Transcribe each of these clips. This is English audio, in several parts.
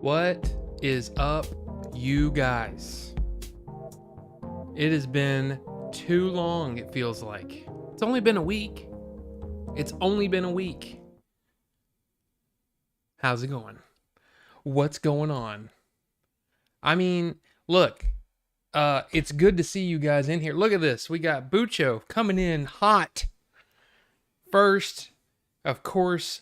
What is up, you guys? It has been too long, it feels like. It's only been a week. It's only been a week. How's it going? What's going on? I mean, look, it's good to see you guys in here. Look at this. We got Bucho coming in hot. First, of course,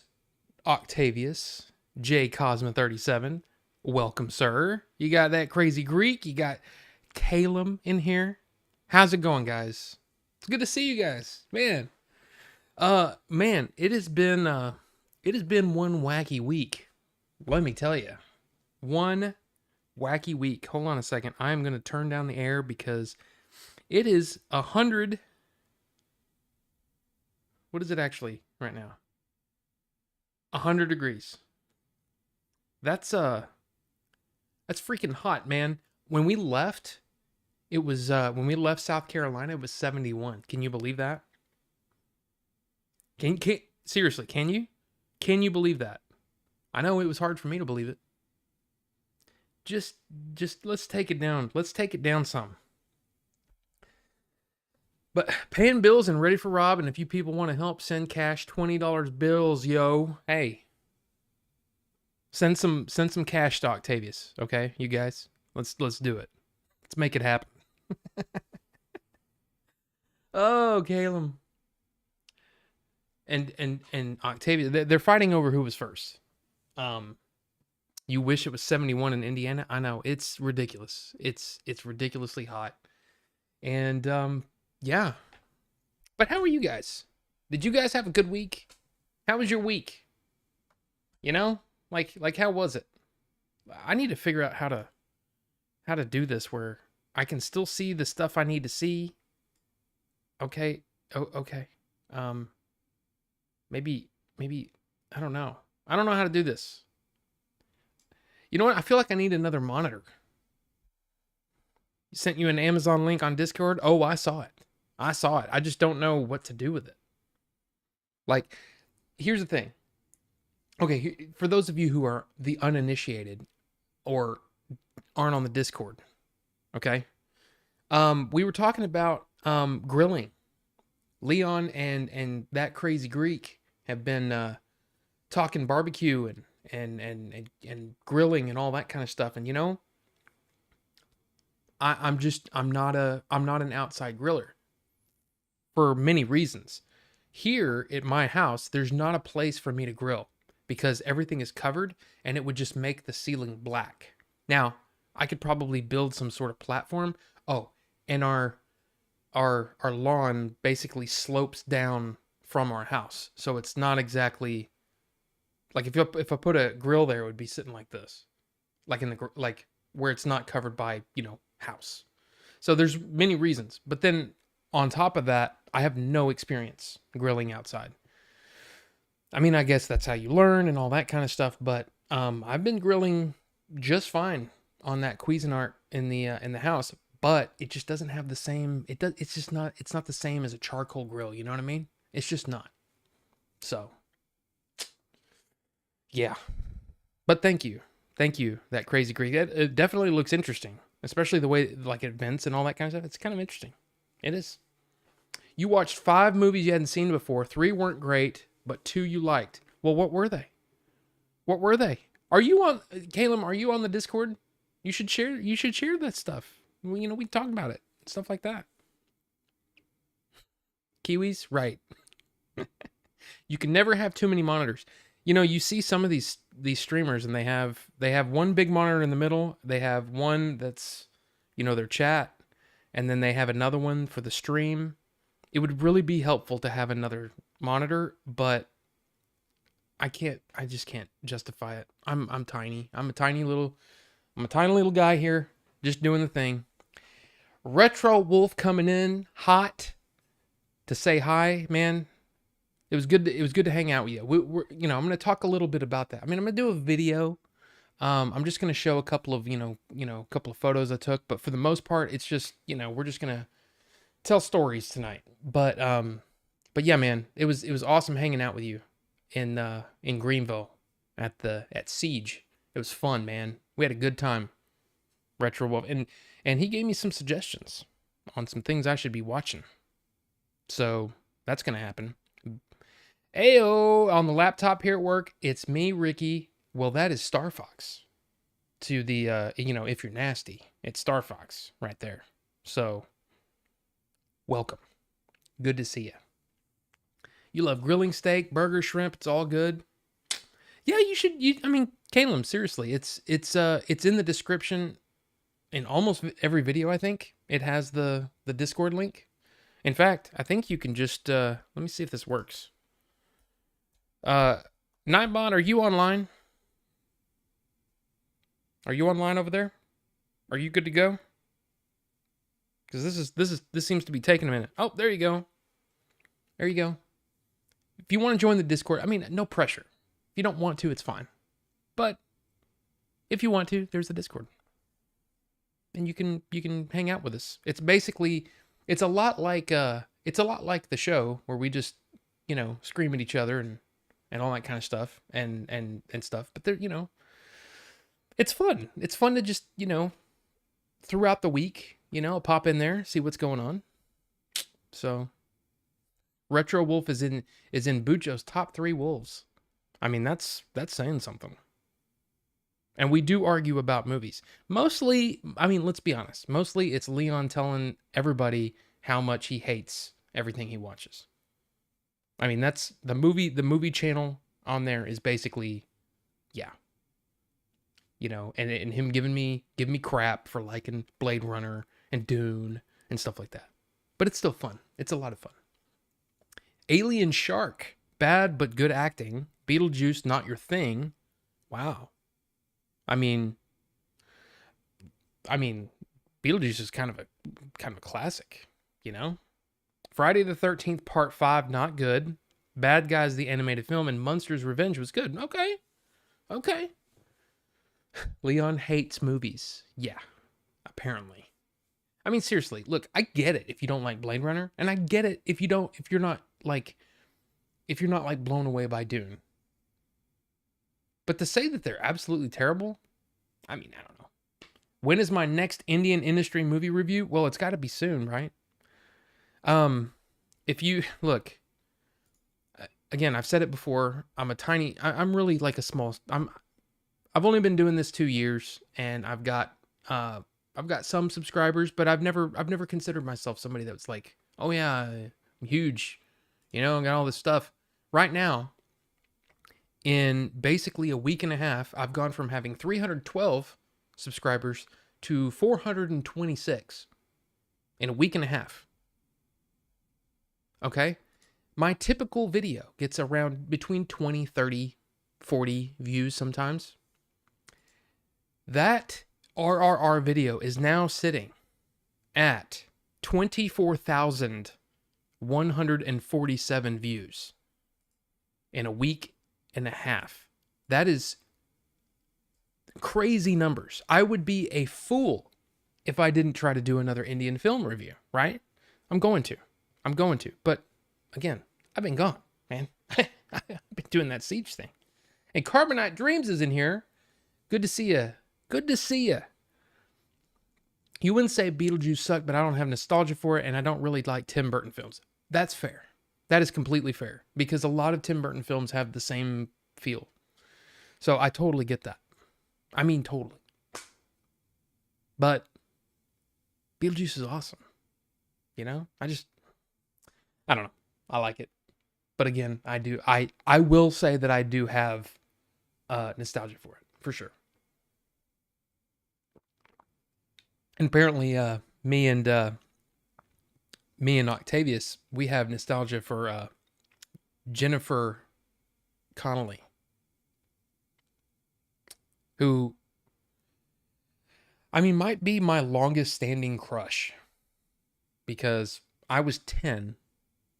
Octavius, J Cosma 37. Welcome, sir. You got that crazy Greek. You got Calum in here. How's it going, guys? It's good to see you guys, man. Man, it has been one wacky week. Let me tell you, one wacky week. Hold on a second. I am going to turn down the air because it is 100. What is it actually right now? 100 degrees. That's freaking hot, man. When we left, it was when we left South Carolina, it was 71. Can you believe that? Can seriously, can you? Can you believe that? I know it was hard for me to believe it. Just let's take it down. Let's take it down some. But paying bills and ready for Rob, and if you people want to help, send cash, $20 bills, yo. Hey. Send some cash to Octavius, okay, you guys? Let's do it. Let's make it happen. Oh, Caleb. And Octavius, they're fighting over who was first. You wish it was 71 in Indiana. I know, it's ridiculous. It's ridiculously hot. And yeah. But how are you guys? Did you guys have a good week? How was your week? You know? Like how was it? I need to figure out how to do this where I can still see the stuff I need to see. Okay. Oh, okay. Maybe I don't know. I don't know how to do this. You know what? I feel like I need another monitor. Sent you an Amazon link on Discord. Oh, I saw it. I just don't know what to do with it. Like, here's the thing. Okay, for those of you who are the uninitiated or aren't on the Discord, okay? We were talking about grilling. Leon and that crazy Greek have been talking barbecue and grilling and all that kind of stuff. And you know, I'm not an outside griller for many reasons. Here at my house, there's not a place for me to grill because everything is covered and it would just make the ceiling black. Now, I could probably build some sort of platform. Oh, and our lawn basically slopes down from our house. So it's not exactly like if I put a grill there, it would be sitting like this. Like like where it's not covered by, house. So there's many reasons. But then on top of that, I have no experience grilling outside. I mean, I guess that's how you learn and all that kind of stuff. But I've been grilling just fine on that Cuisinart in the house, but it just doesn't have the same. It's not the same as a charcoal grill. You know what I mean? It's just not. So, yeah. But thank you, that crazy Greek. It definitely looks interesting, especially the way like it vents and all that kind of stuff. It's kind of interesting. It is. You watched 5 movies you hadn't seen before. 3 weren't great, but 2 you liked. Well, what were they? Are you on, Caleb? Are you on the Discord? You should share that stuff. We talk about it. Stuff like that. Kiwis? Right. You can never have too many monitors. You see some of these streamers and they have one big monitor in the middle. They have one that's, their chat. And then they have another one for the stream. It would really be helpful to have another monitor, but I just can't justify it. I'm tiny. I'm a tiny little guy here, just doing the thing. Retro Wolf coming in hot to say hi, man. It was good to hang out with you. I'm going to talk a little bit about that. I mean, I'm going to do a video. I'm just going to show a couple of, couple of photos I took, but for the most part, it's just, we're just going to tell stories tonight. But yeah, man, it was awesome hanging out with you in Greenville at SEGE. It was fun, man. We had a good time. Retro Wolf, and he gave me some suggestions on some things I should be watching. So that's gonna happen. Ayo, on the laptop here at work, it's me, Ricky. Well, that is Star Fox. To the if you're nasty, it's Star Fox right there. So welcome. Good to see you. You love grilling steak, burger, shrimp, it's all good. Yeah, you should. Caleb, seriously, it's in the description in almost every video. I think it has the Discord link. In fact, I think you can just let me see if this works. Nightbot, are you online? Are you online over there? Are you good to go? Because this seems to be taking a minute. Oh, there you go. There you go. If you want to join the Discord, no pressure. If you don't want to, it's fine. But if you want to, there's the Discord. And you can hang out with us. It's basically it's a lot like the show where we just, scream at each other and all that kind of stuff and stuff. But there, it's fun. It's fun to just, throughout the week, pop in there, see what's going on. So Retro Wolf is in Bujo's top 3 wolves. That's saying something. And we do argue about movies. Mostly, let's be honest. Mostly it's Leon telling everybody how much he hates everything he watches. That's the movie channel on there is basically, yeah. And him giving me crap for liking Blade Runner and Dune and stuff like that. But it's still fun. It's a lot of fun. Alien Shark, bad but good acting. Beetlejuice, not your thing. Wow. Beetlejuice is kind of a classic, Friday the 13th Part 5, not good. Bad Guys, the animated film, and Monsters Revenge was good. Okay. Leon hates movies. Yeah, apparently. Seriously, look, I get it if you don't like Blade Runner, and I get it if you're not blown away by Dune. But to say that they're absolutely terrible, I don't know. When is my next Indian industry movie review? Well, it's got to be soon, right? If you look, again, I've said it before. I'm really like a small. I've only been doing this 2 years, and I've got some subscribers, but I've never considered myself somebody that's like, oh yeah, I'm huge, I got all this stuff. Right now, in basically a week and a half, I've gone from having 312 subscribers to 426 in a week and a half. Okay? My typical video gets around between 20, 30, 40 views sometimes. That RRR video is now sitting at 24,147 views in a week and a half. That is crazy numbers. I would be a fool if I didn't try to do another Indian film review, right? I'm going to. But again, I've been gone, man. I've been doing that SEGE thing. And Carbonite Dreams is in here. Good to see you. You wouldn't say Beetlejuice sucked, but I don't have nostalgia for it, and I don't really like Tim Burton films. That's fair. That is completely fair, because a lot of Tim Burton films have the same feel. So I totally get that. Totally. But Beetlejuice is awesome. I don't know. I like it. But again, I will say that I do have nostalgia for it, for sure. And apparently, me and Octavius, we have nostalgia for Jennifer Connelly, who, might be my longest standing crush, because I was 10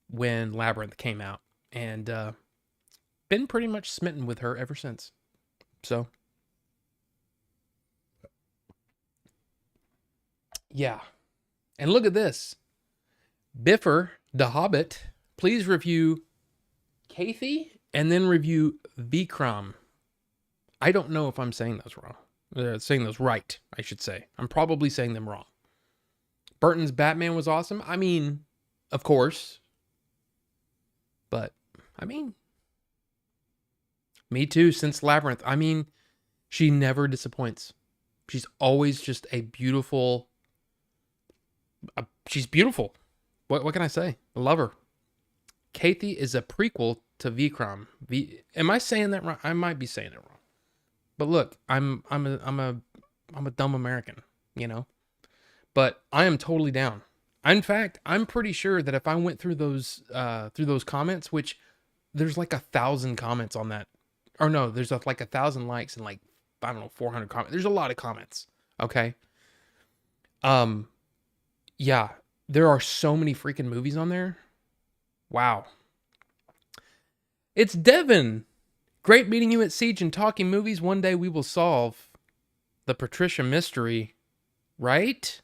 when Labyrinth came out, and been pretty much smitten with her ever since. So, yeah. And look at this. Biffer, the Hobbit, please review Kathy and then review Vikram. I don't know if I'm saying those wrong. Saying those right, I should say. I'm probably saying them wrong. Burton's Batman was awesome. I mean, of course. But, I mean, me too, since Labyrinth. I mean, she never disappoints. She's always just a beautiful... she's beautiful. What can I say? I love her. Kathy is a prequel to Vikram. Am I saying that wrong? I might be saying it wrong. But look, I'm a dumb American, you know? But I am totally down. In fact, I'm pretty sure that if I went through those comments, which there's like 1,000 comments on that, or no, there's like 1,000 likes and like, I don't know, 400 comments. There's a lot of comments. Okay. Yeah, there are so many freaking movies on there. Wow. It's Devin. Great meeting you at SEGE and talking movies. One day we will solve the Patricia mystery, right?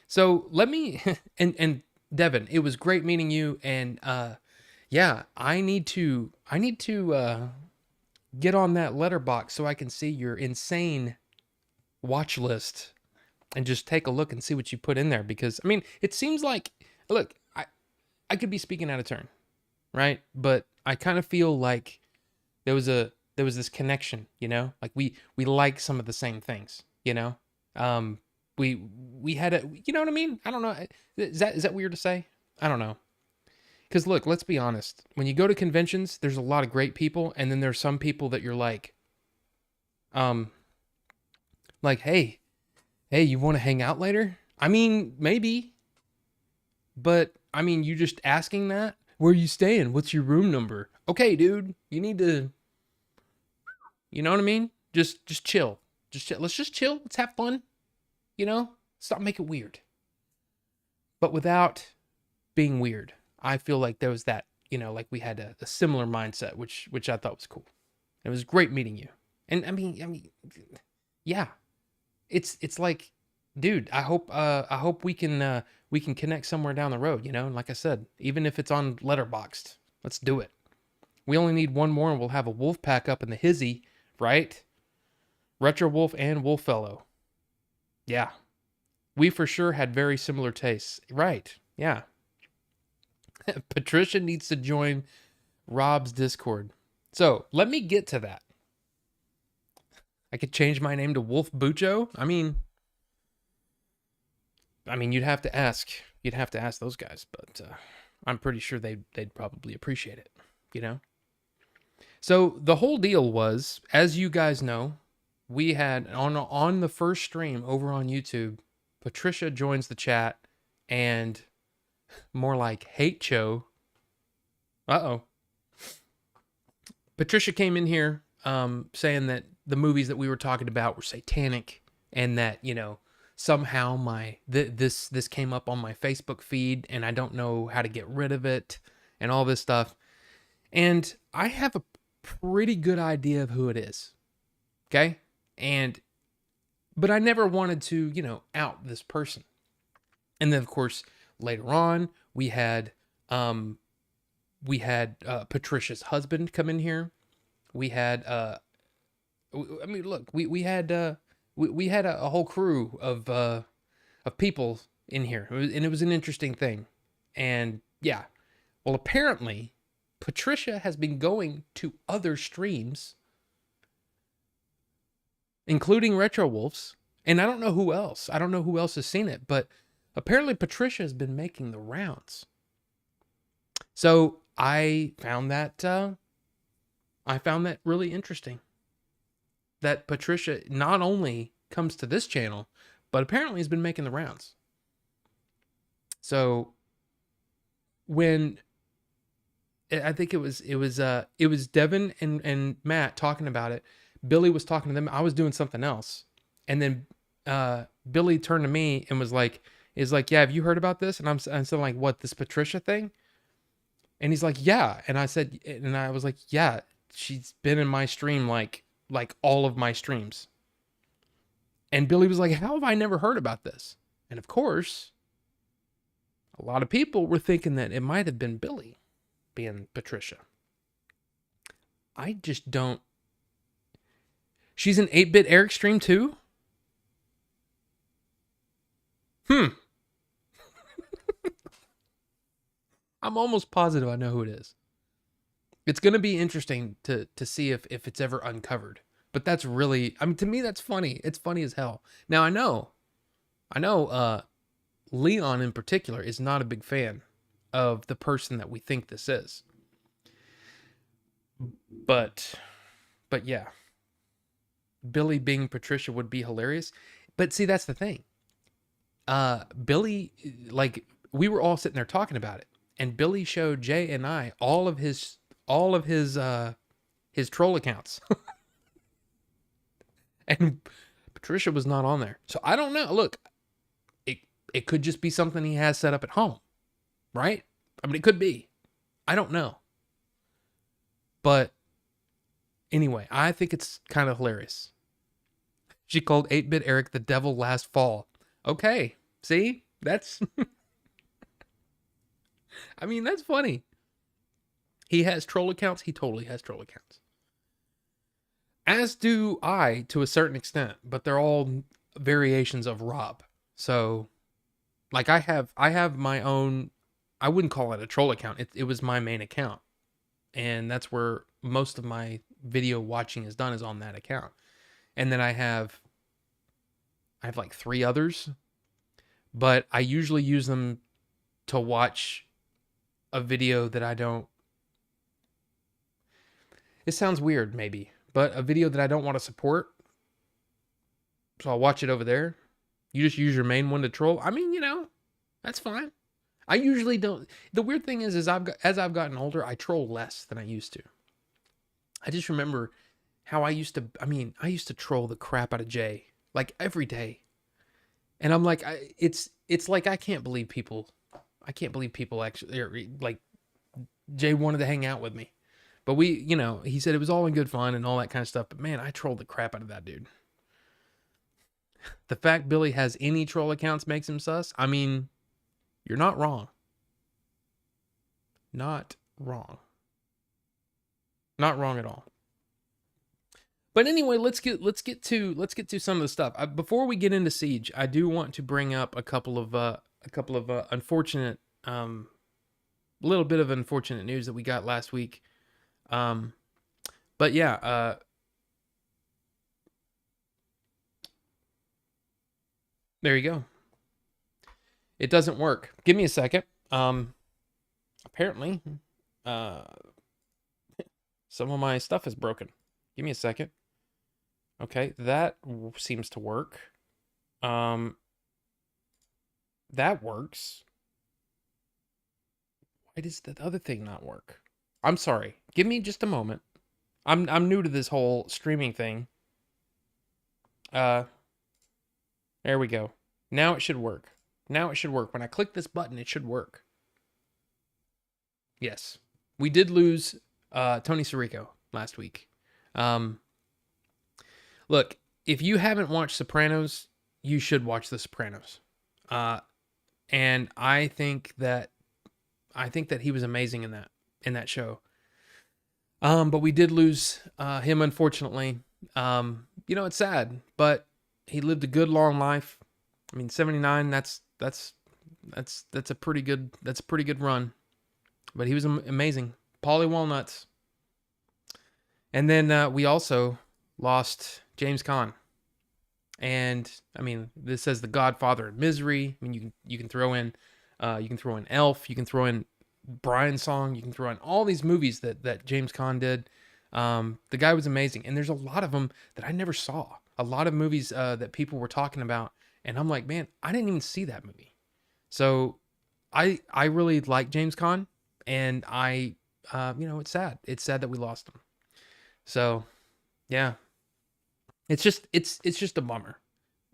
So let me, and Devin, it was great meeting you. And yeah, I need to get on that letterbox so I can see your insane watch list and just take a look and see what you put in there. Because I mean, it seems like, look, I could be speaking out of turn, right? But I kind of feel like there was this connection, you know, like we like some of the same things, you know. We had a, you know what I mean? I don't know. Is that weird to say? I don't know. Because look, let's be honest. When you go to conventions, there's a lot of great people, and then there's some people that you're like, hey, you want to hang out later? I mean, maybe. But I mean, you just asking that? Where are you staying? What's your room number? Okay, dude, you need to, you know what I mean? Just chill. Just chill. Let's just chill. Let's have fun. You know? Stop making it weird. But without being weird. I feel like there was that, you know, like we had a similar mindset, which I thought was cool. It was great meeting you. And I mean, yeah, it's like, dude, I hope we can connect somewhere down the road, you know? And like I said, even if it's on Letterboxd, let's do it. We only need one more and we'll have a wolf pack up in the hizzy, right? Retro Wolf and Wolffellow. Yeah. We for sure had very similar tastes. Right. Yeah. Patricia needs to join Rob's Discord. So let me get to that. I could change my name to Wolf Bucho. I mean, you'd have to ask. You'd have to ask those guys, but I'm pretty sure they'd probably appreciate it. You know. So the whole deal was, as you guys know, we had on the first stream over on YouTube, Patricia joins the chat and more like hate show. Patricia came in here saying that the movies that we were talking about were satanic and that, you know, somehow this came up on my Facebook feed and I don't know how to get rid of it and all this stuff. And I have a pretty good idea of who it is. Okay? But I never wanted to, you know, out this person. And then of course, later on, we had Patricia's husband come in here. We had we had a whole crew of people in here, and it was an interesting thing. And yeah, well, apparently Patricia has been going to other streams, including Retro Wolves, and I don't know who else. I don't know who else has seen it, but apparently Patricia has been making the rounds. So I found that really interesting. That Patricia not only comes to this channel, but apparently has been making the rounds. So when I think it was Devin and Matt talking about it, Billy was talking to them. I was doing something else, and then Billy turned to me and was like, yeah, have you heard about this? And I'm still like, what, this Patricia thing? And he's like, yeah. And I was like, yeah, she's been in my stream like all of my streams. And Billy was like, how have I never heard about this? And of course, a lot of people were thinking that it might have been Billy being Patricia. I just don't. She's an 8-Bit Eric stream too? I'm almost positive I know who it is. It's going to be interesting to see if it's ever uncovered. But that's really, I mean, to me, that's funny. It's funny as hell. Now, I know, Leon in particular is not a big fan of the person that we think this is. But yeah, Billy being Patricia would be hilarious. But see, that's the thing. Billy, like, we were all sitting there talking about it, and Billy showed Jay and I all of his troll accounts. And Patricia was not on there. So I don't know. Look, it could just be something he has set up at home, right? I mean, it could be. I don't know. But anyway, I think it's kind of hilarious. She called 8-Bit Eric the devil last fall. Okay, see? That's... I mean, that's funny. He has troll accounts. He totally has troll accounts. As do I, to a certain extent, but they're all variations of Rob. So, like, I have my own, I wouldn't call it a troll account. It was my main account. And that's where most of my video watching is done, is on that account. And then I have like 3 others, but I usually use them to watch a video that I don't, it sounds weird maybe, but a video that I don't want to support. So I'll watch it over there. You just use your main one to troll. I mean, that's fine. I usually don't. The weird thing is as I've gotten older, I troll less than I used to. I just remember how I used to troll the crap out of Jay, like, every day. And I'm like, it's like, I can't believe people actually, like, Jay wanted to hang out with me. But he said it was all in good fun and all that kind of stuff. But man, I trolled the crap out of that dude. The fact Billy has any troll accounts makes him sus. I mean, you're not wrong. Not wrong. Not wrong at all. But anyway, let's get to some of the stuff. Before we get into SEGE, I do want to bring up a couple of unfortunate, little bit of unfortunate news that we got last week. But yeah, there you go. It doesn't work. Give me a second. Apparently, some of my stuff is broken. Give me a second. Okay, that seems to work. That works. Why does the other thing not work? I'm sorry. Give me just a moment. I'm new to this whole streaming thing. There we go. Now it should work. When I click this button, it should work. Yes. We did lose Tony Surrico last week. Look, if you haven't watched Sopranos, you should watch The Sopranos. And I think that he was amazing in that show. But we did lose him, unfortunately. It's sad, but he lived a good long life. I mean, 79, that's a pretty good run. But he was amazing. Paulie Walnuts. And then we also lost James Caan. And I mean, this says the Godfather of Misery. I mean, you can throw in Elf, you can throw in Brian's Song, you can throw in all these movies that James Caan did. The guy was amazing, and there's a lot of them that I never saw. A lot of movies that people were talking about, and I'm like, man, I didn't even see that movie. So I really like James Caan, and it's sad. It's sad that we lost him. So yeah, it's just a bummer,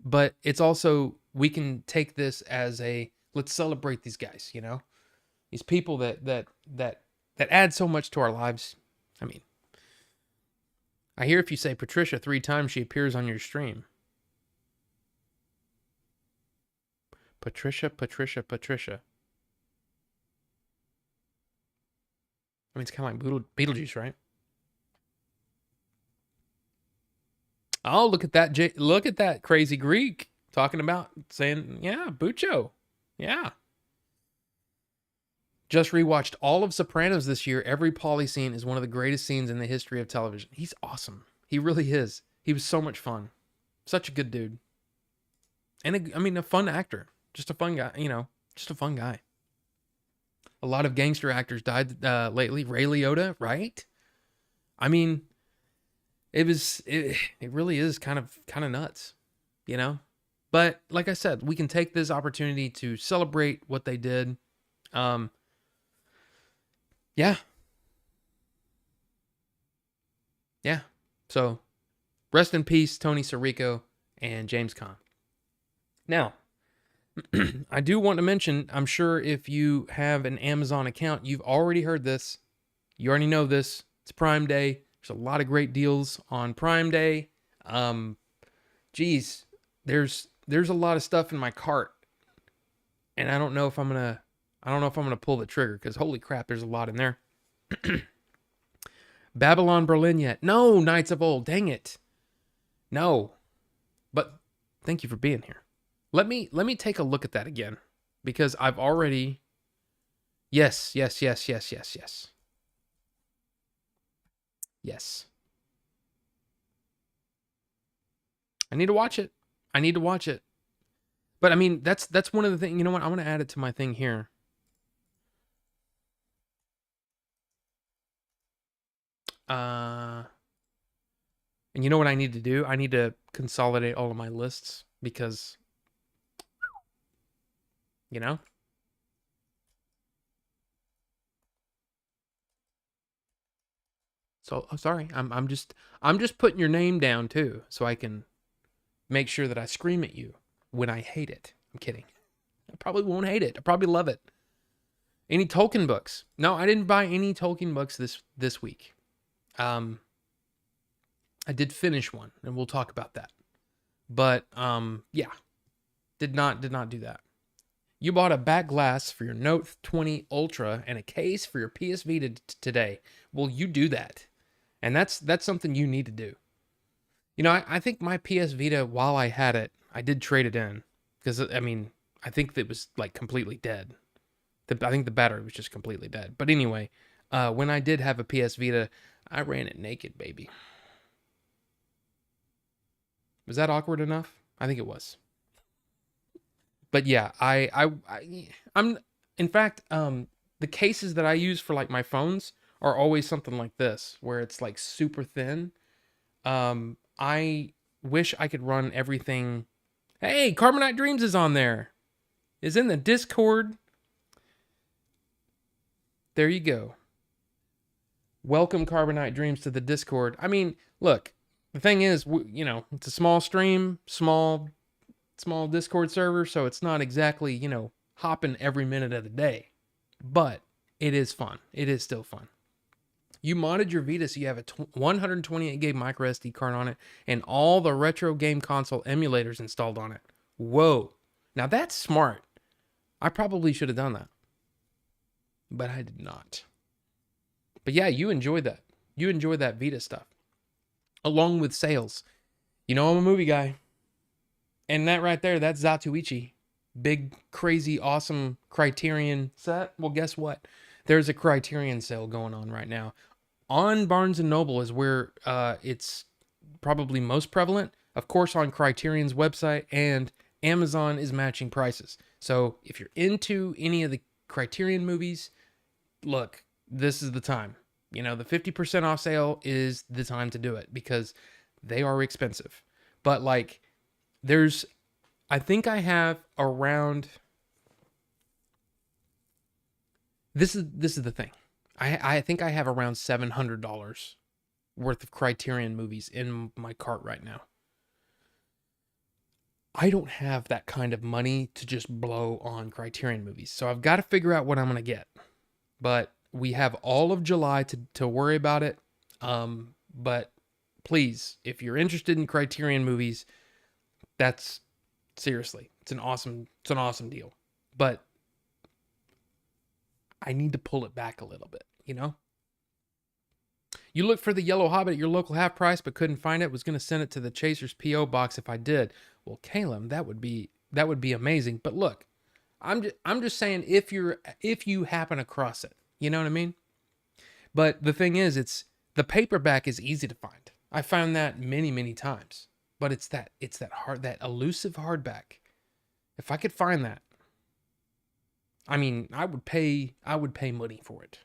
but it's also, we can take this as let's celebrate these guys, these people that add so much to our lives. I mean, I hear if you say Patricia 3 times, she appears on your stream. Patricia. I mean, it's kind of like Beetlejuice, right? Oh, look at that! Look at that crazy Greek talking about saying, "Yeah, Bucho, yeah." Just rewatched all of Sopranos this year. Every Pauly scene is one of the greatest scenes in the history of television. He's awesome. He really is. He was so much fun. Such a good dude. And I mean, a fun actor. Just a fun guy, just a fun guy. A lot of gangster actors died lately. Ray Liotta, right? I mean, it really is kind of nuts, you know? But like I said, we can take this opportunity to celebrate what they did. Yeah. Yeah. So rest in peace, Tony Surrico and James Caan. Now, I do want to mention, I'm sure if you have an Amazon account, you've already heard this. You already know this. It's Prime Day. There's a lot of great deals on Prime Day. Geez, there's a lot of stuff in my cart, and I don't know if I'm gonna pull the trigger, because holy crap, there's a lot in there. Babylon Berlin yet? No, Knights of Old. Dang it. No. But thank you for being here. Let me take a look at that again, because I've already. Yes. Yes. I need to watch it. But I mean, that's one of the things. You know what? I want to add it to my thing here. And you know what I need to do? I need to consolidate all of my lists, because, So, oh, sorry. I'm just putting your name down too, so I can make sure that I scream at you when I hate it. I'm kidding. I probably won't hate it. I probably love it. Any Tolkien books? No, I didn't buy any Tolkien books this week. I did finish one, and we'll talk about that. But yeah, did not do that. You bought a back glass for your Note 20 Ultra and a case for your PS Vita today. Well, you do that, and that's something you need to do. I think my PS Vita, while I had it, I did trade it in, because I mean, I think it was like completely dead. I think the battery was just completely dead. But anyway, when I did have a PS Vita, I ran it naked, baby. Was that awkward enough? I think it was. But yeah, I'm in fact, the cases that I use for like my phones are always something like this, where it's like super thin. I wish I could run everything. Hey, Carbonite Dreams is on there. Is in the Discord. There you go. Welcome Carbonite Dreams to the Discord. I mean, look, the thing is, it's a small stream, small Discord server, so it's not exactly, hopping every minute of the day. But it is fun. It is still fun. You modded your Vita so you have a 128 gig micro SD card on it and all the retro game console emulators installed on it. Whoa. Now that's smart. I probably should have done that, but I did not. But yeah, you enjoyed that. You enjoyed that Vita stuff, along with sales. I'm a movie guy. And that right there, that's Zatoichi. Big, crazy, awesome Criterion set. Well, guess what? There's a Criterion sale going on right now. On Barnes & Noble is where it's probably most prevalent. Of course, on Criterion's website, and Amazon is matching prices. So if you're into any of the Criterion movies, look, this is the time. The 50% off sale is the time to do it, because they are expensive. But like, I think I have around. This is the thing. I think I have around $700 worth of Criterion movies in my cart right now. I don't have that kind of money to just blow on Criterion movies, so I've got to figure out what I'm going to get. But we have all of July to worry about it. But please, if you're interested in Criterion movies, that's seriously, it's an awesome deal. But I need to pull it back a little bit, You looked for the Yellow Hobbit at your local half price, but couldn't find it. Was going to send it to the Chaser's P.O. box if I did. Well, Caleb, that would be amazing. But look, I'm just saying if you happen across it, you know what I mean? But the thing is, it's the paperback is easy to find. I found that many times. But it's that elusive hardback. If I could find that, I mean, I would pay money for it.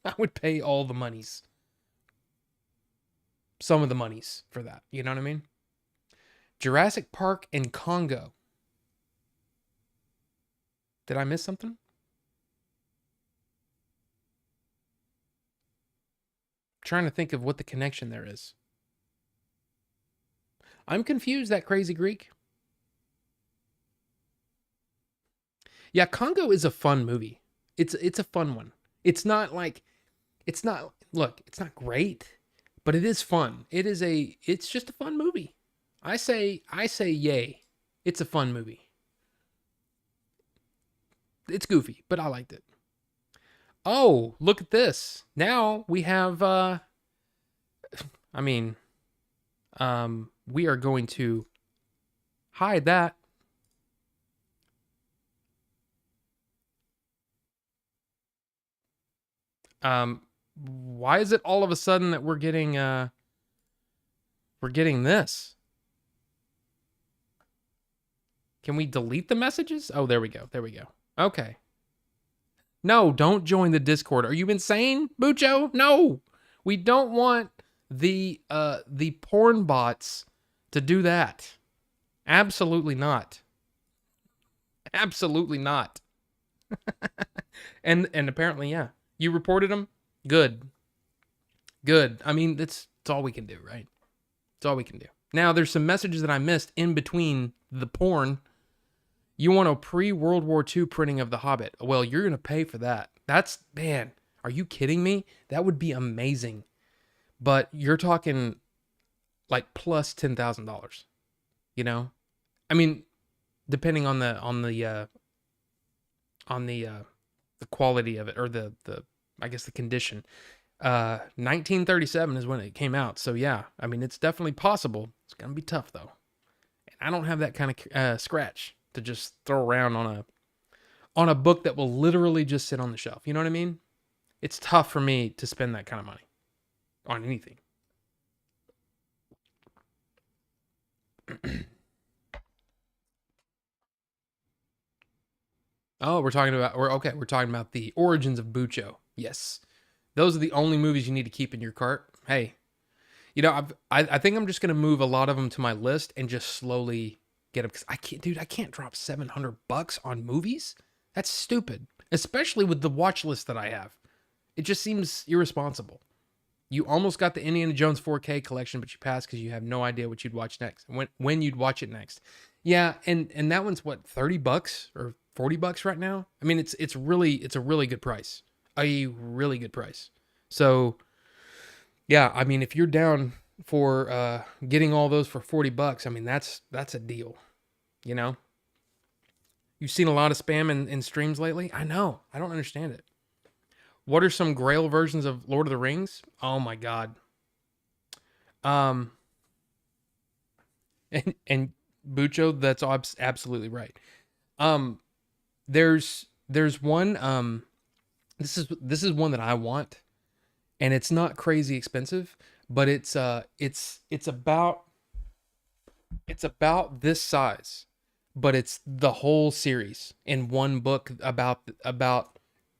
I would pay all the monies. Some of the monies for that. You know what I mean? Jurassic Park and Congo. Did I miss something? Trying to think of what the connection there is. I'm confused, that crazy Greek. Yeah, Congo is a fun movie. It's a fun one. It's not great, but it is fun. It's just a fun movie. I say yay. It's a fun movie. It's goofy, but I liked it. Oh, look at this. Now we have we are going to hide that. Why is it all of a sudden that we're getting this? Can we delete the messages? Oh, there we go. Okay. No, don't join the Discord. Are you insane, Bucho? No. We don't want the porn bots to do that. Absolutely not. Absolutely not. And apparently, yeah. You reported them? Good. I mean, that's all we can do, right? That's all we can do. Now, there's some messages that I missed in between the porn. You want a pre-World War II printing of The Hobbit. Well, you're going to pay for that. Man, are you kidding me? That would be amazing. But you're talking like plus $10,000. You know? I mean, depending on the quality of it, or the I guess the condition. 1937 is when it came out. So yeah, I mean, it's definitely possible. It's going to be tough though. And I don't have that kind of scratch to just throw around on a book that will literally just sit on the shelf. You know what I mean? It's tough for me to spend that kind of money on anything. Oh, we're talking about the origins of Bucho. Yes. Those are the only movies you need to keep in your cart. Hey, you know, I think I'm just going to move a lot of them to my list and just slowly get them. Because I can't drop $700 on movies. That's stupid. Especially with the watch list that I have. It just seems irresponsible. You almost got the Indiana Jones 4K collection, but you passed because you have no idea what you'd watch next. When you'd watch it next. Yeah, and that one's what, $30 or $40 right now? I mean, it's a really good price. A really good price. So, yeah, I mean, if you're down for getting all those for $40, I mean, that's a deal. You know? You've seen a lot of spam in streams lately? I know. I don't understand it. What are some Grail versions of Lord of the Rings? Oh my God. And Bucho, that's absolutely right. There's one, this is one that I want, and it's not crazy expensive, but it's about this size, but it's the whole series in one book. About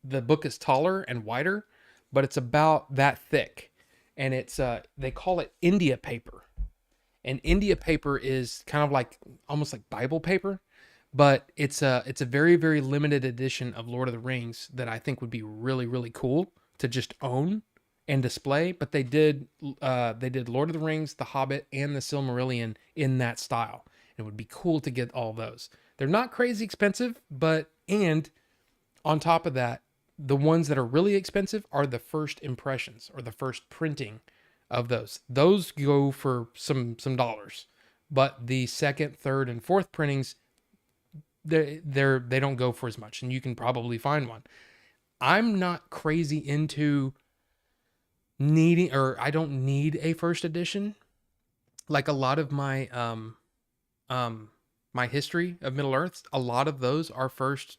the book is taller and wider, but it's about that thick, and it's they call it India paper. And India paper is kind of like almost like Bible paper, but it's a very, very limited edition of Lord of the Rings that I think would be really, really cool to just own and display. But they did Lord of the Rings, The Hobbit, and The Silmarillion in that style. It would be cool to get all those. They're not crazy expensive, and on top of that, the ones that are really expensive are the first impressions or the first printing of those. Those go for some dollars, but the second, third, and fourth printings, they don't go for as much, and you can probably find one. I'm not crazy into I don't need a first edition. Like a lot of my history of Middle Earth, a lot of those are first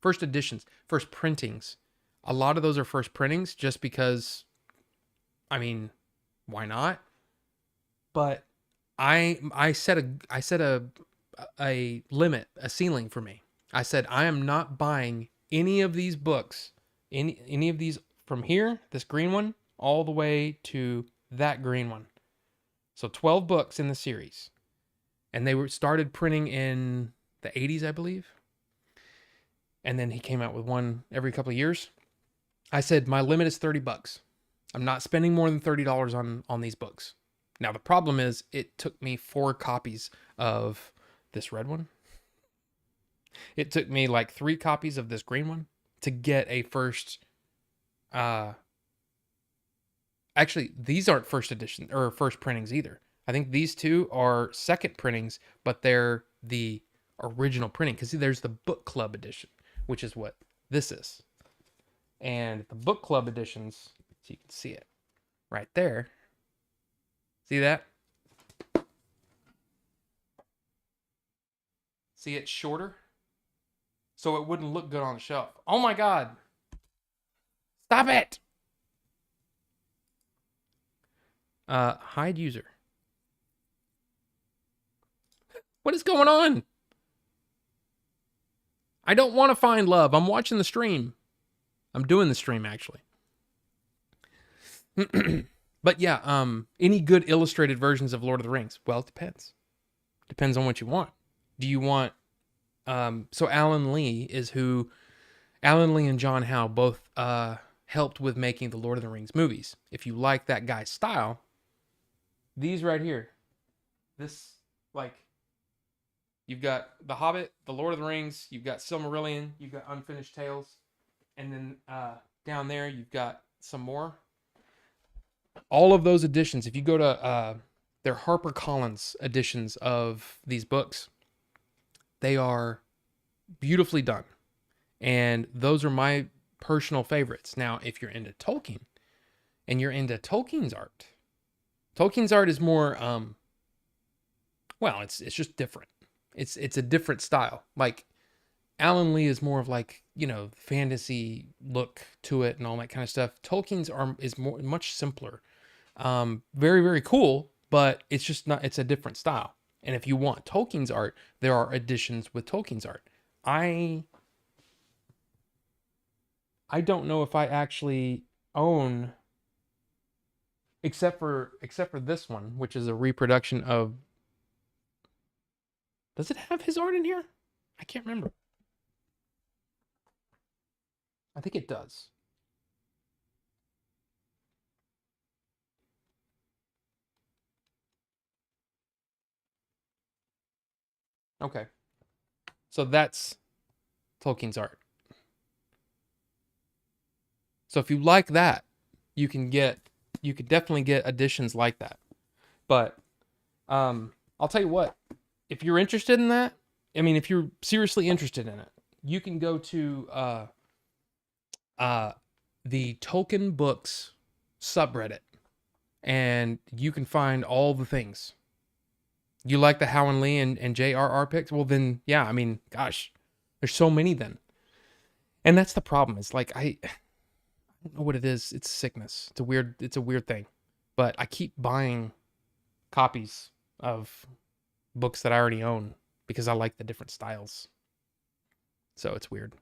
editions, first printings. A lot of those are first printings just because, I mean, why not? But I set a limit, a ceiling for me. I said I am not buying any of these books, any of these from here, this green one, all the way to that green one. So 12 books in the series. And they were started printing in the 80s, I believe. And then he came out with one every couple of years. I said my limit is $30. I'm not spending more than $30 on these books. Now the problem is it took me 4 copies of this red one. It took me like 3 copies of this green one to get a first actually these aren't first edition or first printings either. I think these two are second printings, but they're the original printing because there's the book club edition, which is what this is. And the book club editions, so you can see it right there. See that? See, it's shorter, so it wouldn't look good on the shelf. Oh my God. Stop it. Hide user. What is going on? I don't want to find love. I'm watching the stream. I'm doing the stream, actually. But yeah, any good illustrated versions of Lord of the Rings? Well, it depends. Depends on what you want. Do you want... so Alan Lee and John Howe both helped with making the Lord of the Rings movies. If you like that guy's style, these right here, this, like... You've got The Hobbit, The Lord of the Rings, you've got Silmarillion, you've got Unfinished Tales, and then down there you've got some more. All of those editions, if you go to their HarperCollins editions of these books, they are beautifully done. And those are my personal favorites. Now, if you're into Tolkien, and you're into Tolkien's art is more, well, it's just different. It's a different style. Like Alan Lee is more of like, you know, fantasy look to it and all that kind of stuff. Tolkien's is much simpler. Very, very cool, but it's just not, it's a different style. And if you want Tolkien's art, there are editions with Tolkien's art. I don't know if I actually own, except for this one, which is a reproduction of... Does it have his art in here? I can't remember. I think it does. Okay. So that's Tolkien's art. So if you like that, you could definitely get editions like that. But I'll tell you what, if you're interested in that, I mean, if you're seriously interested in it, you can go to the Tolkien Books subreddit, and you can find all the things. You like the Howe and Lee and J.R.R. picks? Well, then, yeah, I mean, gosh, there's so many then. And that's the problem. It's like, I don't know what it is. It's sickness. It's a weird thing. But I keep buying copies of books that I already own because I like the different styles. So it's weird.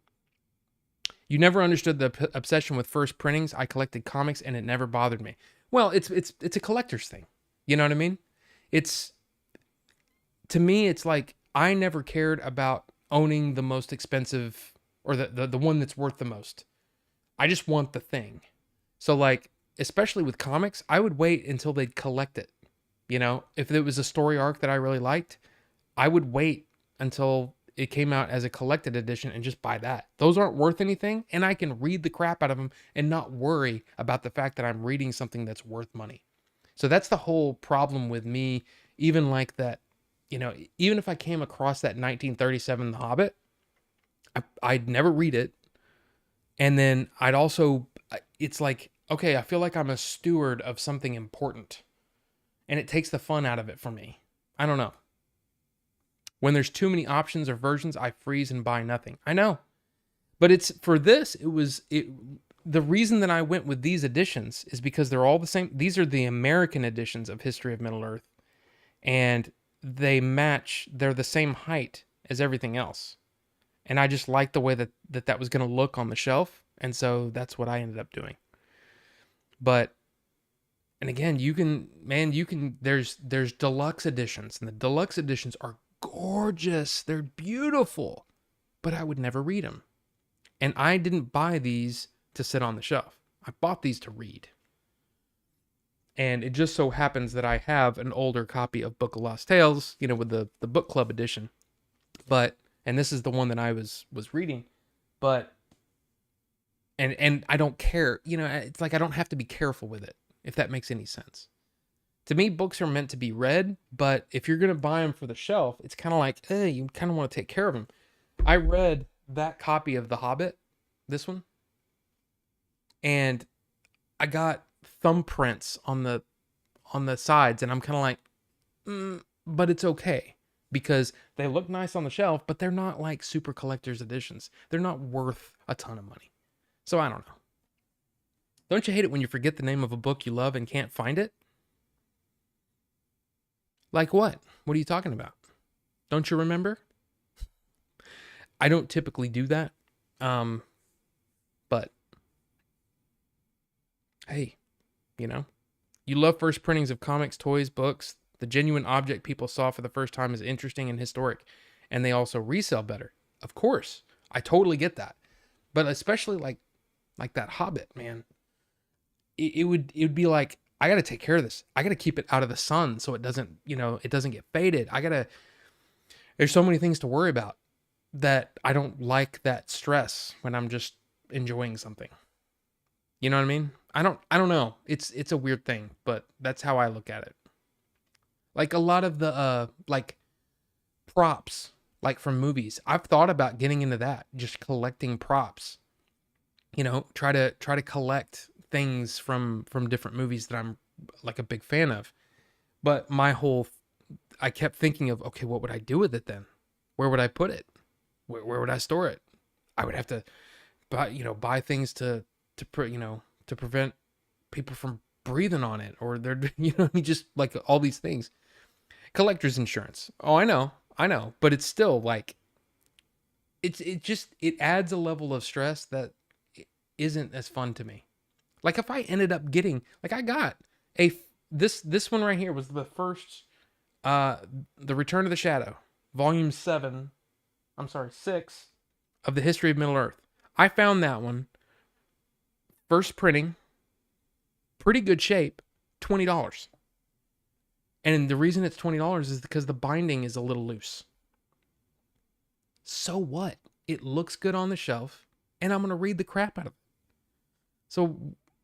You never understood the obsession with first printings. I collected comics and it never bothered me. Well, it's a collector's thing. You know what I mean? To me, it's like I never cared about owning the most expensive or the one that's worth the most. I just want the thing. So like, especially with comics, I would wait until they'd collect it. You know, if it was a story arc that I really liked, I would wait until it came out as a collected edition and just buy that. Those aren't worth anything, and I can read the crap out of them and not worry about the fact that I'm reading something that's worth money. So that's the whole problem with me, even like that, you know, even if I came across that 1937 The Hobbit, I'd never read it. And then I'd also, it's like okay, I feel like I'm a steward of something important, and it takes the fun out of it for me. I don't know. When there's too many options or versions, I freeze and buy nothing. I know. But it's for this, the reason that I went with these editions is because they're all the same. These are the American editions of History of Middle-earth, and they're the same height as everything else. And I just liked the way that was going to look on the shelf, and so that's what I ended up doing. But and again, there's deluxe editions, and the deluxe editions are gorgeous. They're beautiful, but I would never read them. And I didn't buy these to sit on the shelf. I bought these to read. And it just so happens that I have an older copy of Book of Lost Tales, with the book club edition. And this is the one that I was reading. But and I don't care. It's like I don't have to be careful with it, if that makes any sense. To me, books are meant to be read, but if you're going to buy them for the shelf, it's kind of like, you kind of want to take care of them. I read that copy of The Hobbit, this one, and I got thumbprints on the sides, and I'm kind of like, but it's okay because they look nice on the shelf, but they're not like super collector's editions. They're not worth a ton of money. So I don't know. Don't you hate it when you forget the name of a book you love and can't find it? Like what? What are you talking about? Don't you remember? I don't typically do that. But hey, you love first printings of comics, toys, books. The genuine object people saw for the first time is interesting and historic, and they also resell better. Of course, I totally get that. But especially like that Hobbit, man. It would be like, I got to take care of this. I got to keep it out of the sun so it doesn't, it doesn't get faded. There's so many things to worry about that I don't like that stress when I'm just enjoying something. You know what I mean? I don't know. It's a weird thing, but that's how I look at it. Like a lot of the like props, like from movies. I've thought about getting into that, just collecting props. Try to collect things from different movies that I'm like a big fan of. But I kept thinking of, okay, what would I do with it then? Where would I put it? Where would I store it? I would have to buy things to prevent people from breathing on it, or they're just like all these things. Collector's insurance. Oh, I know, but it's still like it adds a level of stress that isn't as fun to me. Like if I ended up getting, like I got this one right here was the first, The Return of the Shadow, volume 6 of the History of Middle-earth. I found that one, first printing, pretty good shape, $20. And the reason it's $20 is because the binding is a little loose. So what? It looks good on the shelf, and I'm going to read the crap out of it. So,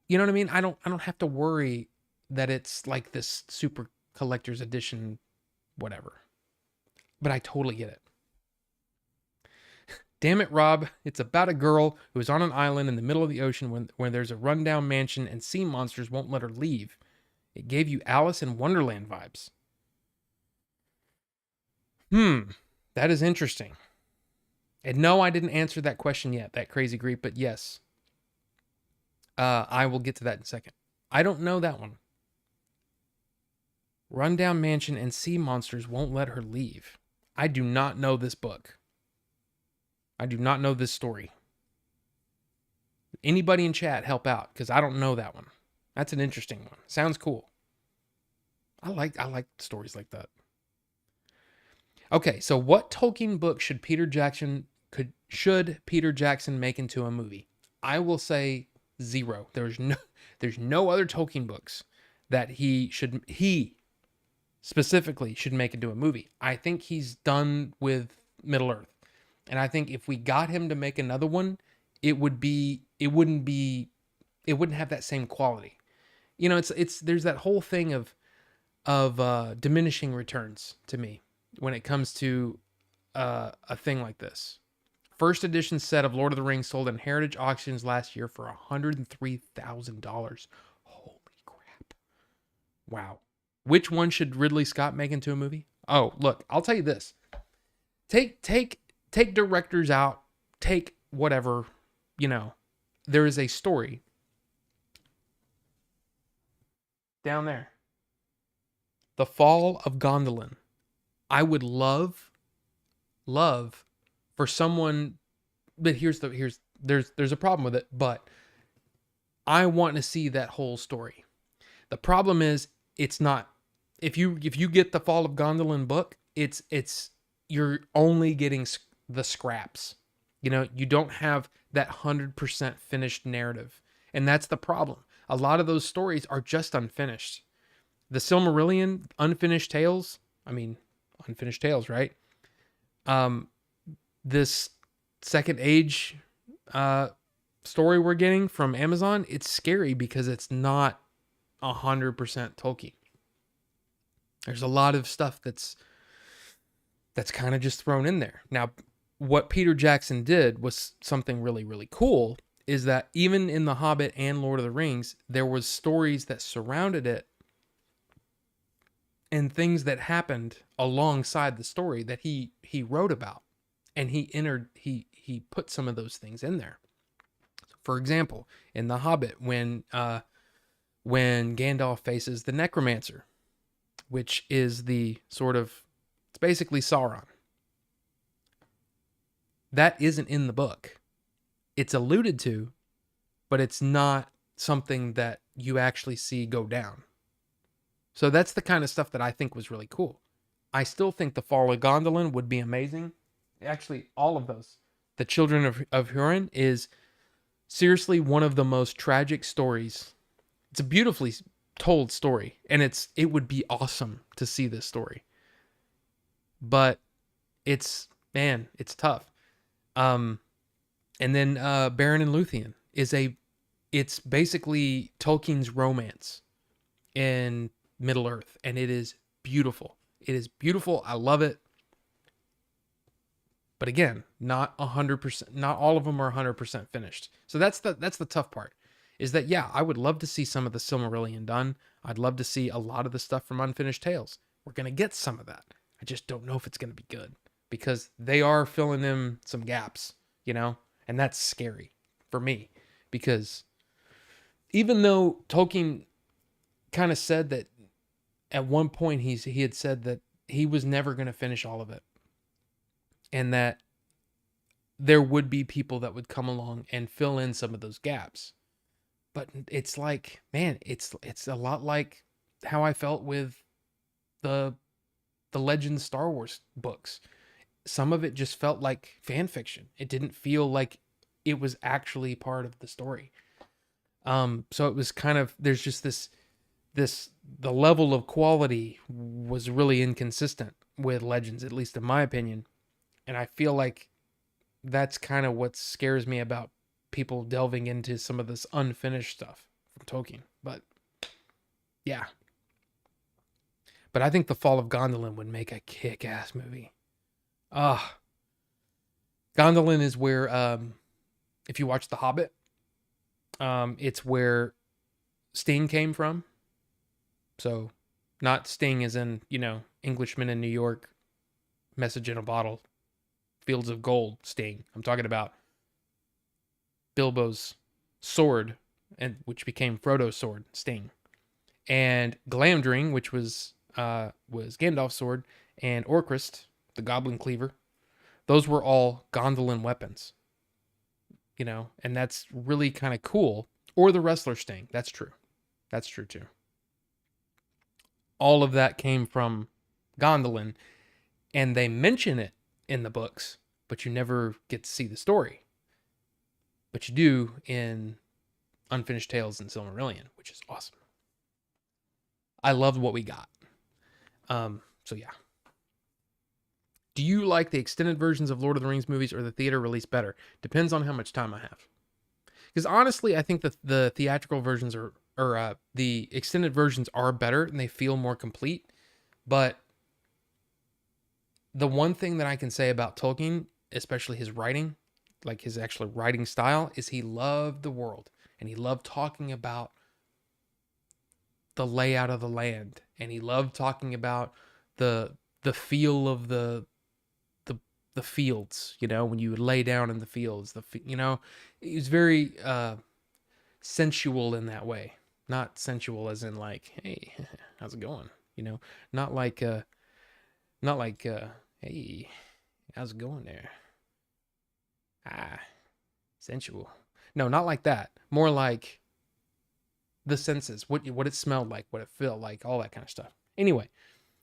you know what I mean? I don't have to worry that it's like this super collector's edition, whatever. But I totally get it. Damn it, Rob. It's about a girl who is on an island in the middle of the ocean when there's a rundown mansion and sea monsters won't let her leave. It gave you Alice in Wonderland vibes. That is interesting. And no, I didn't answer that question yet, that crazy Greek, but yes. I will get to that in a second. I don't know that one. Rundown mansion and sea monsters won't let her leave. I do not know this book. I do not know this story. Anybody in chat help out, because I don't know that one. That's an interesting one. Sounds cool. I like stories like that. Okay, so what Tolkien book should Peter Jackson make into a movie? I will say 0. There's no other Tolkien books that he specifically should make into a movie. I think he's done with Middle-earth. And I think if we got him to make another one, it wouldn't have that same quality. There's that whole thing of diminishing returns to me when it comes to a thing like this. First edition set of Lord of the Rings sold in heritage auctions last year for $103,000. Holy crap. Wow. Which one should Ridley Scott make into a movie? Oh, look, I'll tell you this. Take directors out, take whatever, there is a story down there. The Fall of Gondolin. I would love for someone, but there's a problem with it, but I want to see that whole story. The problem is it's not, if you get the Fall of Gondolin book, it's you're only getting the scraps. You don't have that 100% finished narrative. And that's the problem. A lot of those stories are just unfinished. The Silmarillion, unfinished tales, right? This Second Age story we're getting from Amazon, it's scary because it's not 100% Tolkien. There's a lot of stuff that's kind of just thrown in there. Now, what Peter Jackson did was something really, really cool, is that even in The Hobbit and Lord of the Rings, there was stories that surrounded it and things that happened alongside the story that he wrote about. And he put some of those things in there. For example, in The Hobbit, when Gandalf faces the Necromancer, which is it's basically Sauron. That isn't in the book. It's alluded to, but it's not something that you actually see go down. So that's the kind of stuff that I think was really cool. I still think The Fall of Gondolin would be amazing. Actually, all of those. The Children of Hurin is seriously one of the most tragic stories. It's a beautifully told story, and it would be awesome to see this story. But it's tough. And then Beren and Luthien it's basically Tolkien's romance in Middle Earth, and it is beautiful. It is beautiful. I love it. But again, not 100%. Not all of them are 100% finished. So that's the tough part. Is that, yeah, I would love to see some of the Silmarillion done. I'd love to see a lot of the stuff from Unfinished Tales. We're gonna get some of that. I just don't know if it's gonna be good, because they are filling in some gaps, and that's scary for me, because even though Tolkien kind of said that at one point he had said that he was never going to finish all of it, and that there would be people that would come along and fill in some of those gaps. But it's like, man, it's a lot like how I felt with the Legends Star Wars books. Some of it just felt like fan fiction. It didn't feel like it was actually part of the story. So it was kind of, there's just the level of quality was really inconsistent with Legends, at least in my opinion. And I feel like that's kind of what scares me about people delving into some of this unfinished stuff from Tolkien. But yeah. But I think The Fall of Gondolin would make a kick-ass movie. Gondolin is where, if you watch The Hobbit, it's where Sting came from. So, not Sting as in, Englishman in New York, message in a bottle, fields of gold Sting. I'm talking about Bilbo's sword, and which became Frodo's sword, Sting. And Glamdring, which was Gandalf's sword, and Orcrist, the Goblin Cleaver. Those were all Gondolin weapons. And that's really kind of cool. Or the Wrestler Sting. That's true. That's true too. All of that came from Gondolin, and they mention it in the books, but you never get to see the story. But you do in Unfinished Tales and Silmarillion, which is awesome. I loved what we got. So yeah. Do you like the extended versions of Lord of the Rings movies or the theater release better? Depends on how much time I have. Because honestly, I think that the theatrical versions or the extended versions are better and they feel more complete. But the one thing that I can say about Tolkien, especially his writing, like his actual writing style, is he loved the world and he loved talking about the layout of the land, and he loved talking about the feel of the fields, you know, when you would lay down in the fields, you know, he was very sensual in that way. Not sensual as in like, hey, how's it going? You know, not like hey, how's it going there? Ah, sensual. No, not like that. More like the senses, what it smelled like, what it felt like, all that kind of stuff. Anyway,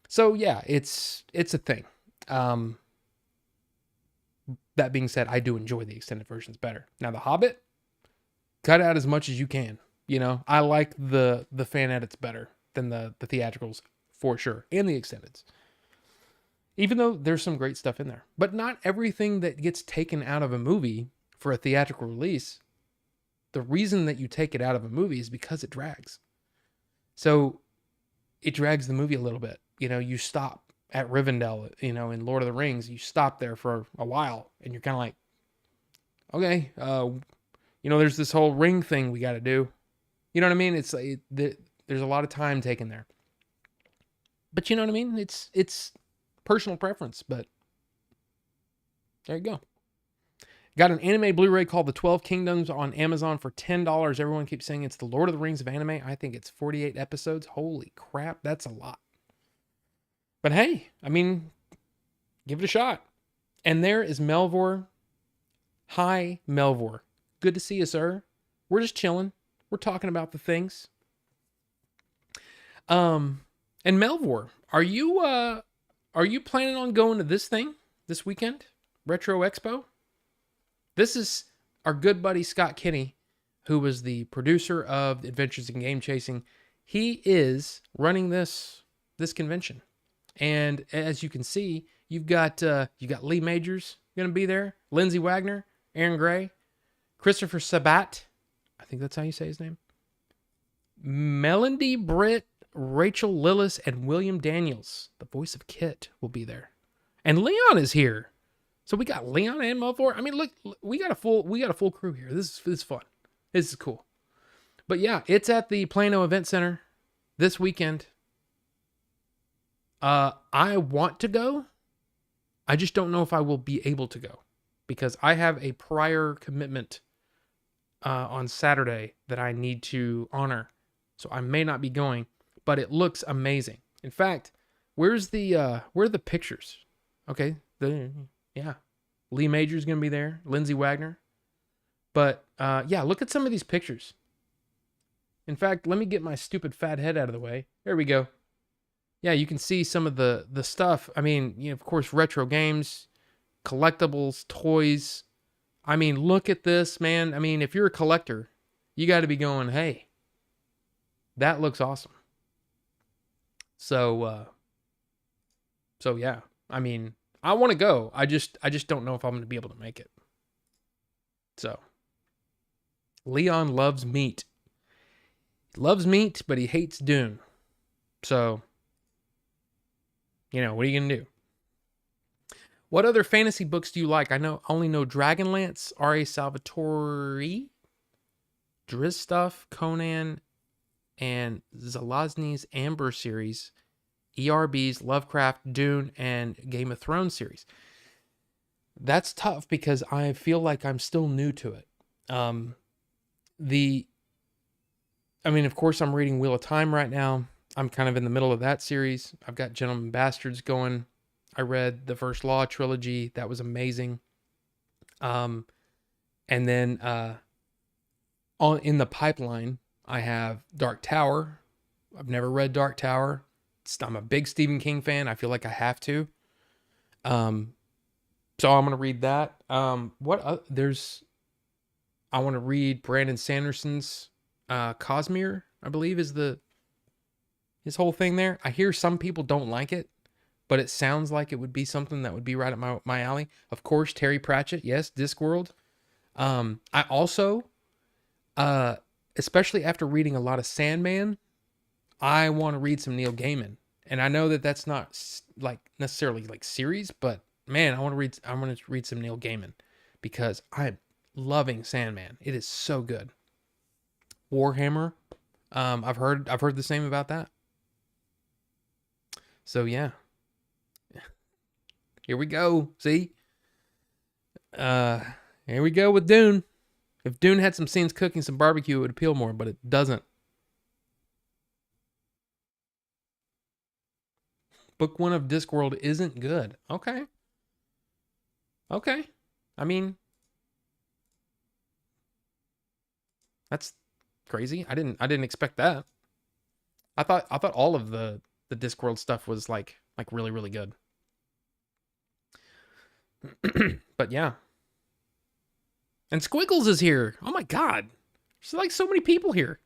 so yeah, it's a thing. That being said, I do enjoy the extended versions better. Now, The Hobbit, cut out as much as you can. You know, I like the fan edits better than the theatricals for sure, and the extendeds. Even though there's some great stuff in there. But not everything that gets taken out of a movie for a theatrical release, the reason that you take it out of a movie is because it drags. So it drags the movie a little bit. You know, you stop at Rivendell, you know, in Lord of the Rings, you stop there for a while and you're kind of like, okay, you know, there's this whole ring thing we got to do. You know what I mean? It's like, there's a lot of time taken there. But you know what I mean? It's personal preference, but there you go. Got an anime Blu-ray called The 12 Kingdoms on Amazon for $10. Everyone keeps saying it's the Lord of the Rings of anime. I think it's 48 episodes. Holy crap, that's a lot. But hey, I mean, give it a shot. And there is Melvor. Hi, Melvor. Good to see you, sir. We're just chilling. We're talking about the things. And Melvor, are you planning on going to this thing this weekend? Retro Expo? This is our good buddy Scott Kinney, who was the producer of Adventures in Game Chasing. He is running this convention. And as you can see, you got Lee Majors going to be there, Lindsay Wagner, Aaron Gray, Christopher Sabat, I think that's how you say his name, Melody Britt, Rachel Lillis, and William Daniels, the voice of Kit, will be there. And Leon is here. So we got Leon and Melvor. I mean, look, we got a full crew here. This is fun. This is cool. But yeah, it's at the Plano Event Center this weekend. I want to go. I just don't know if I will be able to go because I have a prior commitment on Saturday that I need to honor. So I may not be going, but it looks amazing. In fact, where are the pictures? Okay. Yeah. Lee Major's going to be there. Lindsay Wagner. But yeah, look at some of these pictures. In fact, let me get my stupid fat head out of the way. There we go. Yeah, you can see some of the stuff. I mean, you know, of course, retro games, collectibles, toys. I mean, look at this, man. I mean, if you're a collector, you got to be going, hey, that looks awesome. So yeah, I mean, I want to go. I just don't know if I'm going to be able to make it. So, Leon loves meat. He loves meat, but he hates Dune. So, you know, what are you going to do? What other fantasy books do you like? I only know Dragonlance, R.A. Salvatore, Drizzt, Conan, and Zelazny's Amber series, ERB's Lovecraft, Dune, and Game of Thrones series. That's tough because I feel like I'm still new to it. Of course, I'm reading Wheel of Time right now. I'm kind of in the middle of that series. I've got Gentlemen Bastards going. I read the First Law trilogy. That was amazing. And then in the pipeline, I have Dark Tower. I've never read Dark Tower. I'm a big Stephen King fan. I feel like I have to. So I'm going to read that. I want to read Brandon Sanderson's Cosmere, I believe is his whole thing there. I hear some people don't like it, but it sounds like it would be something that would be right up my alley. Of course, Terry Pratchett, yes, Discworld. I also, especially after reading a lot of Sandman, I want to read some Neil Gaiman. And I know that that's not like necessarily like series, but man, I want to read some Neil Gaiman because I'm loving Sandman. It is so good. Warhammer, I've heard the same about that. So yeah, here we go. See, here we go with Dune. If Dune had some scenes cooking some barbecue, it would appeal more, but it doesn't. Book 1 of Discworld isn't good. Okay. I mean, that's crazy. I didn't expect that. I thought all of the Discworld stuff was like really, really good. But yeah. And Squiggles is here. Oh my god. There's like so many people here.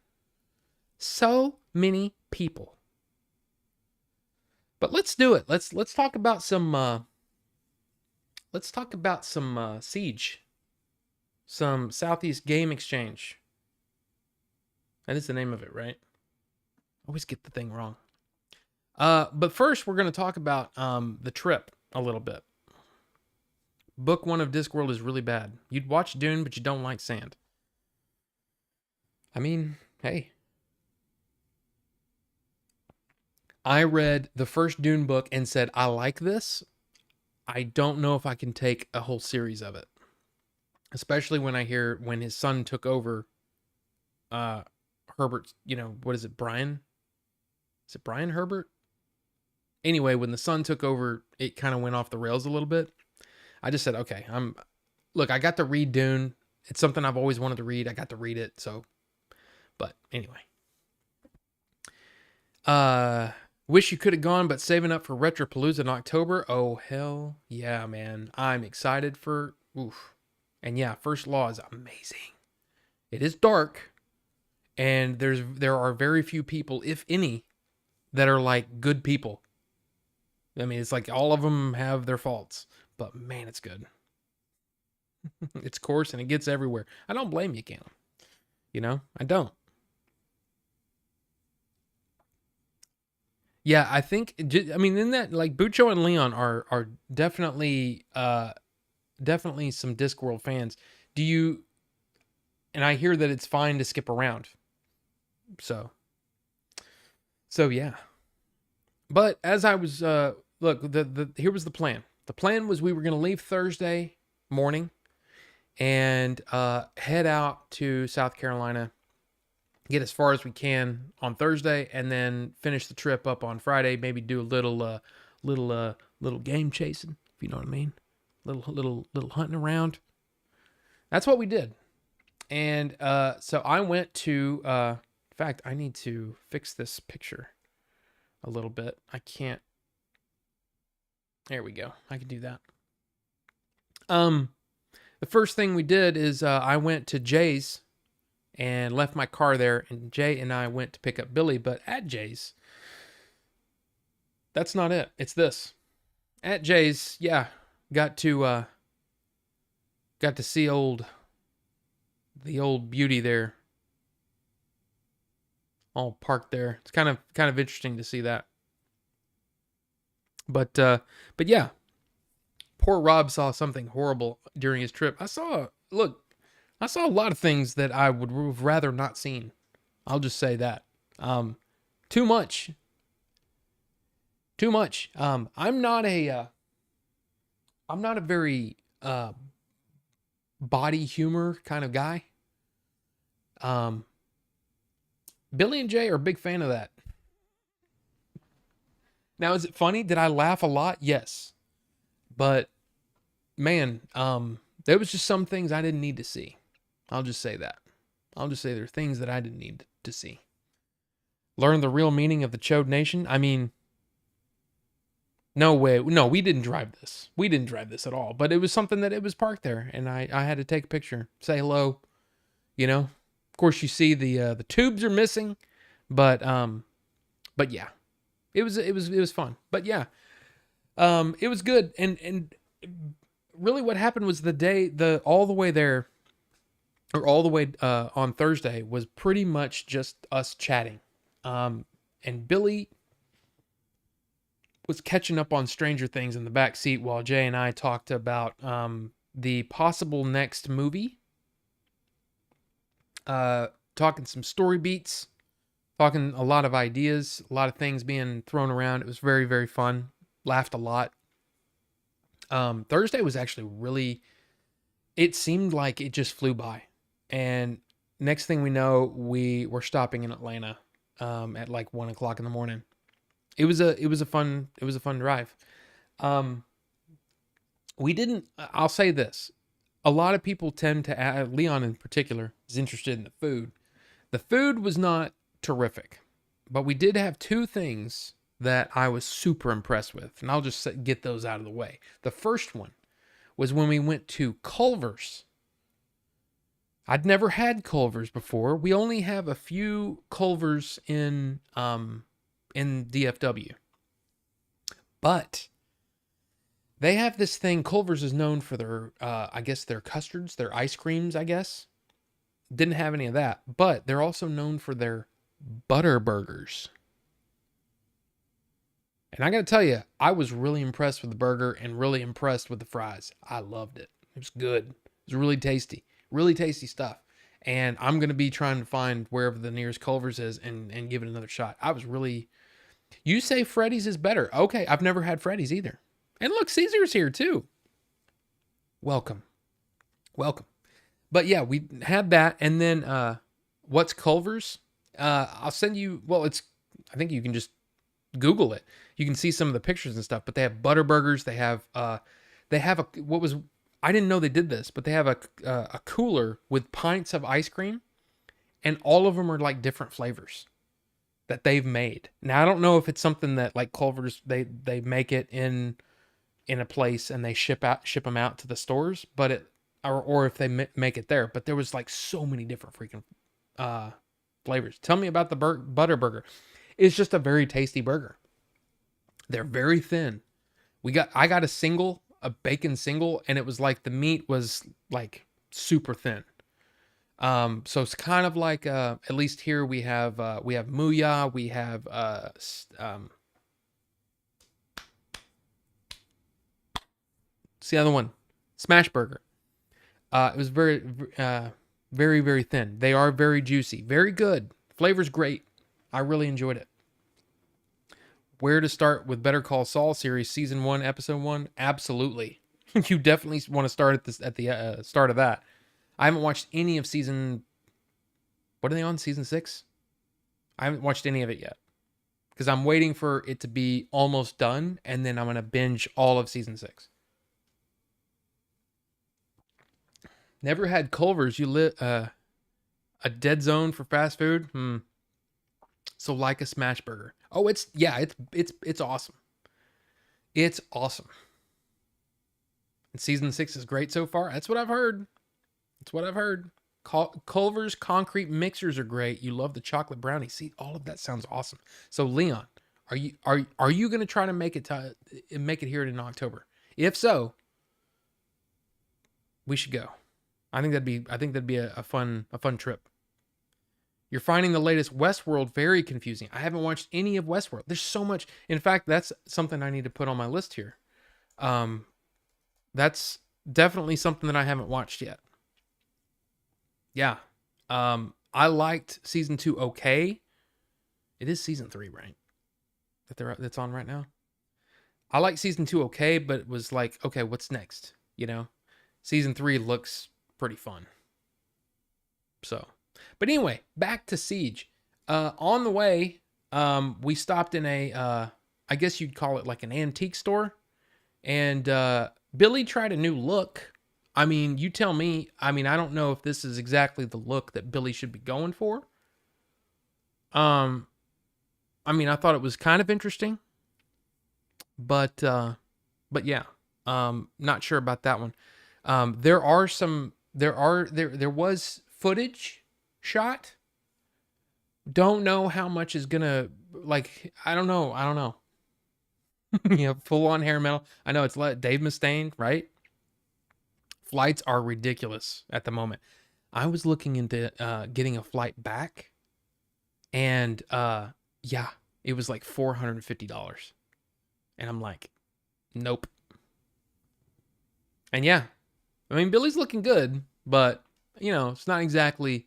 So many people. But let's do it. Let's talk about some SEGE. Some Southeast Game Exchange. That is the name of it, right? I always get the thing wrong. But first we're going to talk about the trip a little bit. Book 1 of Discworld is really bad. You'd watch Dune, but you don't like sand. I mean, hey. I read the first Dune book and said, I like this. I don't know if I can take a whole series of it. Especially when I hear when his son took over Herbert, what is it, Brian? Is it Brian Herbert? Anyway, when the son took over, it kind of went off the rails a little bit. I just said, okay, I got to read Dune. It's something I've always wanted to read. I got to read it, so. But anyway. Wish you could have gone, but saving up for Retropalooza in October. Oh, hell yeah, man. I'm excited for, And yeah, First Law is amazing. It is dark, and there are very few people, if any, that are like good people. I mean, it's like all of them have their faults, but man, it's good. It's coarse and it gets everywhere. I don't blame you, Cam. I don't. Yeah, I think. In that, like, Bucho and Leon are definitely some Discworld fans. Do you? And I hear that it's fine to skip around. So yeah. But as I was look, here was the plan. The plan was we were going to leave Thursday morning and head out to South Carolina, get as far as we can on Thursday, and then finish the trip up on Friday. Maybe do a little game chasing, if you know what I mean. Little hunting around. That's what we did. And so I went to. In fact, I need to fix this picture a little bit. I can't. There we go. I can do that. The first thing we did is I went to Jay's and left my car there, and Jay and I went to pick up Billy. But at Jay's, that's not it. It's this. At Jay's, yeah, got to see the old beauty there, all parked there. It's kind of interesting to see that. But yeah, poor Rob saw something horrible during his trip. I saw a lot of things that I would have rather not seen. I'll just say that. Too much. I'm not a very body humor kind of guy. Billy and Jay are a big fan of that. Now, is it funny? Did I laugh a lot? Yes. But man, there was just some things I didn't need to see. I'll just say that. I'll just say there are things that I didn't need to see. Learn the real meaning of the Chode Nation. I mean, no way. No, we didn't drive this. We didn't drive this at all. But it was something that it was parked there, and I had to take a picture, say hello. Of course, you see the tubes are missing, but yeah, it was fun. But yeah, it was good, and really what happened was all the way there, or all the way on Thursday, was pretty much just us chatting, and Billy was catching up on Stranger Things in the back seat while Jay and I talked about the possible next movie, talking some story beats, talking a lot of ideas, a lot of things being thrown around. It was very, very fun. Laughed a lot. Thursday was actually really, it seemed like it just flew by. And next thing we know, we were stopping in Atlanta at like 1:00 in the morning. It was a fun drive. I'll say this. A lot of people tend to, Leon in particular, is interested in the food. The food was not terrific, but we did have two things that I was super impressed with, and I'll just get those out of the way. The first one was when we went to Culver's. I'd never had Culver's before. We only have a few Culver's in DFW, but they have this thing. Culver's is known for their, I guess, their custards, their ice creams, I guess. Didn't have any of that, but they're also known for their butter burgers. And I got to tell you, I was really impressed with the burger and really impressed with the fries. I loved it. It was good. It was really tasty stuff. And I'm going to be trying to find wherever the nearest Culver's is and give it another shot. You say Freddy's is better. Okay, I've never had Freddy's either. And look, Caesar's here too. Welcome. But yeah, we had that. And then what's Culver's? I'll send you, I think you can just Google it. You can see some of the pictures and stuff, but they have butter burgers. They have I didn't know they did this, but they have a cooler with pints of ice cream, and all of them are like different flavors that they've made. Now, I don't know if it's something that like Culver's, they make it in a place and they ship them out to the stores, but or if they make it there. But there was like so many different freaking flavors. Tell me about the butter burger. It's just a very tasty burger. They're very thin. I got a bacon single, and it was like the meat was like super thin. So it's kind of like at least here we have Muya, we have it's the other one, Smash Burger. It was very very, very thin. They are very juicy, very good. Flavor's great. I really enjoyed it. Where to start with Better Call Saul series, season 1, episode 1? Absolutely. You definitely want to start at the start of that. I haven't watched any of season. What are they on? Season 6? I haven't watched any of it yet because I'm waiting for it to be almost done, and then I'm gonna binge all of season 6. Never had Culver's. You lit a dead zone for fast food. So like a smash burger. Oh, it's awesome. It's awesome. And season 6 is great so far. That's what I've heard. Culver's concrete mixers are great. You love the chocolate brownie. See, all of that sounds awesome. So Leon, are you going to try to make it here in October? If so, we should go. I think that'd be a fun trip. You're finding the latest Westworld very confusing. I haven't watched any of Westworld. There's so much. In fact, that's something I need to put on my list here. That's definitely something that I haven't watched yet. Yeah. I liked season 2 okay. It is season 3, right? That's on right now. I like season 2 okay, but it was like, okay, what's next? Season 3 looks pretty fun. So, but anyway, back to SEGE. On the way, we stopped in a, I guess you'd call it like an antique store. And Billy tried a new look. I mean, you tell me. I mean, I don't know if this is exactly the look that Billy should be going for. I mean, I thought it was kind of interesting. But yeah. Not sure about that one. There was footage shot. Don't know how much is gonna, like, I don't know. Full on hair metal. I know it's Dave Mustaine, right? Flights are ridiculous at the moment. I was looking into getting a flight back, and yeah, it was like $450. And I'm like, nope. And yeah, I mean, Billy's looking good, but it's not exactly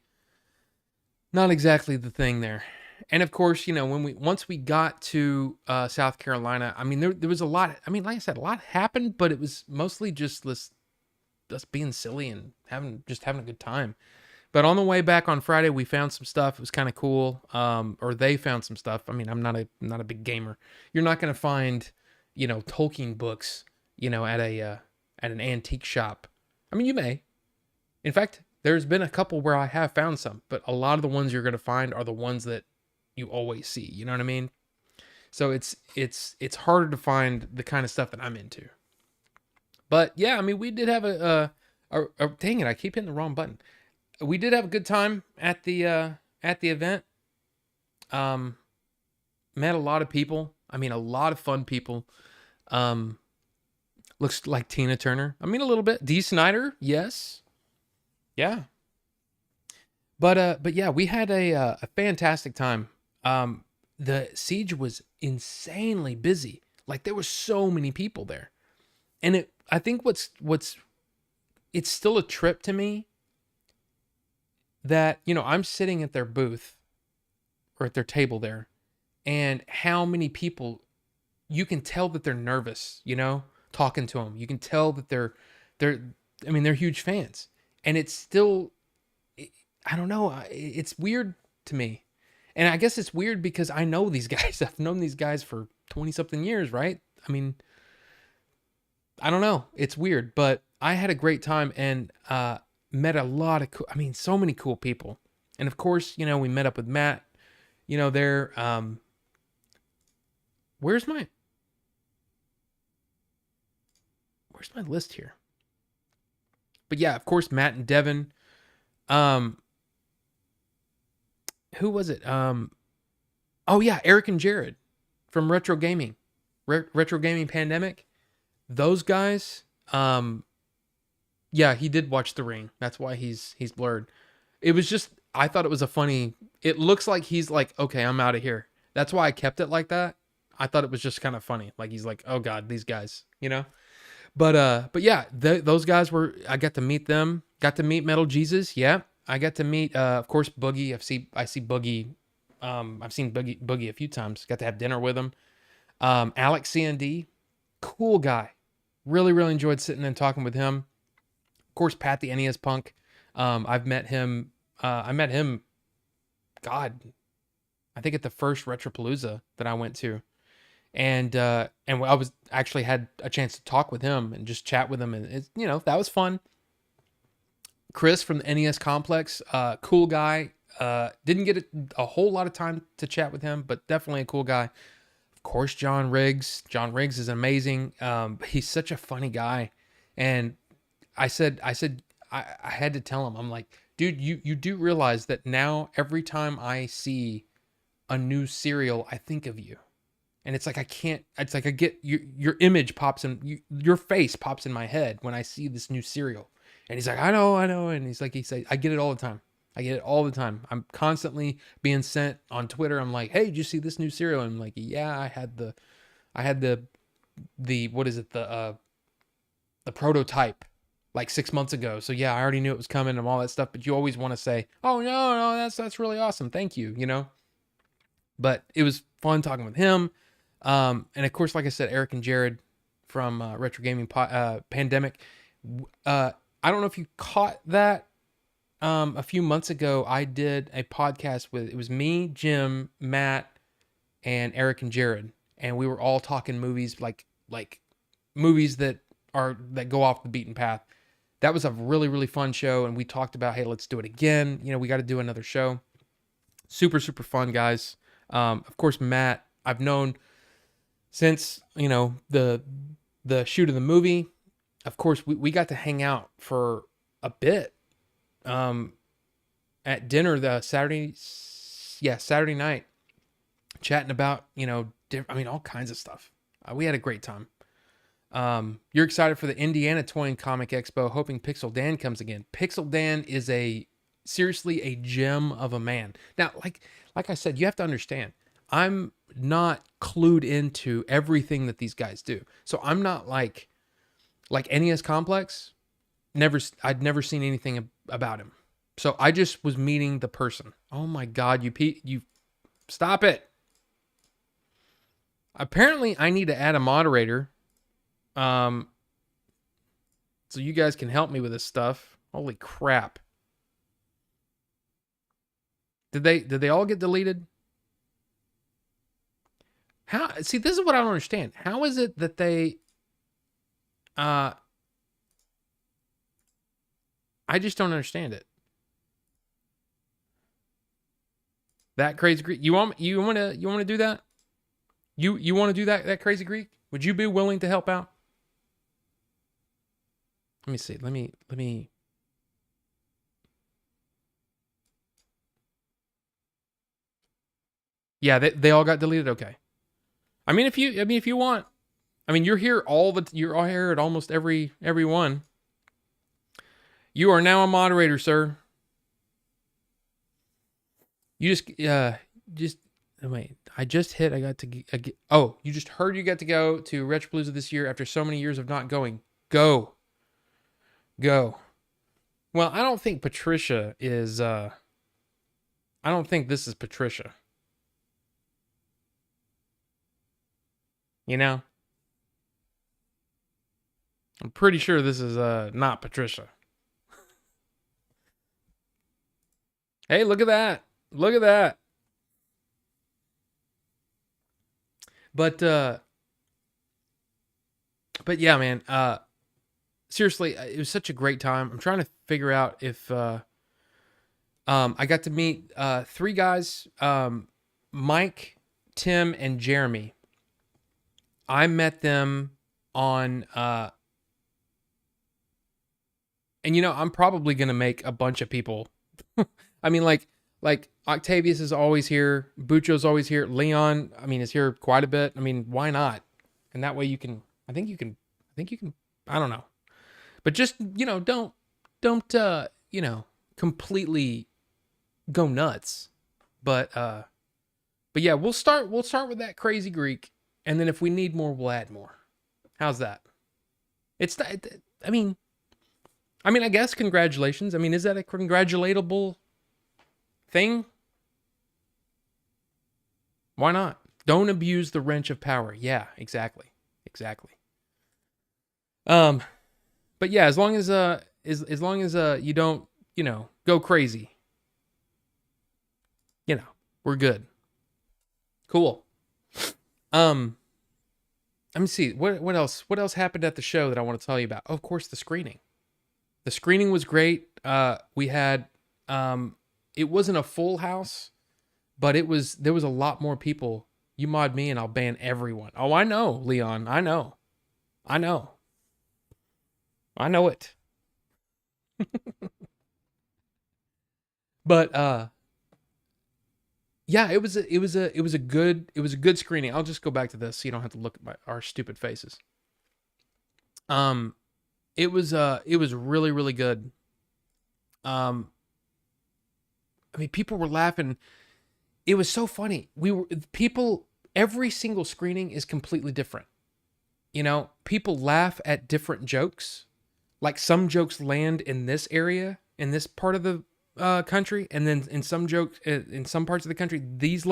the thing there. And of course, once we got to South Carolina, I mean, there was a lot. I mean, like I said, a lot happened, but it was mostly just us being silly and having a good time. But on the way back on Friday, we found some stuff. It was kind of cool. Or they found some stuff. I mean, I'm not a big gamer. You're not gonna find, Tolkien books, at an antique shop. I mean, you may. In fact, there's been a couple where I have found some, but a lot of the ones you're gonna find are the ones that you always see. You know what I mean? So it's harder to find the kind of stuff that I'm into. But yeah, I mean, we did have dang it, I keep hitting the wrong button. We did have a good time at the event. Met a lot of people. I mean, a lot of fun people. Looks like Tina Turner. I mean, a little bit. Dee Snider, yes, yeah. But yeah, we had a fantastic time. The SEGE was insanely busy. Like there were so many people there, and I think it's still a trip to me that I'm sitting at their booth or at their table there, and how many people, you can tell that they're nervous, talking to them. You can tell that they're huge fans, and it's still, I don't know, it's weird to me. And I guess it's weird because I know these guys. I've known these guys for 20 something years, right? I mean, I don't know. It's weird, but I had a great time and met a lot of so many cool people. And of course, we met up with Matt, there. Where's my list here? But yeah, of course, Matt and Devin. Who was it? Oh yeah, Eric and Jared from Retro Gaming, Retro Gaming Pandemic. Those guys. Yeah, he did watch The Ring. That's why he's blurred. It was just, I thought it was it looks like he's like, okay, I'm out of here. That's why I kept it like that. I thought it was just kind of funny. Like he's like, oh God, these guys, But yeah, those guys I got to meet them. Got to meet Metal Jesus. Yeah. I got to meet, of course, Boogie. I see Boogie. I've seen Boogie a few times. Got to have dinner with him. Alex CND, cool guy. Really, really enjoyed sitting and talking with him. Of course, Pat the NES Punk. I've met him. I met him, God, I think at the first Retropalooza that I went to. And I was actually had a chance to talk with him and just chat with him. And that was fun. Chris from the NES Complex, cool guy. Didn't get a whole lot of time to chat with him, but definitely a cool guy. Of course, John Riggs. John Riggs is amazing. He's such a funny guy. And I had to tell him, I'm like, dude, you do realize that now every time I see a new serial, I think of you. And it's like, I get your image pops in, your face pops in my head when I see this new serial. And he's like, I know. And he said, I get it all the time. I'm constantly being sent on Twitter. I'm like, hey, did you see this new serial? And I'm like, yeah, I had the what is it? The prototype like 6 months ago. So yeah, I already knew it was coming and all that stuff, but you always want to say, oh no, that's really awesome. Thank you. But it was fun talking with him. And of course, like I said, Eric and Jared from Retro Gaming Pandemic. I don't know if you caught that. A few months ago, I did a podcast it was me, Jim, Matt, and Eric and Jared. And we were all talking movies, like movies that go off the beaten path. That was a really, really fun show. And we talked about, hey, let's do it again. We got to do another show. Super, super fun, guys. Of course, Matt, I've known since, the shoot of the movie. Of course, we got to hang out for a bit at dinner Saturday night, chatting about, all kinds of stuff. We had a great time. You're excited for the Indiana Toy and Comic Expo, hoping Pixel Dan comes again. Pixel Dan is seriously a gem of a man. Now, like I said, you have to understand, I'm not clued into everything that these guys do. So I'm not like NES Complex. I'd never seen anything about him. So I just was meeting the person. Oh my God, you stop it. Apparently I need to add a moderator. So you guys can help me with this stuff. Holy crap. Did they all get deleted? See, this is what I don't understand. How is it that they I just don't understand it. That crazy Greek. You want to do that? You want to do that crazy Greek? Would you be willing to help out? Let me see. Let me Yeah, they all got deleted. Okay. I mean, if you want, I mean, you're here at almost every one. You are now a moderator, sir. You just wait. I got to oh, you just heard you got to go to Retropalooza this year after so many years of not going. Go. Well, I don't think Patricia is I don't think this is Patricia. You know? I'm pretty sure this is not Patricia. Hey, look at that. Look at that. But yeah, man, seriously, it was such a great time. I'm trying to figure out if I got to meet 3 guys, Mike, Tim, and Jeremy. I met them on and I'm probably going to make a bunch of people. I mean, like Octavius is always here. Bucho's always here. Leon, I mean, is here quite a bit. I mean, why not? And that way I think you can, I don't know. But just, don't completely go nuts. But yeah, we'll start with that crazy Greek. And then if we need more, we'll add more. How's that? I mean, I guess congratulations. I mean, is that a congratulatable thing? Why not? Don't abuse the wrench of power. Yeah, exactly. But yeah, as long as you don't, go crazy. We're good. Cool. Let me see. What else happened at the show that I want to tell you about? Oh, of course, the screening. The screening was great. We had it wasn't a full house, but there was a lot more people. You mod me and I'll ban everyone. Oh, I know, Leon. I know it. But yeah, it was a good screening. I'll just go back to this so you don't have to look at our stupid faces. It was really, really good. I mean, people were laughing. It was so funny. Every single screening is completely different. People laugh at different jokes. Like some jokes land in this area, in this part of the country, and then in some parts of the country, these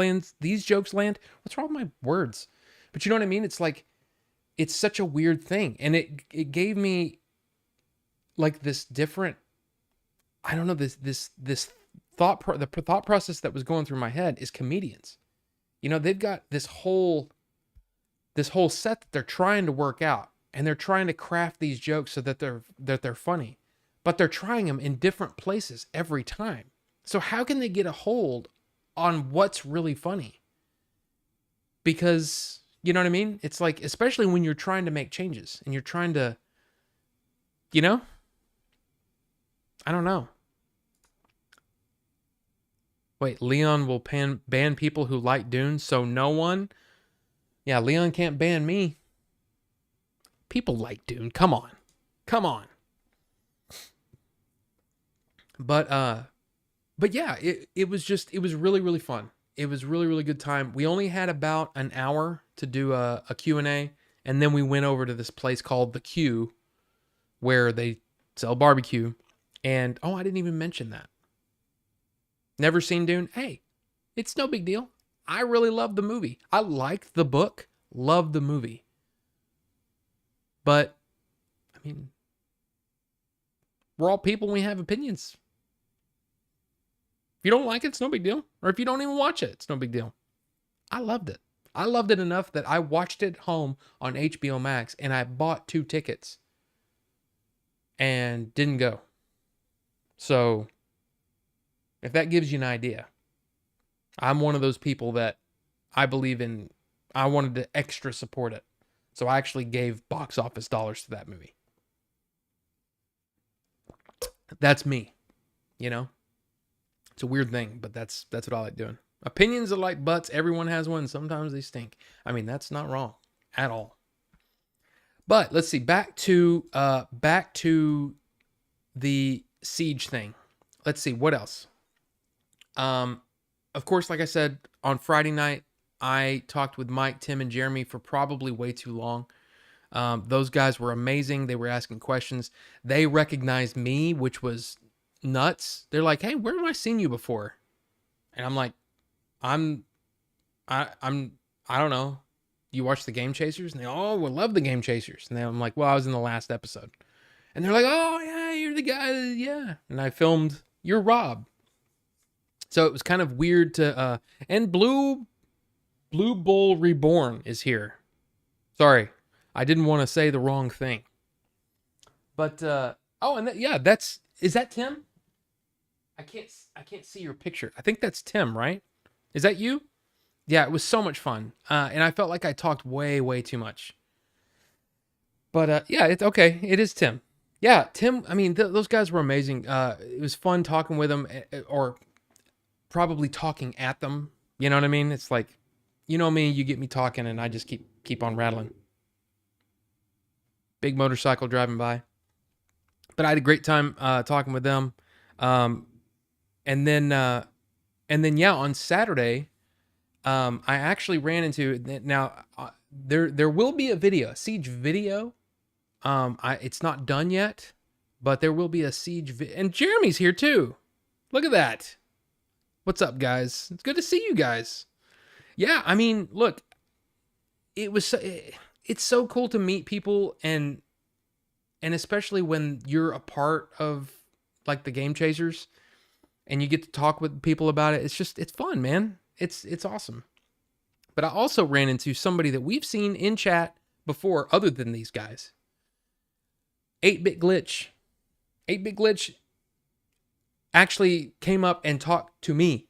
jokes land. What's wrong with my words? But you know what I mean? It's like, it's such a weird thing. And it gave me like this different, I don't know, this thought process that was going through my head is comedians. They've got this whole set that they're trying to work out, and they're trying to craft these jokes so that they're funny, but they're trying them in different places every time. So how can they get a hold on what's really funny? Because, you know what I mean? It's like, especially when you're trying to make changes and you're trying to, I don't know. Wait, Leon will ban people who like Dune, so no one? Yeah, Leon can't ban me. People like Dune. Come on. But yeah, it was really, really fun. It was really, really good time. We only had about an hour to do a Q&A, and then we went over to this place called The Q, where they Sell barbecue. And, oh, I didn't even mention that. Never seen Dune? Hey, it's no big deal. I really love the movie. I liked the book, loved the movie. But, I mean, we're all people and we have opinions. If you don't like it, it's no big deal. Or if you don't even watch it, it's no big deal. I loved it. I loved it enough that I watched it home on HBO Max and I bought 2 tickets and didn't go. So, if that gives you an idea, I'm one of those people that I believe in. I wanted to extra support it. So I actually gave box office dollars to that movie. That's me, you know? It's a weird thing, but that's what I like doing. Opinions are like butts. Everyone has one. Sometimes they stink. I mean, that's not wrong at all. But let's see. Back to the SEGE thing. Let's see what else. Of course, like I said, on Friday night, I talked with Mike, Tim, and Jeremy for probably way too long. Those guys were amazing. They were asking questions. They recognized me, which was nuts. They're like, "Hey, where have I seen you before?" And I'm like, I don't know. You watch the Game Chasers? And they, oh, we love the Game Chasers. And then I'm like, well, I was in the last episode. And they're like, oh yeah, you're the guy, yeah. And I filmed, you're Rob. So it was kind of weird to, and Blue Bull Reborn is here. Sorry, I didn't want to say the wrong thing. But, is that Tim? I can't see your picture. I think that's Tim, right? Is that you? Yeah, it was so much fun. And I felt like I talked way, way too much. But, yeah, it's okay. It is Tim. Yeah, Tim, I mean, those guys were amazing. It was fun talking with them, or probably talking at them. You know what I mean? It's like, you know me, you get me talking and I just keep on rattling. Big motorcycle driving by. But I had a great time talking with them. And then yeah, on Saturday, I actually ran into, now there will be a video, a SEGE video. It's not done yet, but there will be a SEGE and Jeremy's here too. Look at that. What's up, guys? It's good to see you guys. Yeah, I mean, look, it's so cool to meet people and especially when you're a part of like the Game Chasers and you get to talk with people about it. It's fun, man. It's awesome. But I also ran into somebody that we've seen in chat before other than these guys. 8-Bit Glitch. 8-Bit Glitch actually came up and talked to me,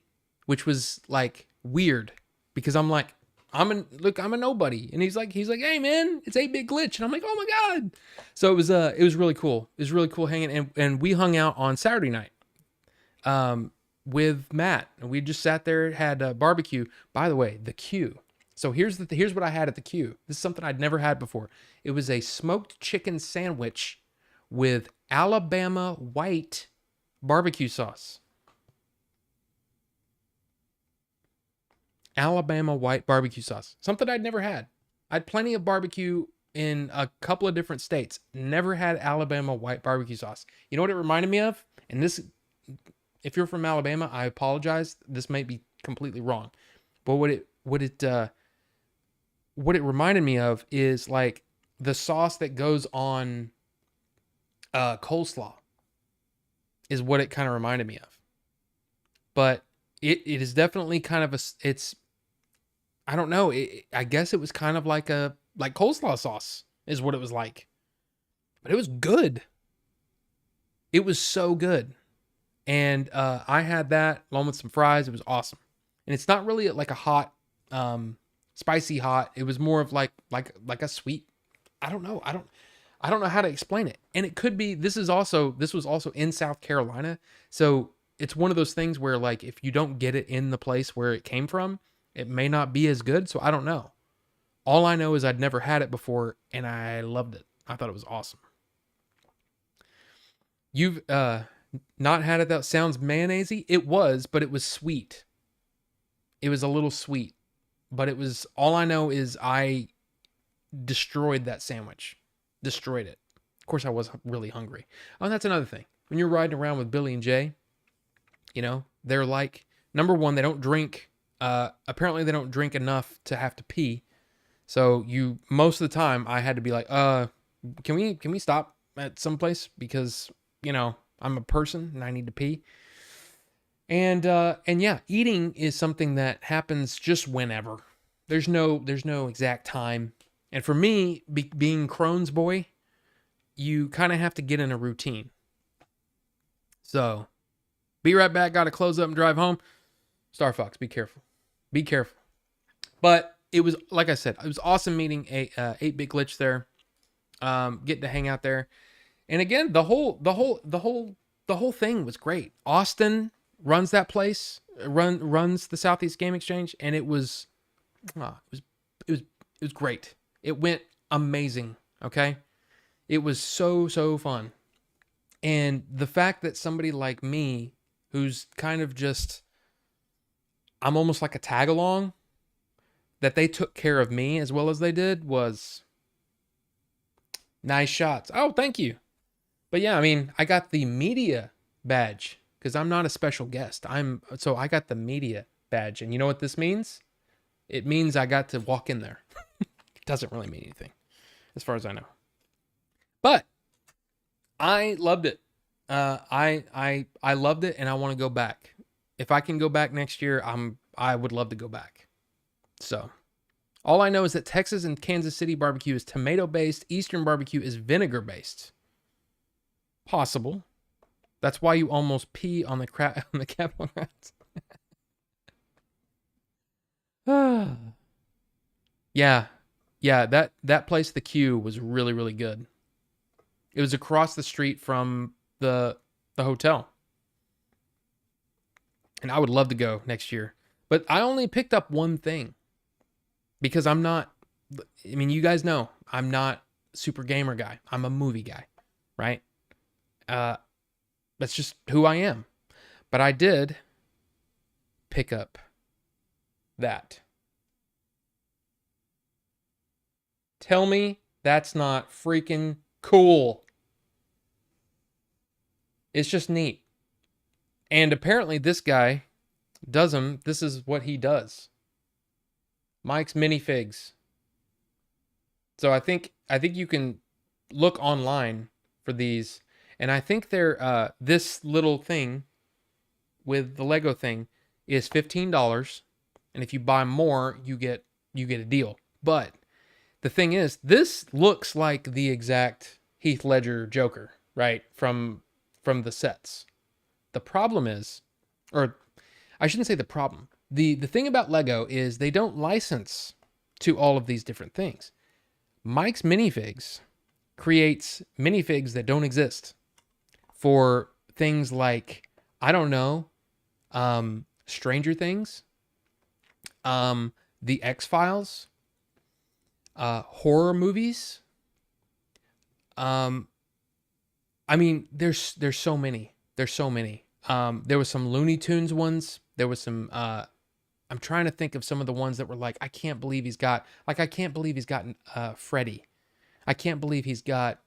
which was like weird because I'm like, I'm a nobody. And he's like, hey man, it's 8-Bit Glitch. And I'm like, oh my God. So it was really cool. It was really cool hanging. And we hung out on Saturday night, with Matt, and we just sat there, had a barbecue. By the way, the Q. So here's what I had at the Q. This is something I'd never had before. It was a smoked chicken sandwich with Alabama white barbecue sauce. Alabama white barbecue sauce. Something I'd never had. I'd plenty of barbecue in a couple of different states. Never had Alabama white barbecue sauce. You know what it reminded me of? And this, if you're from Alabama, I apologize. This might be completely wrong. But what it reminded me of is like the sauce that goes on coleslaw is what it kind of reminded me of. But it is definitely kind of it's, I don't know. I guess it was kind of like coleslaw sauce is what it was like. But it was good. It was so good. And I had that along with some fries. It was awesome. And it's not really like a hot, spicy hot. It was more of like a sweet. I don't know. I don't know how to explain it. And it could be, this was also in South Carolina. So it's one of those things where like, if you don't get it in the place where it came from, it may not be as good. So I don't know. All I know is I'd never had it before and I loved it. I thought it was awesome. You've not had it? That sounds mayonnaisey. It was, but it was sweet. It was a little sweet, but it was, all I know is I destroyed that sandwich. Destroyed it. course, I was really hungry. Oh, and that's another thing. When you're riding around with Billy and Jay, you know, they're like, number one, they don't drink. Apparently, they don't drink enough to have to pee. So most of the time, I had to be like, can we stop at some place because I'm a person and I need to pee. And yeah, eating is something that happens just whenever. There's no exact time. And for me, being Crohn's boy, you kind of have to get in a routine. So, be right back. Got to close up and drive home. Star Fox, be careful. Be careful. But it was, like I said, it was awesome meeting a 8-Bit Glitch there. Getting to hang out there. And again, the whole thing was great. Austin runs that place, runs the Southeast Game Exchange, and it was great. It went amazing. Okay, it was so fun, and the fact that somebody like me, who's kind of just, I'm almost like a tag along, that they took care of me as well as they did was nice shots. Oh, thank you. But yeah, I mean, I got the media badge because I'm not a special guest. So I got the media badge. And you know what this means? It means I got to walk in there. It doesn't really mean anything as far as I know. But I loved it. I loved it and I want to go back. If I can go back next year, I would love to go back. So all I know is that Texas and Kansas City barbecue is tomato-based. Eastern barbecue is vinegar-based. Possible. That's why you almost pee on the Capitol rats. Yeah. That place, the Q, was really, really good. It was across the street from the hotel. And I would love to go next year. But I only picked up one thing. Because I'm not, I mean, you guys know, I'm not super gamer guy. I'm a movie guy, right? That's just who I am. But I did pick up that. Tell me that's not freaking cool. It's just neat. And apparently this guy this is what he does. Mike's Minifigs. So I think you can look online for these, and I think they're this little thing with the Lego thing is $15, and if you buy more, you get a deal. But the thing is, this looks like the exact Heath Ledger Joker, right? From the sets. The problem is, or I shouldn't say the problem. The thing about Lego is they don't license to all of these different things. Mike's Minifigs creates minifigs that don't exist for things like, I don't know, Stranger Things, The X-Files, horror movies. I mean, there's so many. There's so many. There was some Looney Tunes ones. There was some, I'm trying to think of some of the ones that were like, I can't believe he's got Freddy. I can't believe he's got,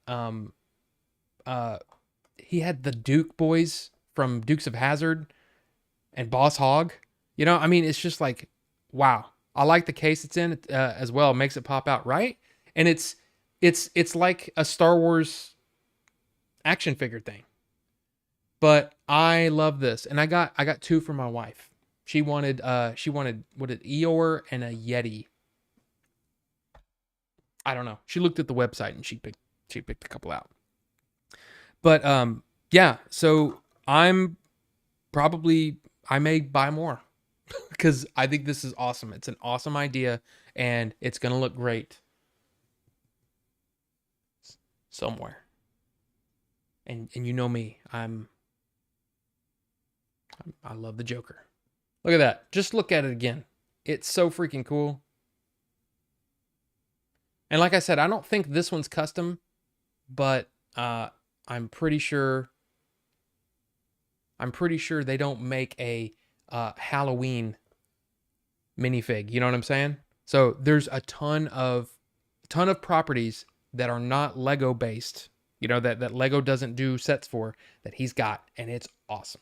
he had the Duke boys from Dukes of Hazzard and Boss Hogg. You know, I mean, it's just like, wow. I like the case it's in as well. It makes it pop out, right? And it's like a Star Wars action figure thing. But I love this, and I got two for my wife. She wanted Eeyore and a Yeti. I don't know. She looked at the website and she picked a couple out. But yeah, so I may buy more because I think this is awesome. It's an awesome idea and it's gonna look great somewhere. And you know me, I love the Joker. Look at that. Just look at it again. It's so freaking cool. And like I said, I don't think this one's custom, but I'm pretty sure they don't make a Halloween minifig. You know what I'm saying? So there's a ton of properties that are not Lego based that Lego doesn't do sets for, that he's got, and it's awesome.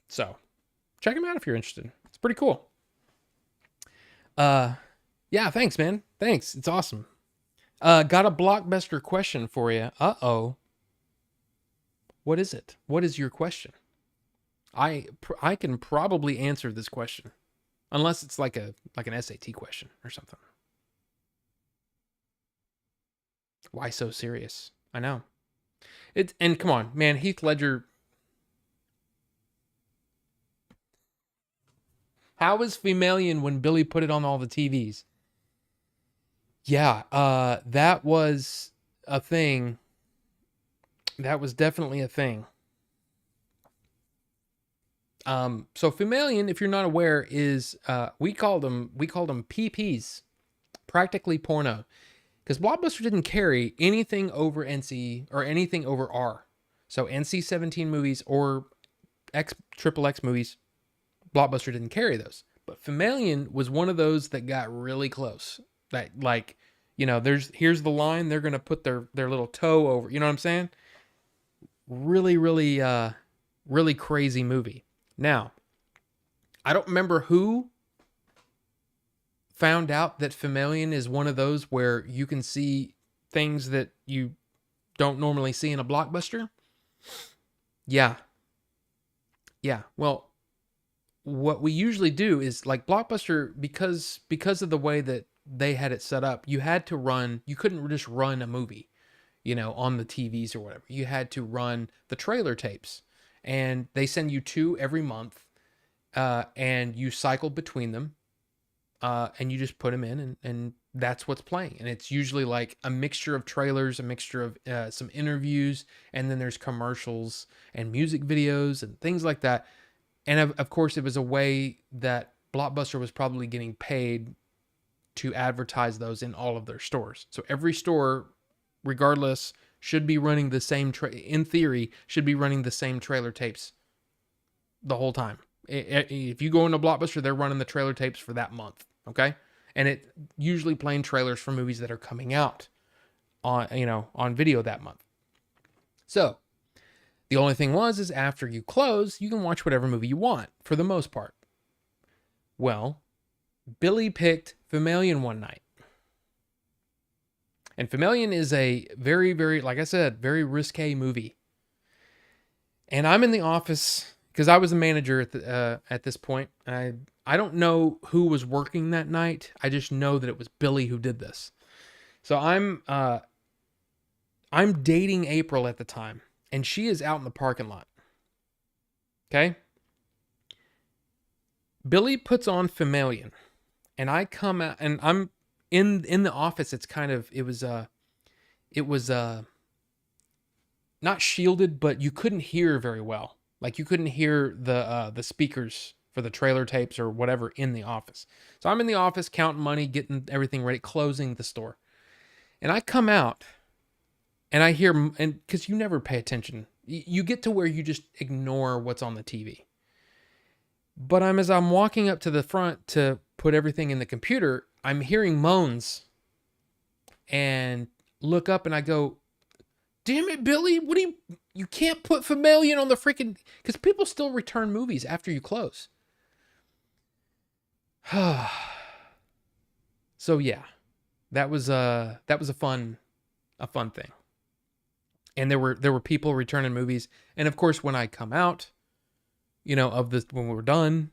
So check him out if you're interested. It's pretty cool. Yeah, thanks, man. Thanks. It's awesome. Got a blockbuster question for you. Uh-oh. What is it? What is your question? I can probably answer this question, unless it's like an SAT question or something. Why so serious? I know. And come on, man, Heath Ledger. How was Femalian when Billy put it on all the TVs? Yeah, that was a thing. That was definitely a thing. So Femalian, if you're not aware, is we called them PPs, practically porno, because Blockbuster didn't carry anything over NC or anything over R. So NC-17 movies or XXX movies, Blockbuster didn't carry those. But Femalian was one of those that got really close. That, like, here's the line, they're gonna put their little toe over. You know what I'm saying? Really, really, really crazy movie. Now, I don't remember who found out that Femalian is one of those where you can see things that you don't normally see in a Blockbuster. Yeah. Well, what we usually do is, like, Blockbuster, because of the way that they had it set up, you couldn't just run a movie, on the TVs or whatever. You had to run the trailer tapes, and they send you 2 every month, and you cycle between them, and you just put them in, and that's what's playing. And it's usually like a mixture of trailers, a mixture of some interviews, and then there's commercials and music videos and things like that. And of course, it was a way that Blockbuster was probably getting paid to advertise those in all of their stores. So every store, regardless, should be running the same, in theory, should be running the same trailer tapes the whole time. If you go into Blockbuster, they're running the trailer tapes for that month, okay? And it usually playing trailers for movies that are coming out on video that month. So the only thing is after you close, you can watch whatever movie you want, for the most part. Well, Billy picked Femalian one night. And Femalian is a very, very, like I said, very risque movie. And I'm in the office, because I was a manager at this point. I don't know who was working that night. I just know that it was Billy who did this. So I'm dating April at the time, and she is out in the parking lot. Okay? Billy puts on Femalian, and I come out, and I'm in the office. It was not shielded, but you couldn't hear very well. Like, you couldn't hear the speakers for the trailer tapes or whatever in the office. So I'm in the office counting money, getting everything ready, closing the store. And I come out, and I hear, and because you never pay attention, you get to where you just ignore what's on the TV. But as I'm walking up to the front to put everything in the computer, I'm hearing moans, and look up, and I go, "Damn it, Billy, you can't put Femalian on the freaking," because people still return movies after you close. So yeah, that was a fun thing. And there were people returning movies. And of course, when I come out, when we're done,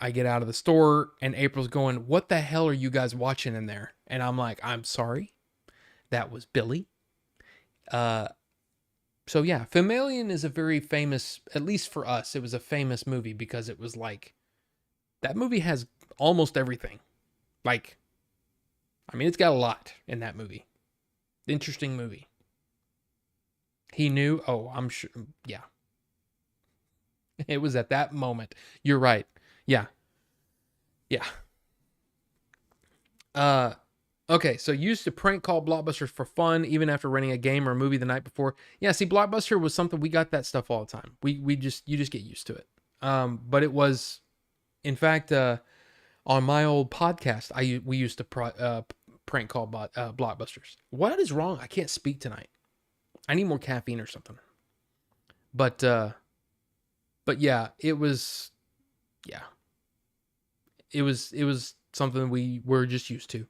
I get out of the store, and April's going, "What the hell are you guys watching in there?" And I'm like, "I'm sorry. That was Billy." So yeah, Femalian is a very famous, at least for us, it was a famous movie because it was like, that movie has almost everything. Like, it's got a lot in that movie. Interesting movie. He knew, I'm sure, yeah. It was at that moment. You're right. Yeah. Okay, so used to prank call Blockbuster for fun, even after renting a game or a movie the night before. Yeah, see, Blockbuster was something, we got that stuff all the time. You just get used to it. But it was, in fact, on my old podcast, we used to prank call Blockbusters. What is wrong? I can't speak tonight. I need more caffeine or something. But yeah, it was something we were just used to.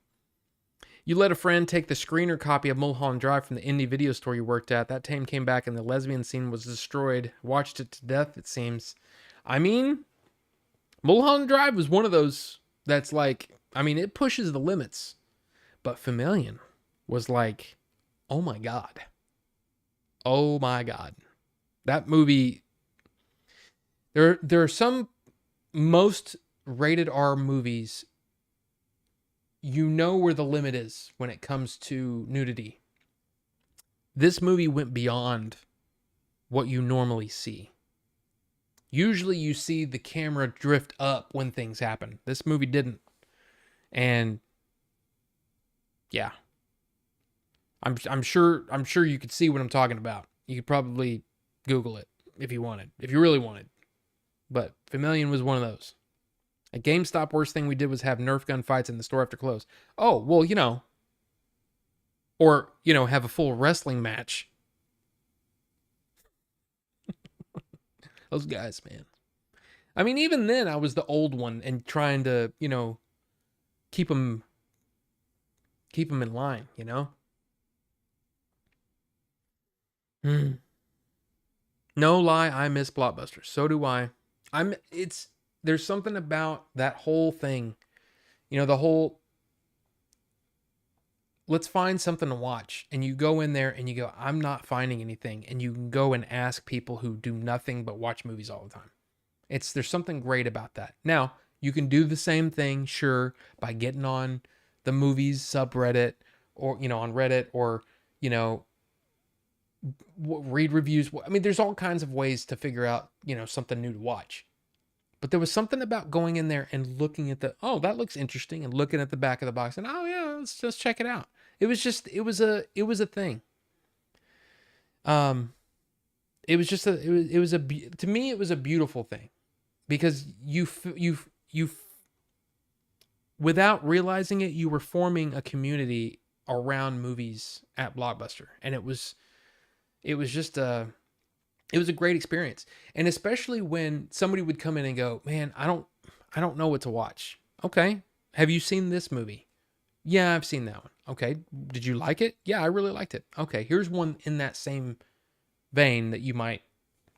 You let a friend take the screener copy of Mulholland Drive from the indie video store you worked at. That time came back and the lesbian scene was destroyed. Watched it to death, it seems. I mean, Mulholland Drive was one of those that's like, I mean, it pushes the limits. But Familion was like, oh my God. Oh my God. That movie, there are some most rated R movies, you know where the limit is when it comes to nudity. This movie went beyond what you normally see. Usually you see the camera drift up when things happen. This movie didn't. And yeah. I'm sure you could see what I'm talking about. You could probably Google it if you wanted, if you really wanted. But Familion was one of those. At GameStop, worst thing we did was have Nerf gun fights in the store after close. Oh, well, you know. Or, you know, have a full wrestling match. Those guys, man. I mean, even then, I was the old one and trying to, you know, keep them in line, you know? No lie, I miss Blockbuster. So do I. There's something about that whole thing. You know, the whole, let's find something to watch. And you go in there and you go, I'm not finding anything. And you can go and ask people who do nothing but watch movies all the time. There's something great about that. Now, you can do the same thing, sure, by getting on the movies subreddit or, you know, on Reddit or, you know, read reviews. I mean, there's all kinds of ways to figure out, you know, something new to watch. But there was something about going in there and looking at that looks interesting, and looking at the back of the box and, oh yeah, let's just check it out. It was a thing. To me, it was a beautiful thing, because you without realizing it, you were forming a community around movies at Blockbuster. And it was just a great experience. And especially when somebody would come in and go, man, I don't know what to watch. Okay. Have you seen this movie? Yeah, I've seen that one. Okay. Did you like it? Yeah, I really liked it. Okay. Here's one in that same vein that you might,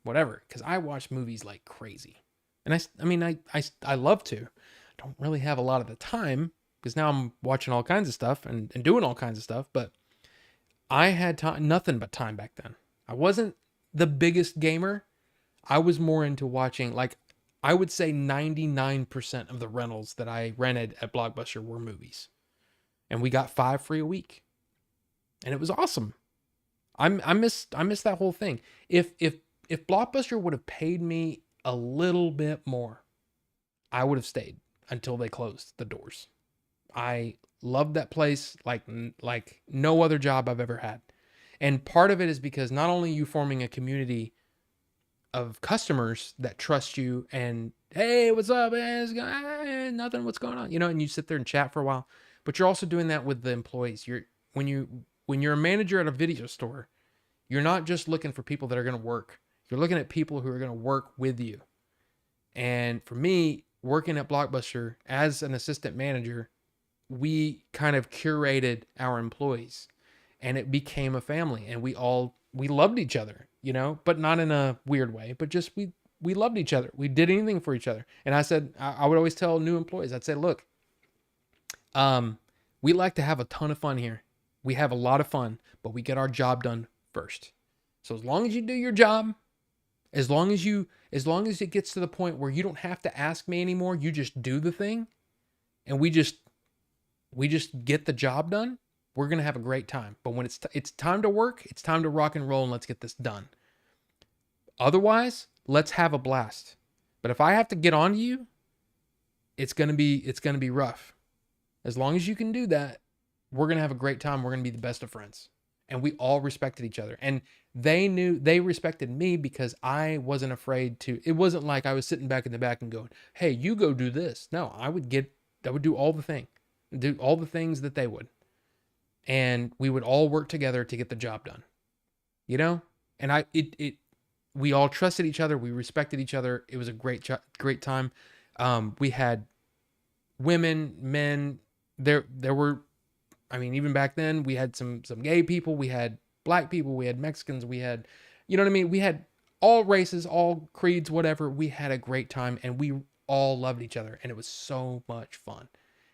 whatever. Cause I watch movies like crazy. And I love to. I don't really have a lot of the time because now I'm watching all kinds of stuff and doing all kinds of stuff, but I had nothing but time back then. I wasn't the biggest gamer. I was more into watching, like, I would say 99% of the rentals that I rented at Blockbuster were movies. And we got 5 free a week. And it was awesome. I miss that whole thing. If Blockbuster would have paid me a little bit more, I would have stayed until they closed the doors. I loved that place like no other job I've ever had. And part of it is because not only are you forming a community of customers that trust you and, hey, what's up? Hey, nothing, what's going on? You know, and you sit there and chat for a while, but you're also doing that with the employees. When you're a manager at a video store, you're not just looking for people that are going to work. You're looking at people who are going to work with you. And for me, working at Blockbuster as an assistant manager, we kind of curated our employees, and it became a family, and we loved each other, you know, but not in a weird way, but just we loved each other. We did anything for each other. And I said, I would always tell new employees, I'd say, look, we like to have a ton of fun here. We have a lot of fun, but we get our job done first. So as long as you do your job, as long as it gets to the point where you don't have to ask me anymore, you just do the thing, and we just get the job done, we're going to have a great time. But when it's time to work, it's time to rock and roll, and let's get this done. Otherwise, let's have a blast. But if I have to get on to you, it's going to be rough. As long as you can do that, we're going to have a great time. We're going to be the best of friends. And we all respected each other. And they respected me because I wasn't afraid to. It wasn't like I was sitting back in the back and going, hey, you go do this. No, I would do all the things that they would. And we would all work together to get the job done. you know? And we all trusted each other. We respected each other. It was a great time. We had women, men. There were, I mean, even back then we had some gay people. We had black people. We had Mexicans. We had, you know what I mean? We had all races, all creeds, whatever. We had a great time, and we all loved each other, and it was so much fun.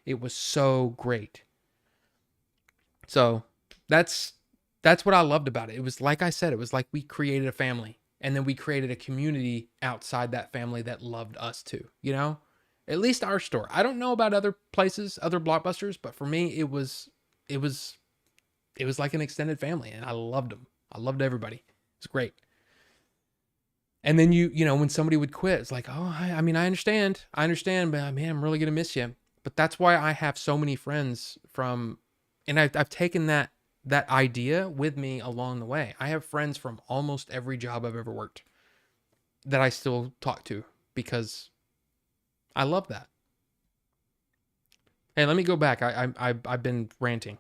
It was so great. So that's what I loved about it. It was like I said, it was like we created a family, and then we created a community outside that family that loved us too, you know? At least our store. I don't know about other places, other Blockbusters, but for me it was like an extended family, and I loved them. I loved everybody. It's great. And then you know, when somebody would quit, it's like, "Oh, I mean, I understand, but man, I'm really going to miss you." But that's why I have so many friends from, and I've taken that idea with me along the way. I have friends from almost every job I've ever worked that I still talk to because I love that. Hey, let me go back. I've been ranting.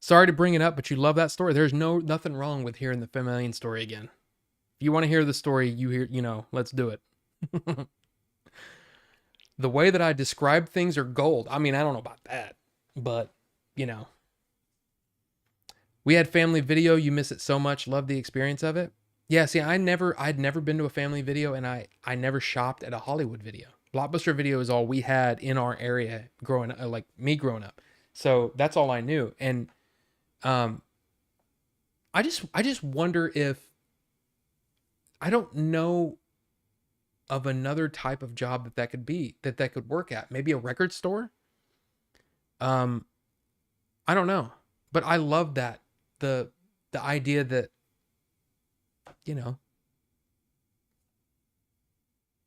Sorry to bring it up, but you love that story. There's nothing wrong with hearing the Fem story again. If you want to hear the story, let's do it. The way that I describe things are gold. I mean, I don't know about that, but you know, we had family video. You miss it so much. Love the experience of it. Yeah. See, I'd never been to a family video, and I never shopped at a Hollywood video. Blockbuster video is all we had in our area growing up, like me growing up. So that's all I knew. And, I just wonder if, I don't know of another type of job that could be, that could work at. Maybe a record store. I don't know, but I love that the idea that, you know,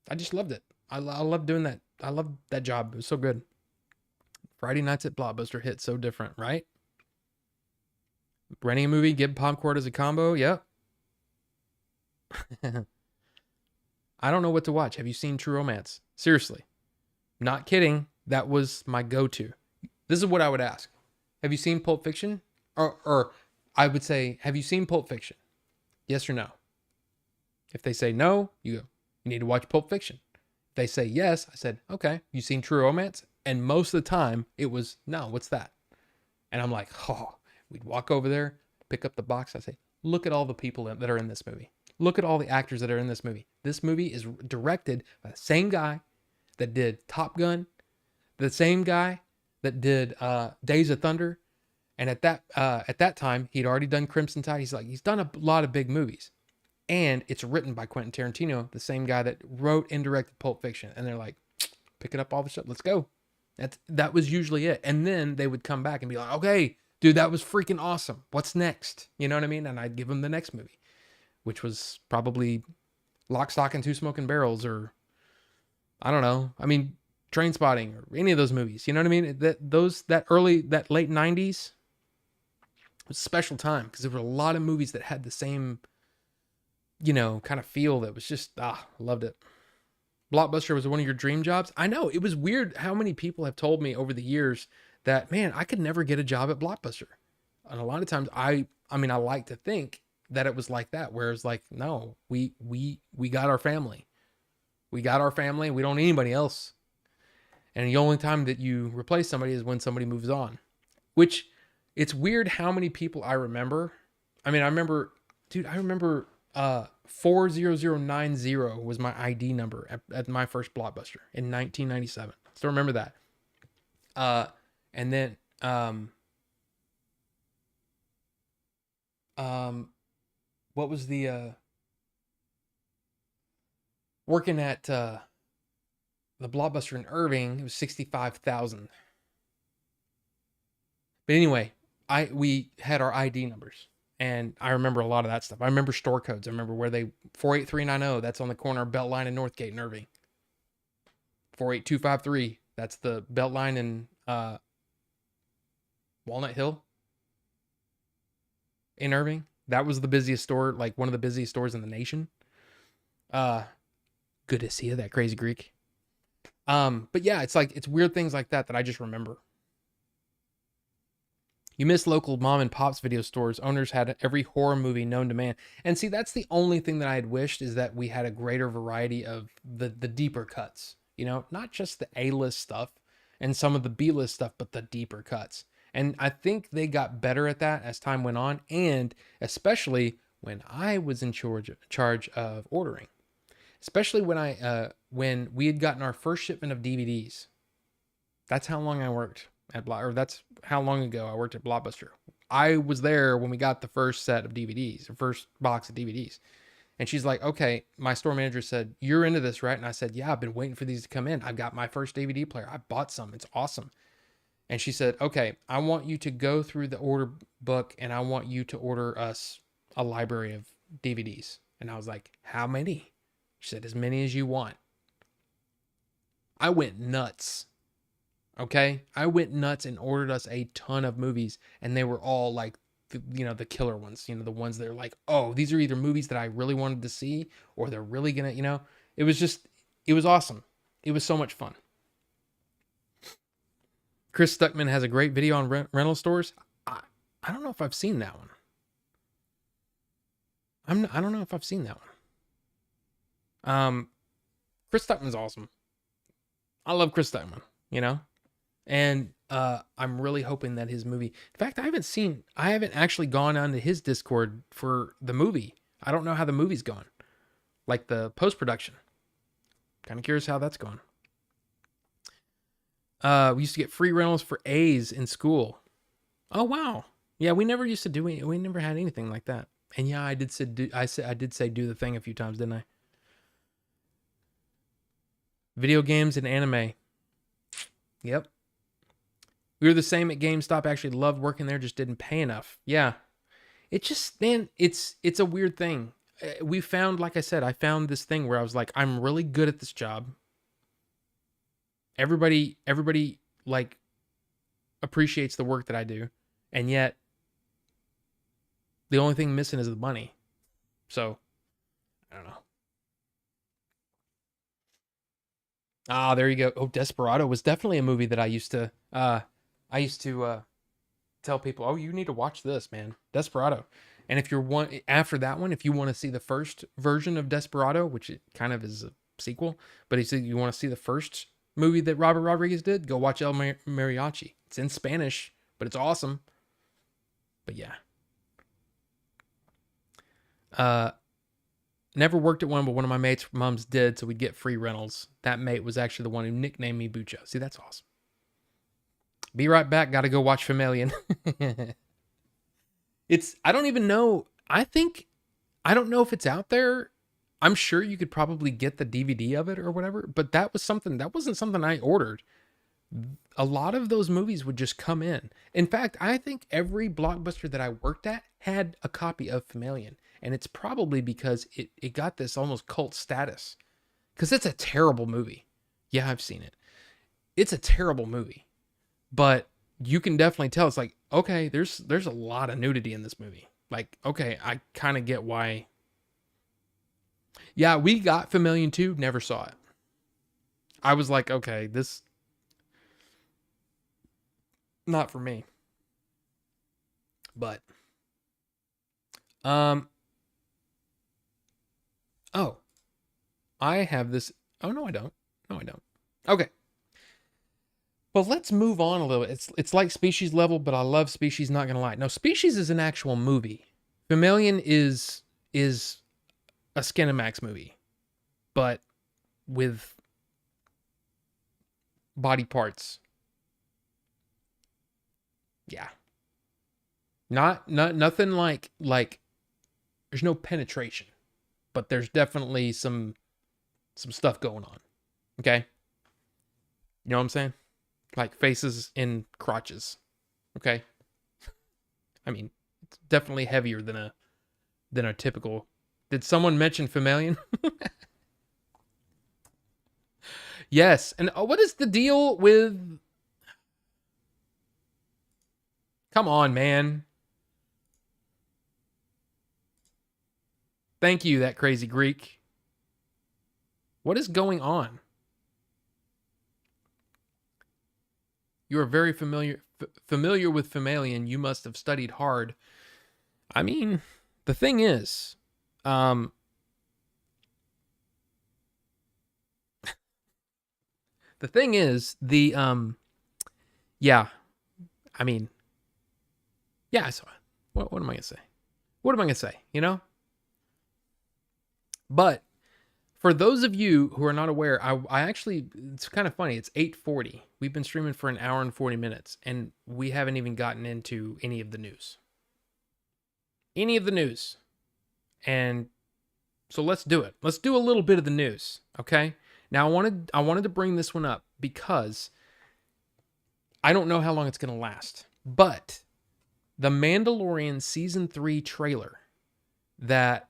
I just loved it. I love doing that. I love that job. It was so good. Friday nights at Blockbuster hit so different, right? Renting a movie, get popcorn as a combo. Yep. I don't know what to watch. Have you seen True Romance? Seriously. Not kidding. That was my go-to. This is what I would ask. Have you seen Pulp Fiction? Or I would say, have you seen Pulp Fiction? Yes or no? If they say no, you go, you need to watch Pulp Fiction. If they say yes, I said, okay, you seen True Romance? And most of the time it was, no, what's that? And I'm like, oh, we'd walk over there, pick up the box. I say, look at all the people that are in this movie. Look at all the actors that are in this movie. This movie is directed by the same guy that did Top Gun, the same guy that did Days of Thunder. And at that time, he'd already done Crimson Tide. He's done a lot of big movies. And it's written by Quentin Tarantino, the same guy that wrote and directed Pulp Fiction. And they're like, picking up all the stuff. Let's go. That was usually it. And then they would come back and be like, okay, dude, that was freaking awesome. What's next? You know what I mean? And I'd give them the next movie, which was probably Lock, Stock, and Two Smoking Barrels, or I don't know. I mean, Trainspotting, or any of those movies. You know what I mean? That late 90s was a special time because there were a lot of movies that had the same, you know, kind of feel that was just, loved it. Blockbuster was one of your dream jobs. I know, it was weird how many people have told me over the years that, man, I could never get a job at Blockbuster. And a lot of times I like to think that it was like that, where it's like, no, we got our family. We got our family. We don't need anybody else. And the only time that you replace somebody is when somebody moves on, which it's weird how many people I remember. I remember 40090 was my ID number at my first Blockbuster in 1997. Still remember that. And then, what was the, working at, the Blockbuster in Irving, it was 65,000. But anyway, we had our ID numbers. And I remember a lot of that stuff. I remember store codes. I remember where 48390, that's on the corner of Beltline and Northgate in Irving. 48253, that's the Beltline in Walnut Hill in Irving. That was the busiest store, like one of the busiest stores in the nation. Good to see you, that crazy Greek. But yeah, it's weird things like that I just remember. You miss local mom and pops video stores. Owners had every horror movie known to man. And see, that's the only thing that I had wished, is that we had a greater variety of the deeper cuts. You know, not just the A-list stuff and some of the B-list stuff, but the deeper cuts. And I think they got better at that as time went on, and especially when I was in charge of ordering. Especially when we had gotten our first shipment of DVDs. That's how long I worked at that's how long ago I worked at Blockbuster. I was there when we got the first set of DVDs, the first box of DVDs. And she's like, okay, my store manager said, you're into this, right? And I said, yeah, I've been waiting for these to come in. I got my first DVD player. I bought some. It's awesome. And she said, okay, I want you to go through the order book and I want you to order us a library of DVDs. And I was like, how many? She said, as many as you want. I went nuts. Okay? I went nuts and ordered us a ton of movies, and they were all like, the killer ones, the ones that are like, oh, these are either movies that I really wanted to see, or they're really gonna, it was awesome. It was so much fun. Chris Stuckman has a great video on rental stores. I don't know if I've seen that one. I don't know if I've seen that one. Chris Stuckman's awesome. I love Chris Stuckman, and I'm really hoping that his movie, in fact, I haven't actually gone onto his Discord for the movie. I don't know how the movie's gone, like the post-production. Kind of curious how that's going. We used to get free rentals for A's in school. Oh, wow. Yeah, we never used to we never had anything like that. And yeah, I did say do the thing a few times, didn't I? Video games and anime. Yep. We were the same at GameStop. Actually loved working there, just didn't pay enough. Yeah. It just, man, it's a weird thing. We found, like I said, I found this thing where I was like, I'm really good at this job. Everybody like appreciates the work that I do. And yet the only thing missing is the money. So, I don't know. Ah, there you go. Oh, Desperado was definitely a movie that I used to tell people, oh, you need to watch this, man. Desperado. And if you're after that one, if you want to see the first version of Desperado, which it kind of is a sequel, but he said you want to see the first movie that Robert Rodriguez did, go watch El Mariachi. It's in Spanish, but it's awesome. But yeah. Never worked at one, but one of my mates' moms did, so we'd get free rentals. That mate was actually the one who nicknamed me Bucho. See, that's awesome. Be right back. Got to go watch Familian. I don't even know. I don't know if it's out there. I'm sure you could probably get the DVD of it or whatever, but that wasn't something I ordered. A lot of those movies would just come in. In fact, I think every Blockbuster that I worked at had a copy of Familian. And it's probably because it got this almost cult status. Because it's a terrible movie. Yeah, I've seen it. It's a terrible movie. But you can definitely tell, it's like, okay, there's a lot of nudity in this movie. Like, okay, I kind of get why. Yeah, we got Familian too, never saw it. I was like, okay, this not for me. But oh, I have this. Oh, no, I don't. No, I don't. Okay. Well, let's move on a little. It's like Species level, but I love Species, not gonna lie. No, Species is an actual movie. Familian is a Skinamax movie, but with body parts. Yeah. Nothing like there's no penetration, but there's definitely some stuff going on. Okay? You know what I'm saying? Like faces in crotches. Okay? I mean, it's definitely heavier than a typical. Did someone mention Familian? Yes. And what is the deal with? Come on, man. Thank you, that crazy Greek. What is going on? You are very familiar with Fimalian, you must have studied hard. I mean, the thing is, the thing is, yeah, I mean, yeah. So, what am I gonna say? What am I gonna say? You know. But for those of you who are not aware, I actually, it's kind of funny. It's 8:40. We've been streaming for an hour and 40 minutes, and we haven't even gotten into any of the news. Any of the news. And so let's do it. Let's do a little bit of the news, okay? Now I wanted to bring this one up because I don't know how long it's going to last. But the Mandalorian season 3 trailer that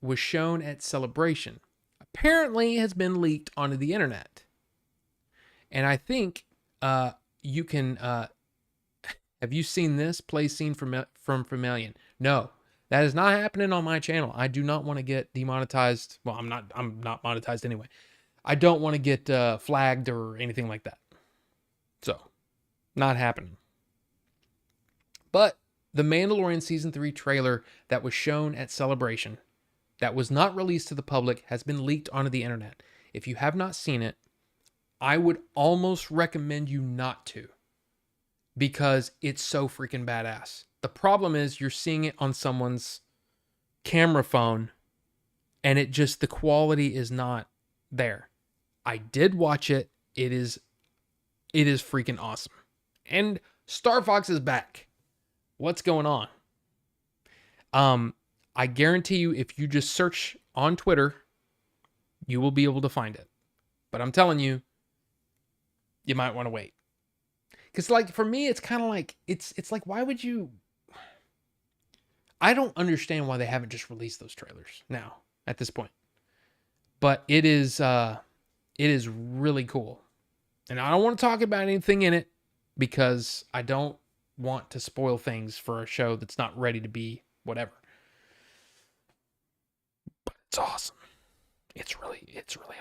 was shown at Celebration apparently has been leaked onto the internet. And I think you can have you seen this play scene from Fimalian? No. That is not happening on my channel. I do not want to get demonetized. Well, I'm not monetized anyway. I don't want to get flagged or anything like that. So, not happening. But the Mandalorian Season 3 trailer that was shown at Celebration, that was not released to the public, has been leaked onto the internet. If you have not seen it, I would almost recommend you not to, because it's so freaking badass. The problem is you're seeing it on someone's camera phone, and the quality is not there. I did watch it. It is freaking awesome. And Star Fox is back. What's going on? I guarantee you, if you just search on Twitter, you will be able to find it. But I'm telling you, you might want to wait. Because, like, for me, it's kind of like, it's like, why would you... I don't understand why they haven't just released those trailers now, at this point. But it is really cool. And I don't want to talk about anything in it, because I don't want to spoil things for a show that's not ready to be whatever. But it's awesome. It's really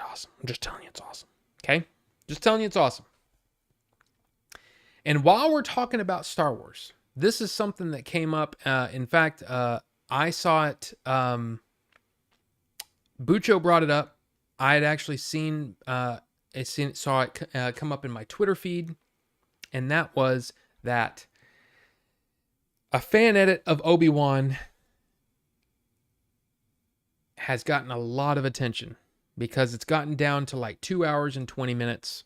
awesome. I'm just telling you it's awesome. Okay? Just telling you it's awesome. And while we're talking about Star Wars, this is something that came up. In fact, I saw it. Bucho brought it up. I had actually saw it come up in my Twitter feed. And that was that a fan edit of Obi-Wan has gotten a lot of attention, because it's gotten down to like 2 hours and 20 minutes.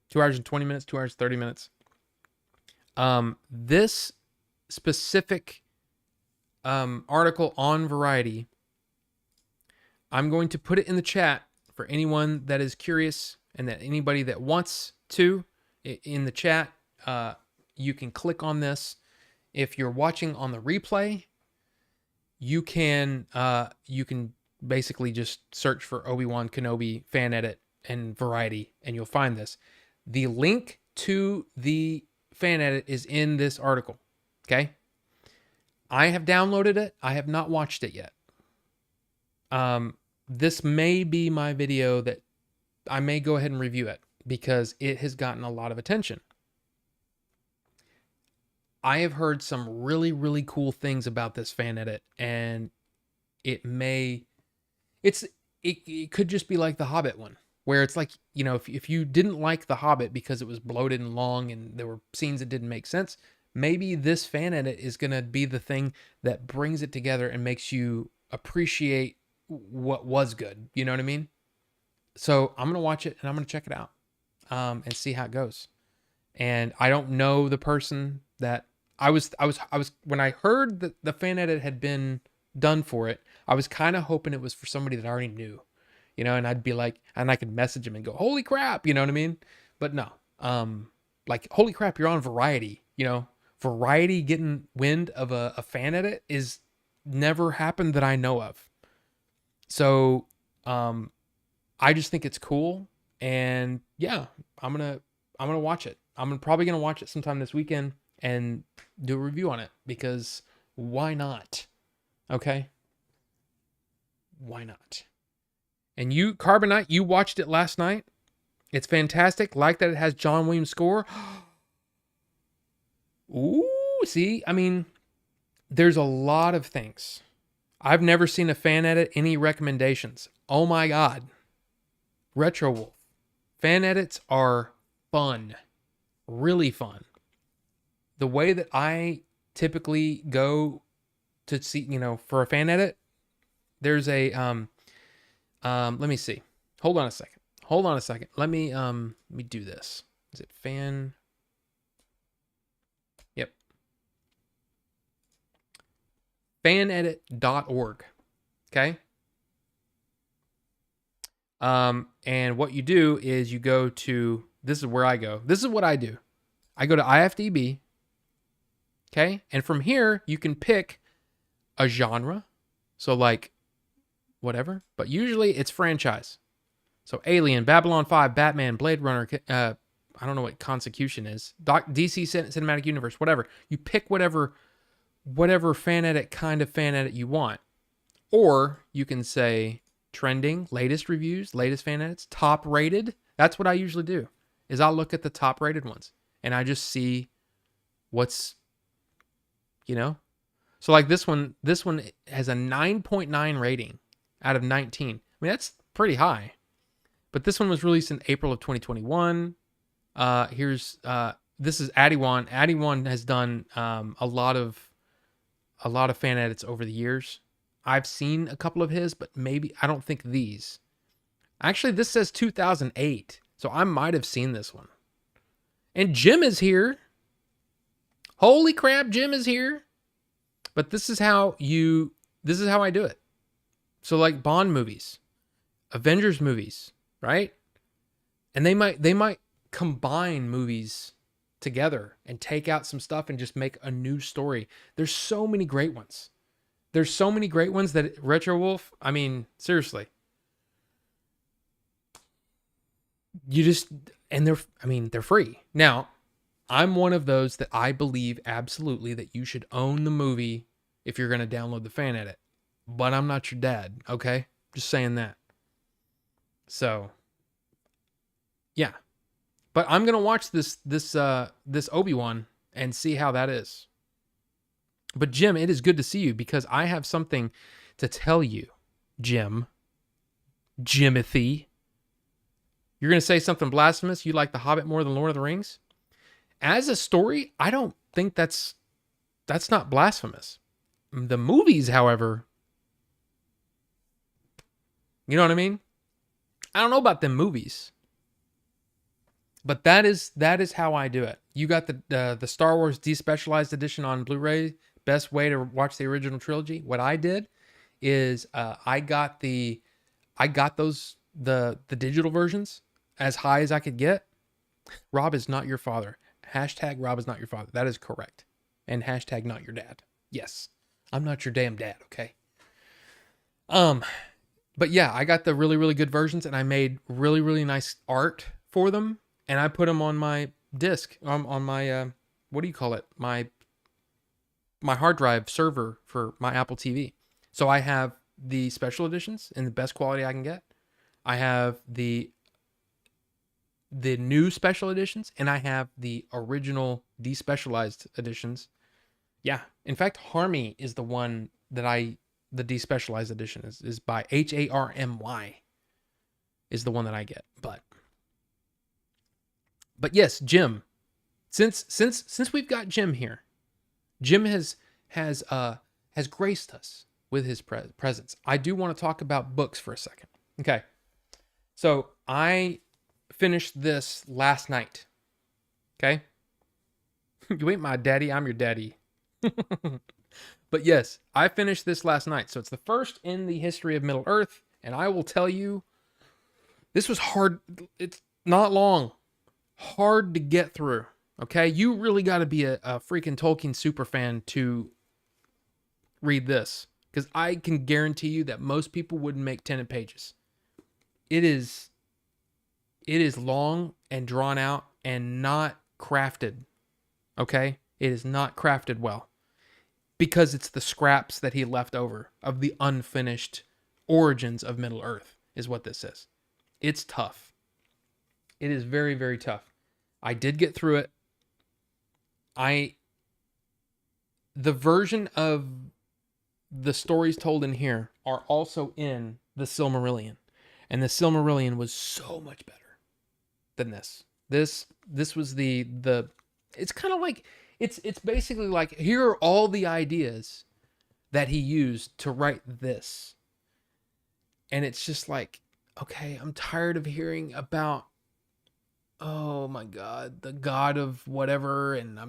2 hours and 20 minutes, 2 hours, 30 minutes. This specific article on Variety, I'm going to put it in the chat for anyone that is curious, and that anybody that wants to, in the chat, you can click on this. If you're watching on the replay, you can basically just search for Obi-Wan Kenobi fan edit and Variety, and you'll find this. The link to the fan edit is in this article. Okay? I have downloaded it. I have not watched it yet. This may be my video that I may go ahead and review it, because it has gotten a lot of attention. I have heard some really, really cool things about this fan edit, and it could just be like the Hobbit one, where it's like, you know, if you didn't like the Hobbit because it was bloated and long and there were scenes that didn't make sense, maybe this fan edit is going to be the thing that brings it together and makes you appreciate what was good. You know what I mean? So I'm going to watch it, and I'm going to check it out and see how it goes. And I don't know the person that I was when I heard that the fan edit had been done for it, I was kind of hoping it was for somebody that I already knew, you know, and I'd be like, and I could message him and go, holy crap, you know what I mean? But no, like, holy crap, you're on Variety, you know, Variety getting wind of a fan edit is never happened that I know of. So, I just think it's cool, and yeah, I'm gonna watch it. I'm probably gonna watch it sometime this weekend and do a review on it, because why not? Okay, why not? And you, Carbonite, you watched it last night. It's fantastic. Like that it has John Williams' score. Ooh, see, I mean, there's a lot of things. I've never seen a fan edit. Any recommendations? Oh my God. Retro Wolf. Fan edits are fun. Really fun. The way that I typically go to see, for a fan edit, there's a, let me see. Hold on a second. Let me do this. Is it fan? Yep. fanedit.org. Okay. And what you do is you go to, this is where I go. This is what I do. I go to IFDB. Okay. And from here, you can pick a genre. So like whatever, but usually it's franchise. So Alien, Babylon 5, Batman, Blade Runner, I don't know what Consecution is. DC Cinematic Universe, whatever. You pick whatever fan edit kind of fan edit you want. Or you can say trending, latest reviews, latest fan edits, top rated. That's what I usually do. Is I'll look at the top rated ones and I just see what's, So like this one has a 9.9 rating out of 19. I mean, that's pretty high. But this one was released in April of 2021. This is Adiwan. Adiwan has done a lot of fan edits over the years. I've seen a couple of his, but maybe I don't think these. Actually, this says 2008, so I might have seen this one. And Jim is here. Holy crap, Jim is here. But this is how I do it. So like Bond movies, Avengers movies, right? And they might combine movies together and take out some stuff and just make a new story. There's so many great ones. There's so many great ones that Retro Wolf, I mean, seriously. They're free. Now, I'm one of those that I believe absolutely that you should own the movie if you're going to download the fan edit. But I'm not your dad, okay? Just saying that. So, yeah. But I'm going to watch this Obi-Wan and see how that is. But Jim, it is good to see you because I have something to tell you, Jimothy. You're going to say something blasphemous? You like The Hobbit more than Lord of the Rings? As a story, I don't think that's not blasphemous. The movies, however, you know what I mean? I don't know about them movies. But that is how I do it. You got the Star Wars Despecialized Edition on Blu-ray. Best way to watch the original trilogy. What I did is I got the digital versions as high as I could get. Rob is not your father. Hashtag Rob is not your father. That is correct. And hashtag not your dad. Yes. I'm not your damn dad, okay? But yeah, I got the really, really good versions and I made really, really nice art for them. And I put them on my disc, on my, what do you call it? My hard drive server for my Apple TV. So I have the special editions in the best quality I can get. I have the new special editions, and I have the original despecialized editions. Yeah. In fact, Harmy is the one that the despecialized edition is by HARMY is the one that I get. But yes, Jim, since we've got Jim here, Jim has graced us with his presence. I do want to talk about books for a second. Okay. So I finished this last night. Okay. You ain't my daddy. I'm your daddy. But yes, I finished this last night. So it's the first in the history of Middle Earth. And I will tell you, this was hard. It's not long. Hard to get through. Okay. You really got to be a freaking Tolkien super fan to read this. Because I can guarantee you that most people wouldn't make 10 pages. It is long and drawn out and not crafted. Okay? It is not crafted well. Because it's the scraps that he left over of the unfinished origins of Middle Earth is what this is. It's tough. It is very, very tough. I did get through it. I the version of the stories told in here are also in the Silmarillion, and the Silmarillion was so much better than this. This was the it's kind of like it's basically like, here are all the ideas that he used to write this. And it's just like, okay, I'm tired of hearing about, oh my God, the god of whatever, and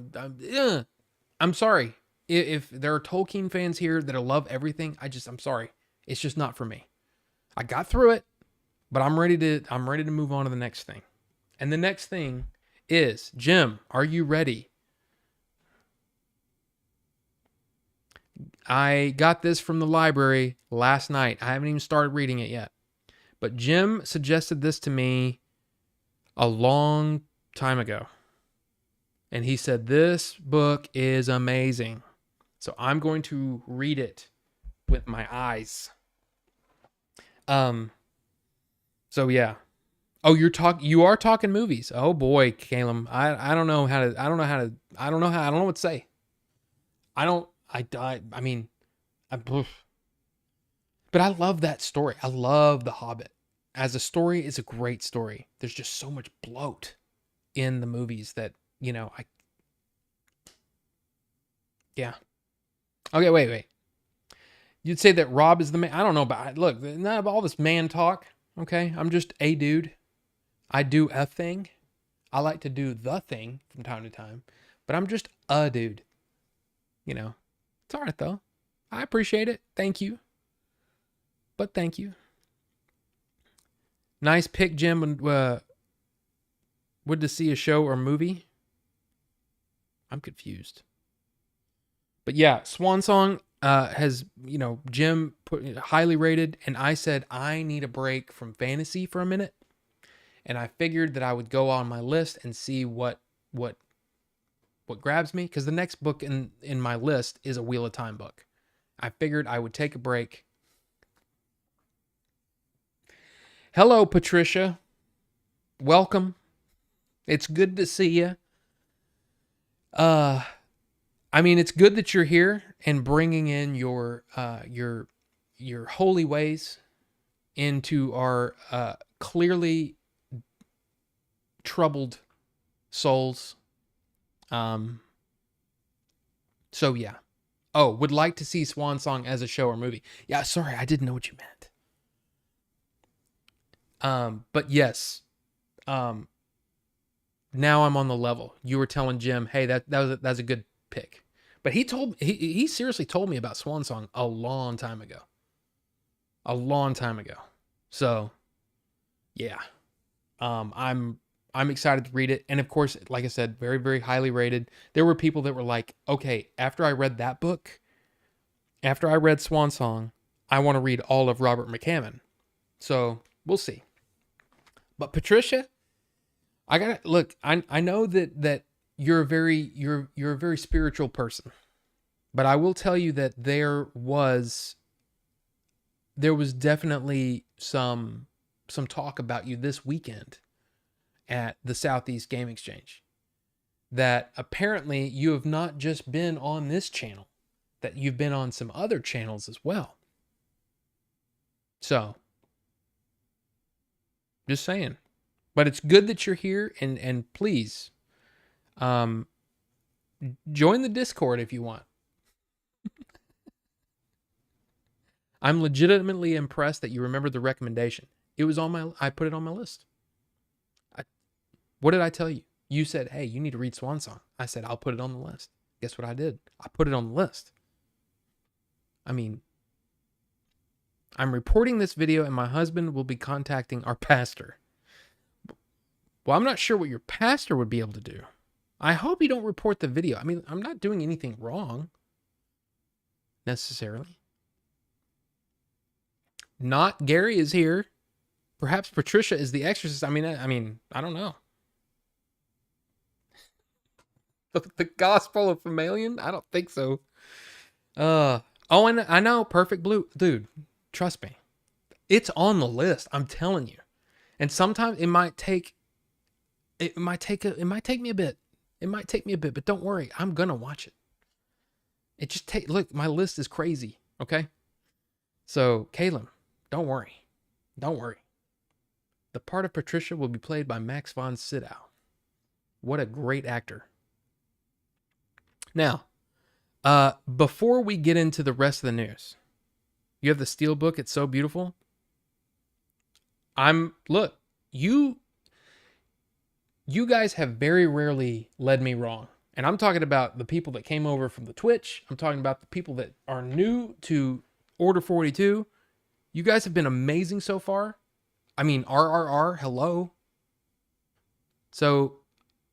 I'm sorry. If there are Tolkien fans here that love everything, I'm sorry. It's just not for me. I got through it, but I'm ready to move on to the next thing. And the next thing is, Jim, are you ready? I got this from the library last night. I haven't even started reading it yet. But Jim suggested this to me a long time ago. And he said, this book is amazing. So I'm going to read it with my eyes. So yeah. Oh, you are talking movies. Oh boy, Caleb. I don't know what to say. But I love that story. I love The Hobbit. As a story, it's a great story. There's just so much bloat in the movies that, yeah. Okay, wait. You'd say that Rob is the man. I don't know, but look, none of all this man talk. Okay, I'm just a dude. I do a thing. I like to do the thing from time to time, but I'm just a dude. It's all right though. I appreciate it. Thank you. But thank you. Nice pick, Jim. Would to see a show or movie? I'm confused. But yeah, Swan Song has, Jim put it highly rated, and I said I need a break from fantasy for a minute. And I figured that I would go on my list and see what grabs me, because the next book in my list is a Wheel of Time book. I figured I would take a break. Hello, Patricia. Welcome. It's good to see you. It's good that you're here and bringing in your holy ways into our clearly troubled souls. So yeah. Oh, would like to see Swan Song as a show or movie. Yeah, sorry, I didn't know what you meant. But yes. Now I'm on the level. You were telling Jim, hey, that's a good pick. But he seriously told me about Swan Song a long time ago. So yeah. I'm excited to read it. And of course, like I said, very, very highly rated. There were people that were like, okay, after I read that book, after I read Swan Song, I want to read all of Robert McCammon. So we'll see. But Patricia, I know that you're a very spiritual person, but I will tell you that there was definitely some talk about you this weekend at the Southeast Game Exchange, that apparently you have not just been on this channel, that you've been on some other channels as well. So, just saying. But it's good that you're here, and please, join the Discord if you want. I'm legitimately impressed that you remembered the recommendation. I put it on my list. What did I tell you? You said, hey, you need to read Swan Song. I said, I'll put it on the list. Guess what I did? I put it on the list. I'm reporting this video, and my husband will be contacting our pastor. Well, I'm not sure what your pastor would be able to do. I hope you don't report the video. I'm not doing anything wrong, necessarily. Not Gary is here. Perhaps Patricia is the exorcist. I don't know. The Gospel of Flammalion? I don't think so. And I know, Perfect Blue. Dude, trust me. It's on the list. I'm telling you. And sometimes it might take me a bit. But don't worry. I'm going to watch it. It just look, my list is crazy. Okay. So, Caleb, don't worry. Don't worry. The part of Patricia will be played by Max von Sydow. What a great actor. Now, before we get into the rest of the news, you have the Steelbook. It's so beautiful. Look, you guys have very rarely led me wrong. And I'm talking about the people that came over from the Twitch. I'm talking about the people that are new to Order 42. You guys have been amazing so far. I mean, RRR, hello. So,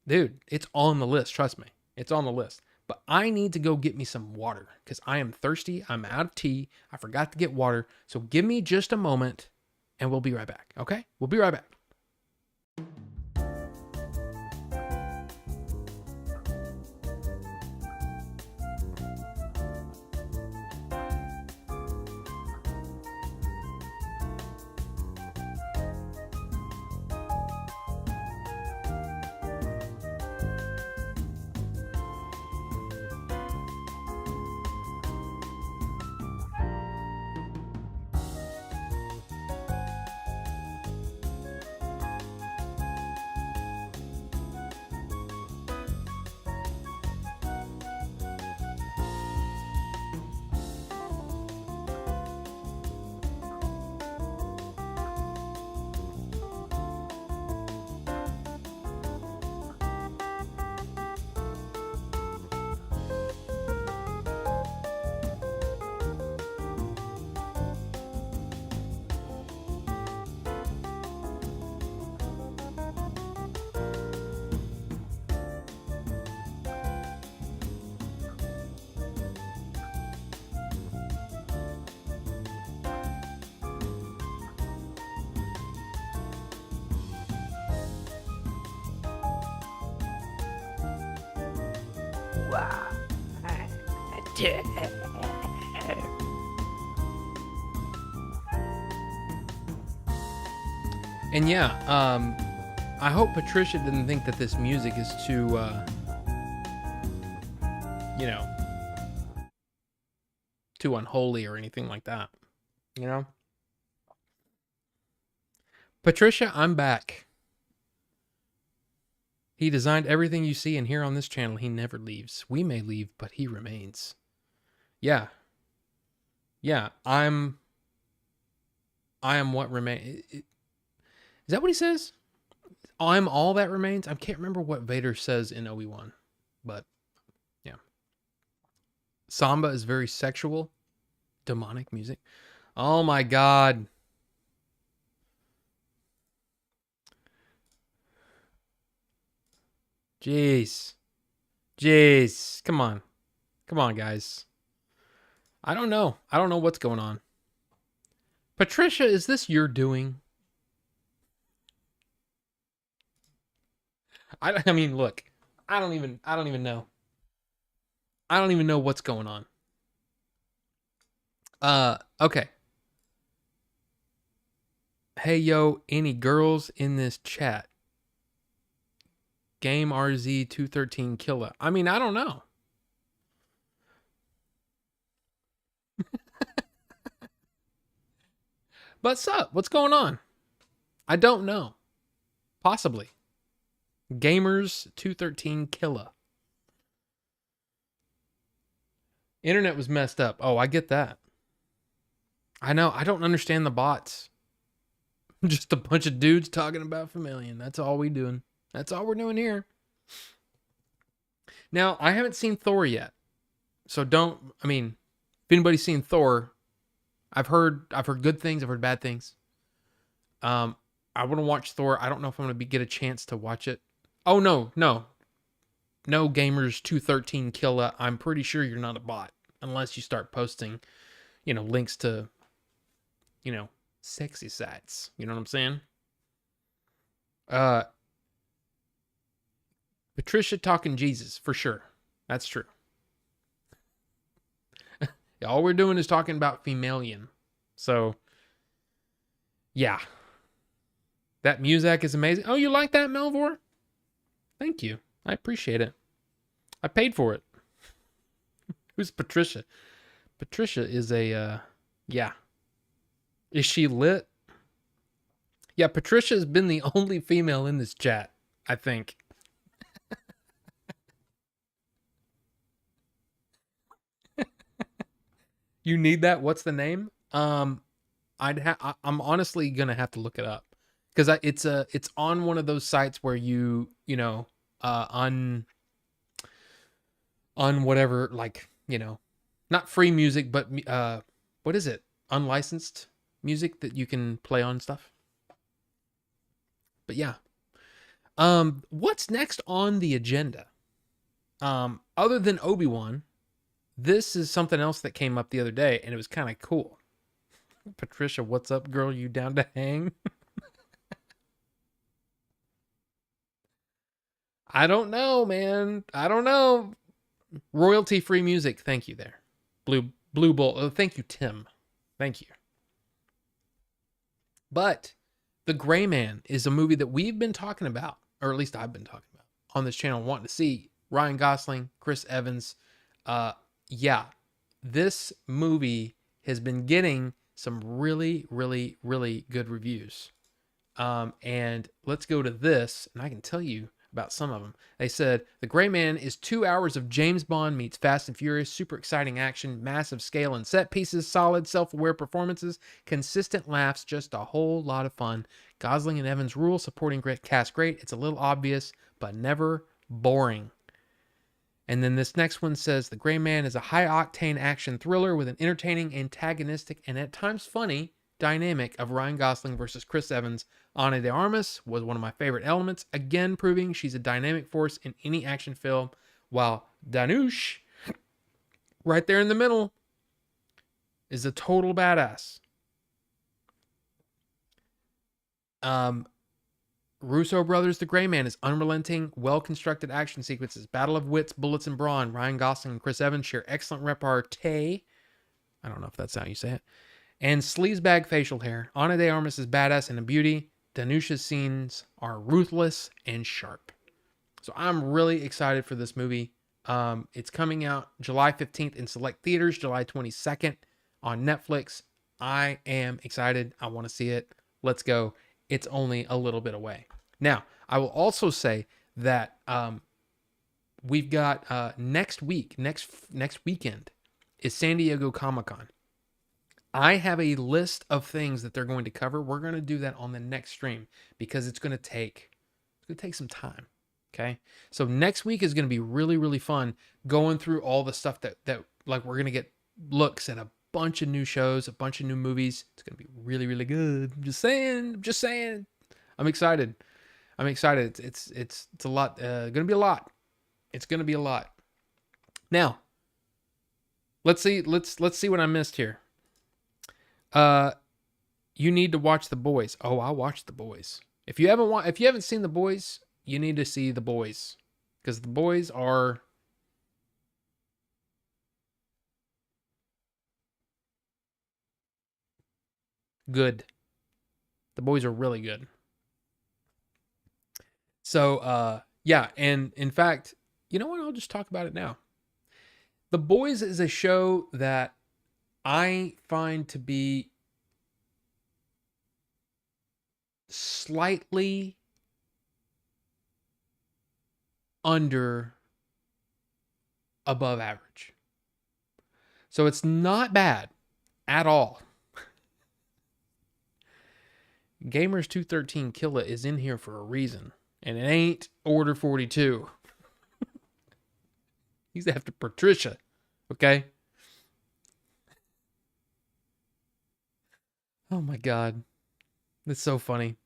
dude, it's on the list. Trust me. It's on the list. But I need to go get me some water because I am thirsty. I'm out of tea. I forgot to get water. So give me just a moment and we'll be right back. Okay? We'll be right back. And yeah, I hope Patricia didn't think that this music is too, too unholy or anything like that. You know? Patricia, I'm back. He designed everything you see and hear on this channel. He never leaves. We may leave, but he remains. Yeah. Yeah, I am what remains. Is that what he says? I'm all that remains? I can't remember what Vader says in Obi-Wan, but yeah. Samba is very sexual. Demonic music. Oh my God. Jeez. Come on. Come on, guys. I don't know. I don't know what's going on. Patricia, is this your doing? I mean, look. I don't even know. I don't even know what's going on. Okay. Hey, yo, any girls in this chat? Game RZ 213 Killa. I mean, I don't know. What's up? What's going on? I don't know. Possibly. Gamers 213 Killa. Internet was messed up. Oh, I get that. I know. I don't understand the bots. Just a bunch of dudes talking about Familion. That's all we doing. That's all we're doing here. Now, I haven't seen Thor yet. So if anybody's seen Thor, I've heard good things, I've heard bad things. I want to watch Thor. I don't know if I'm going to get a chance to watch it. Oh, no. No Gamers 213 Killa. I'm pretty sure you're not a bot unless you start posting, links to, sexy sites. You know what I'm saying? Patricia talking Jesus, for sure. That's true. All we're doing is talking about Femalian. So, yeah. That music is amazing. Oh, you like that, Melvor? Thank you. I appreciate it. I paid for it. Who's Patricia? Patricia is yeah. Is she lit? Yeah, Patricia has been the only female in this chat, I think. You need that? What's the name? I'm honestly gonna have to look it up because it's on one of those sites where you know on whatever, like, not free music, but what is it, unlicensed music that you can play on stuff. But yeah, what's next on the agenda, other than Obi-Wan? This is something else that came up the other day and it was kind of cool. Patricia, what's up, girl? You down to hang? I don't know, man. I don't know. Royalty free music. Thank you there. Blue Bowl. Oh, thank you, Tim. Thank you. But The Gray Man is a movie that we've been talking about, or at least I've been talking about on this channel, wanting to see. Ryan Gosling, Chris Evans. Yeah, this movie has been getting some really, really, really good reviews. And let's go to this, and I can tell you about some of them. They said, The Gray Man is 2 hours of James Bond meets Fast and Furious, super exciting action, massive scale and set pieces, solid self-aware performances, consistent laughs, just a whole lot of fun. Gosling and Evans rule, supporting cast great. It's a little obvious, but never boring. And then this next one says, The Gray Man is a high-octane action thriller with an entertaining, antagonistic, and at times funny dynamic of Ryan Gosling versus Chris Evans. Ana de Armas was one of my favorite elements, again proving she's a dynamic force in any action film, while Danush, right there in the middle, is a total badass. Russo brothers, The Gray Man is unrelenting, well-constructed action sequences, battle of wits, bullets, and brawn. Ryan Gosling and Chris Evans share excellent repartee. I don't know if that's how you say it. And sleazebag facial hair. Ana de Armas is badass and a beauty. Danush's scenes are ruthless and sharp. So I'm really excited for this movie. It's coming out July 15th in select theaters, July 22nd on Netflix. I am excited. I want to see it. Let's go. It's only a little bit away. Now, I will also say that we've got next weekend is San Diego Comic-Con. I have a list of things that they're going to cover. We're going to do that on the next stream because it's going to take some time. Okay. So next week is going to be really, really fun going through all the stuff that like we're going to get looks at a bunch of new shows, a bunch of new movies. It's going to be really, really good. I'm just saying. I'm excited. It's a lot. Going to be a lot. It's going to be a lot. Now, let's see what I missed here. You need to watch The Boys. Oh, I'll watch The Boys. If you haven't seen The Boys, you need to see The Boys, because The Boys are good. The Boys are really good. So, yeah, and in fact, you know what? I'll just talk about it now. The Boys is a show that I find to be slightly under above average. So it's not bad at all. Gamers213 Killa is in here for a reason, and it ain't Order 42. He's after Patricia, okay? Oh my God. That's so funny.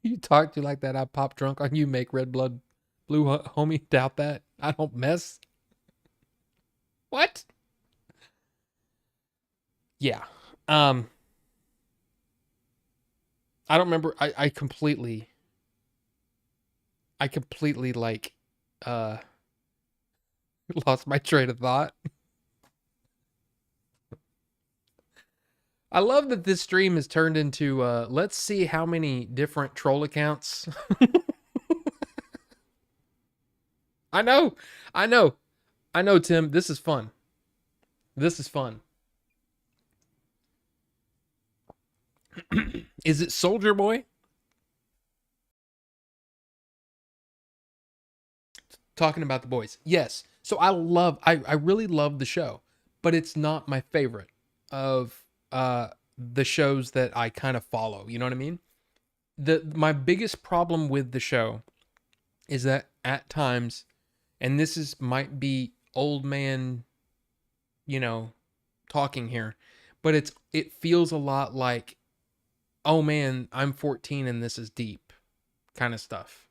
You talk to like that, I pop drunk on you, make red blood blue, homie. Doubt that. I don't mess. What? Yeah. I don't remember. I completely like lost my train of thought. I love that this stream has turned into let's see how many different troll accounts I know. I know. I know, Tim. This is fun. This is fun. Is it Soldier Boy? Talking about the boys. Yes. So I really love the show, but it's not my favorite of the shows that I kind of follow. You know what I mean? My biggest problem with the show is that at times, and this is might be old man, you know, talking here, but it feels a lot like, oh man, I'm 14 and this is deep kind of stuff.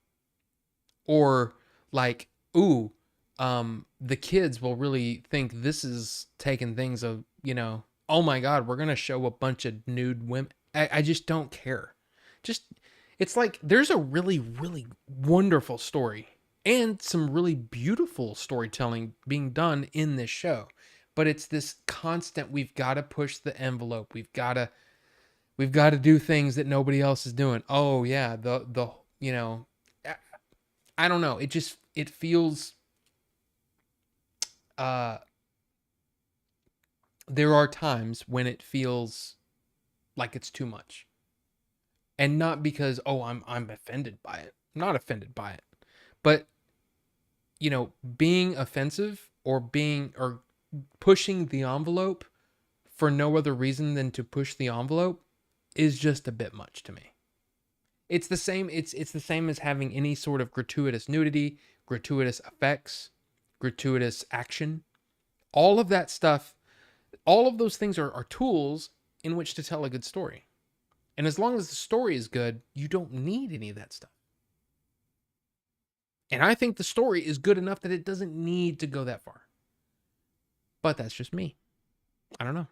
Or like, ooh, the kids will really think this is taking things of, oh my God, we're gonna show a bunch of nude women. I just don't care. Just it's like there's a really, really wonderful story and some really beautiful storytelling being done in this show. But it's this constant, we've got to push the envelope. We've got to do things that nobody else is doing. Oh yeah, the you know, I don't know. It feels uh there are times when it feels like it's too much. And not because, oh, I'm offended by it. I'm not offended by it. But being offensive or pushing the envelope for no other reason than to push the envelope is just a bit much to me. It's the same it's the same as having any sort of gratuitous nudity, gratuitous effects, gratuitous action. All of that stuff, all of those things are tools in which to tell a good story. And as long as the story is good, you don't need any of that stuff. And I think the story is good enough that it doesn't need to go that far. But that's just me. I don't know.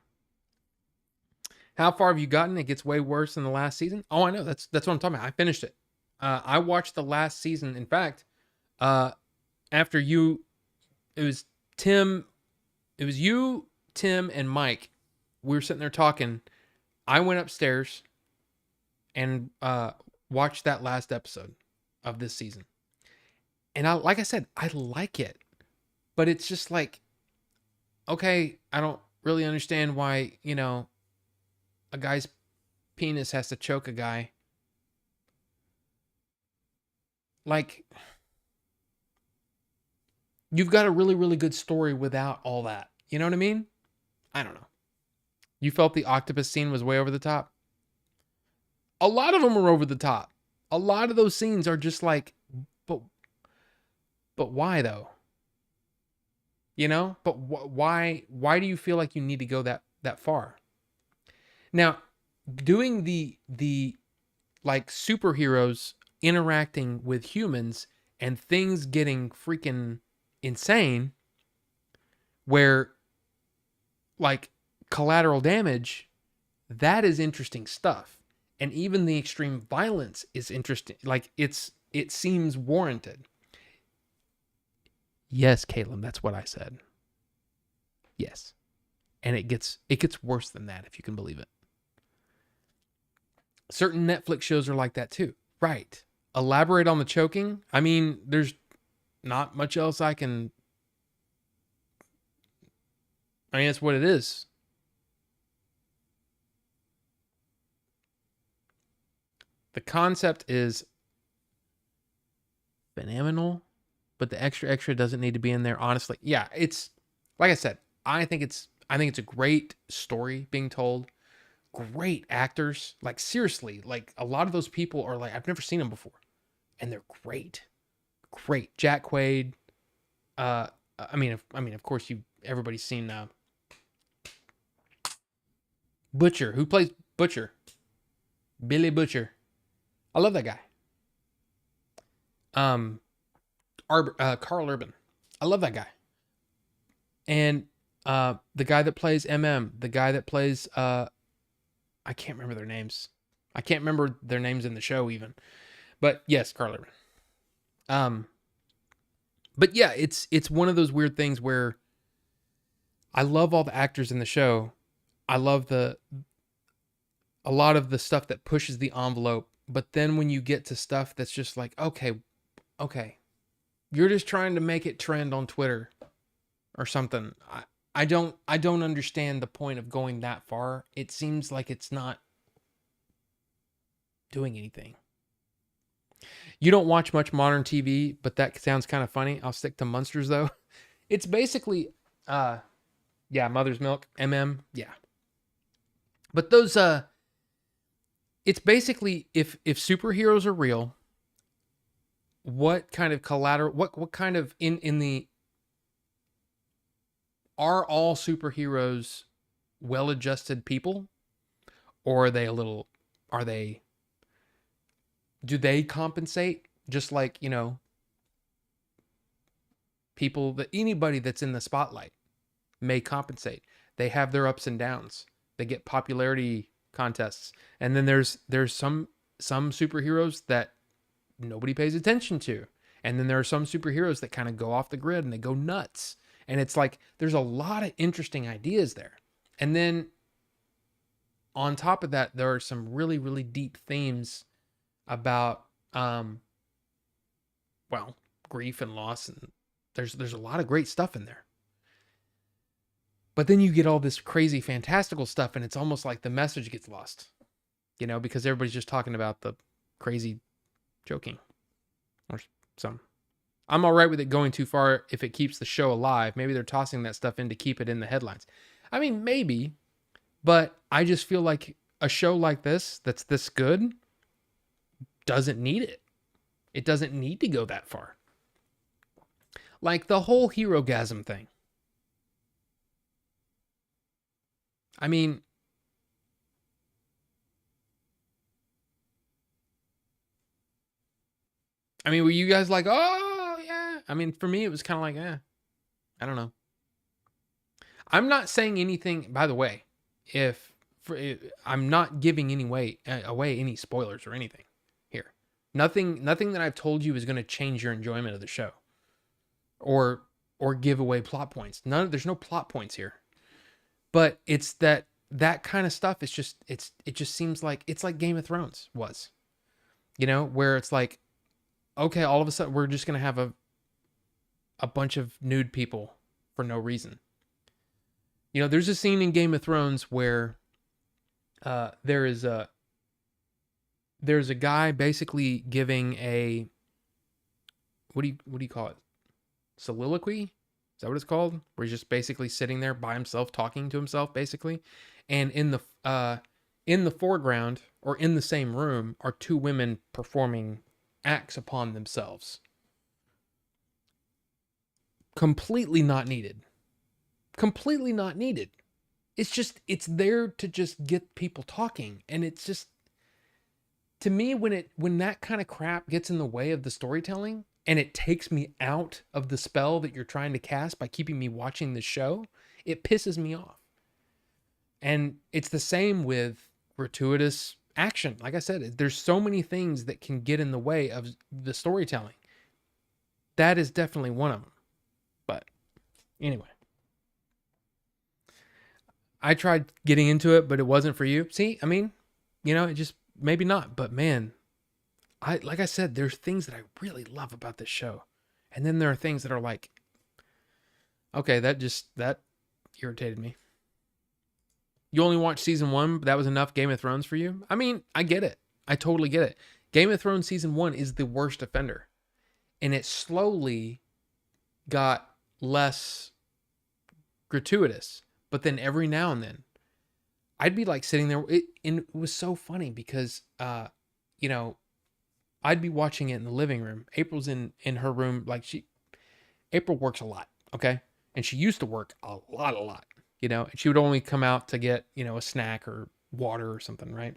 How far have you gotten? It gets way worse than the last season. Oh, I know. That's what I'm talking about. I finished it. I watched the last season. In fact, after you, it was Tim, it was you, Tim, and Mike. We were sitting there talking. I went upstairs and watched that last episode of this season. And like I said, I like it, but it's just like, okay, I don't really understand why, a guy's penis has to choke a guy. Like, you've got a really, really good story without all that. You know what I mean? I don't know. You felt the octopus scene was way over the top? A lot of them are over the top. A lot of those scenes are just like, but why though? But why do you feel like you need to go that far? Now, doing the like superheroes interacting with humans and things getting freaking insane, where like collateral damage, that is interesting stuff. And even the extreme violence is interesting. Like it seems warranted. Yes, Caleb, that's what I said. Yes. And it gets worse than that, if you can believe it. Certain Netflix shows are like that too. Right. Elaborate on the choking. I mean, there's not much else I mean, that's what it is. The concept is phenomenal, but the extra doesn't need to be in there. Honestly, yeah, it's like I said. I think it's a great story being told. Great actors, like seriously, like a lot of those people are like I've never seen them before, and they're great. Jack Quaid. I mean, of course, everybody's seen Butcher. Who plays Butcher? Billy Butcher. I love that guy. Carl Urban. I love that guy. And the guy that plays the guy that plays I can't remember their names. I can't remember their names in the show even. But yes, Carl Urban. But yeah, it's one of those weird things where I love all the actors in the show. I love a lot of the stuff that pushes the envelope, but then when you get to stuff that's just like, okay. You're just trying to make it trend on Twitter or something. I don't understand the point of going that far. It seems like it's not doing anything. You don't watch much modern TV, but that sounds kind of funny. I'll stick to Munsters though. It's basically Mother's Milk, yeah. But those it's basically if superheroes are real, what kind of collateral what kind of in the are all superheroes well-adjusted people, or are they do they compensate just like, you know, people that anybody that's in the spotlight may compensate. They have their ups and downs. They get popularity contests. And then there's some superheroes that nobody pays attention to. And then there are some superheroes that kind of go off the grid and they go nuts. And it's like there's a lot of interesting ideas there. And then on top of that, there are some really, really deep themes about grief and loss, and there's a lot of great stuff in there. But then you get all this crazy fantastical stuff, and it's almost like the message gets lost, you know, because everybody's just talking about the crazy joking or some. I'm all right with it going too far if it keeps the show alive. Maybe they're tossing that stuff in to keep it in the headlines. I mean, maybe, but I just feel like a show like this that's this good doesn't need it. It doesn't need to go that far. Like the whole hero-gasm thing. I mean, were you guys like, oh, yeah? I mean, for me, it was kind of like, I don't know. I'm not saying anything, by the way, I'm not giving away any spoilers or anything here. Nothing that I've told you is going to change your enjoyment of the show or give away plot points. There's no plot points here. But it's that kind of stuff. It just seems like it's like Game of Thrones was, you know, where it's like, okay, all of a sudden we're just going to have a bunch of nude people for no reason. You know, there's a scene in Game of Thrones where there's a guy basically giving a, what do you call it? Soliloquy? Is that what it's called? Where he's just basically sitting there by himself, talking to himself, basically. And in the foreground, or in the same room, are two women performing acts upon themselves. Completely not needed. Completely not needed. It's there to just get people talking. And it's just, to me, when that kind of crap gets in the way of the storytelling, and it takes me out of the spell that you're trying to cast by keeping me watching the show, it pisses me off. And it's the same with gratuitous action. Like I said, there's so many things that can get in the way of the storytelling. That is definitely one of them. But anyway, I tried getting into it, but it wasn't for you. See, I mean, you know, it just, maybe not. But man, like I said, there's things that I really love about this show. And then there are things that are like, okay, that irritated me. You only watched season 1, but that was enough Game of Thrones for you? I mean, I get it. I totally get it. Game of Thrones season 1 is the worst offender. And it slowly got less gratuitous. But then every now and then, I'd be like sitting there. And it was so funny because, you know, I'd be watching it in the living room. April's in her room. Like April works a lot. Okay. And she used to work a lot, you know, and she would only come out to get, you know, a snack or water or something. Right.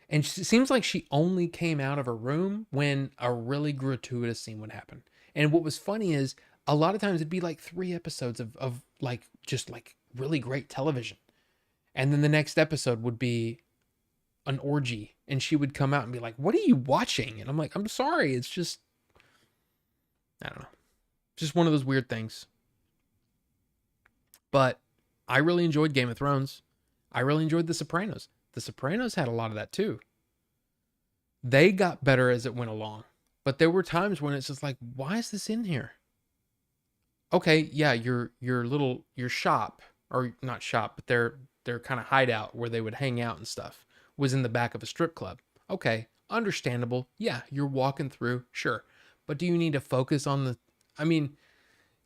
And it seems like she only came out of her room when a really gratuitous scene would happen. And what was funny is a lot of times it'd be like 3 episodes of like, just like really great television. And then the next episode would be an orgy, and she would come out and be like, what are you watching? And I'm like, I'm sorry. It's just, I don't know. Just one of those weird things. But I really enjoyed Game of Thrones. I really enjoyed The Sopranos. The Sopranos had a lot of that too. They got better as it went along. But there were times when it's just like, why is this in here? Okay, yeah, your shop, or not shop, but their kind of hideout where they would hang out and stuff was in the back of a strip club. Okay, understandable. Yeah, you're walking through, sure. But do you need to focus on the I mean,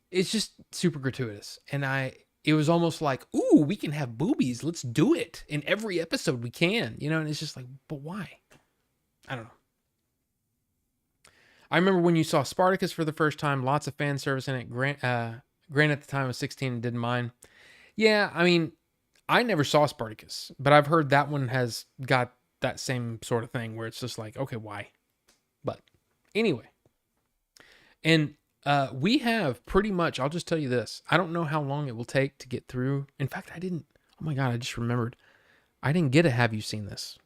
it's just super gratuitous. And it was almost like, ooh, we can have boobies. Let's do it. In every episode we can, and it's just like, but why? I don't know. I remember when you saw Spartacus for the first time, lots of fan service in it. Grant at the time was 16 and didn't mind. Yeah, I mean, I never saw Spartacus, but I've heard that one has got that same sort of thing where it's just like, okay, why? But anyway, and we have pretty much, I'll just tell you this. I don't know how long it will take to get through. In fact, oh my God, I just remembered. I didn't get a Have You Seen This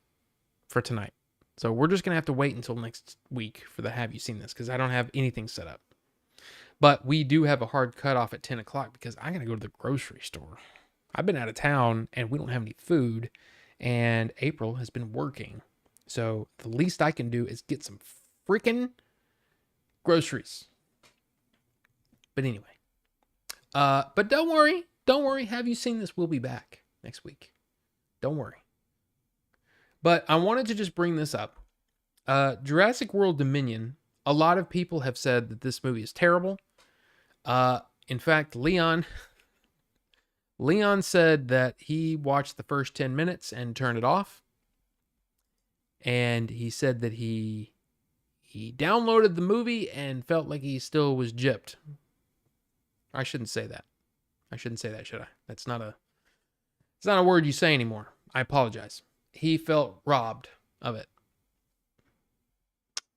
for tonight. So we're just going to have to wait until next week for the Have You Seen This, because I don't have anything set up. But we do have a hard cutoff at 10 o'clock because I got to go to the grocery store. I've been out of town and we don't have any food, and April has been working. So the least I can do is get some freaking groceries. But anyway, but don't worry. Have You Seen This? We'll be back next week. Don't worry. But I wanted to just bring this up. Jurassic World Dominion, a lot of people have said that this movie is terrible. In fact, Leon said that he watched the first 10 minutes and turned it off. And he said that he downloaded the movie and felt like he still was gypped. I shouldn't say that. Should I? It's not a word you say anymore. I apologize. He felt robbed of it.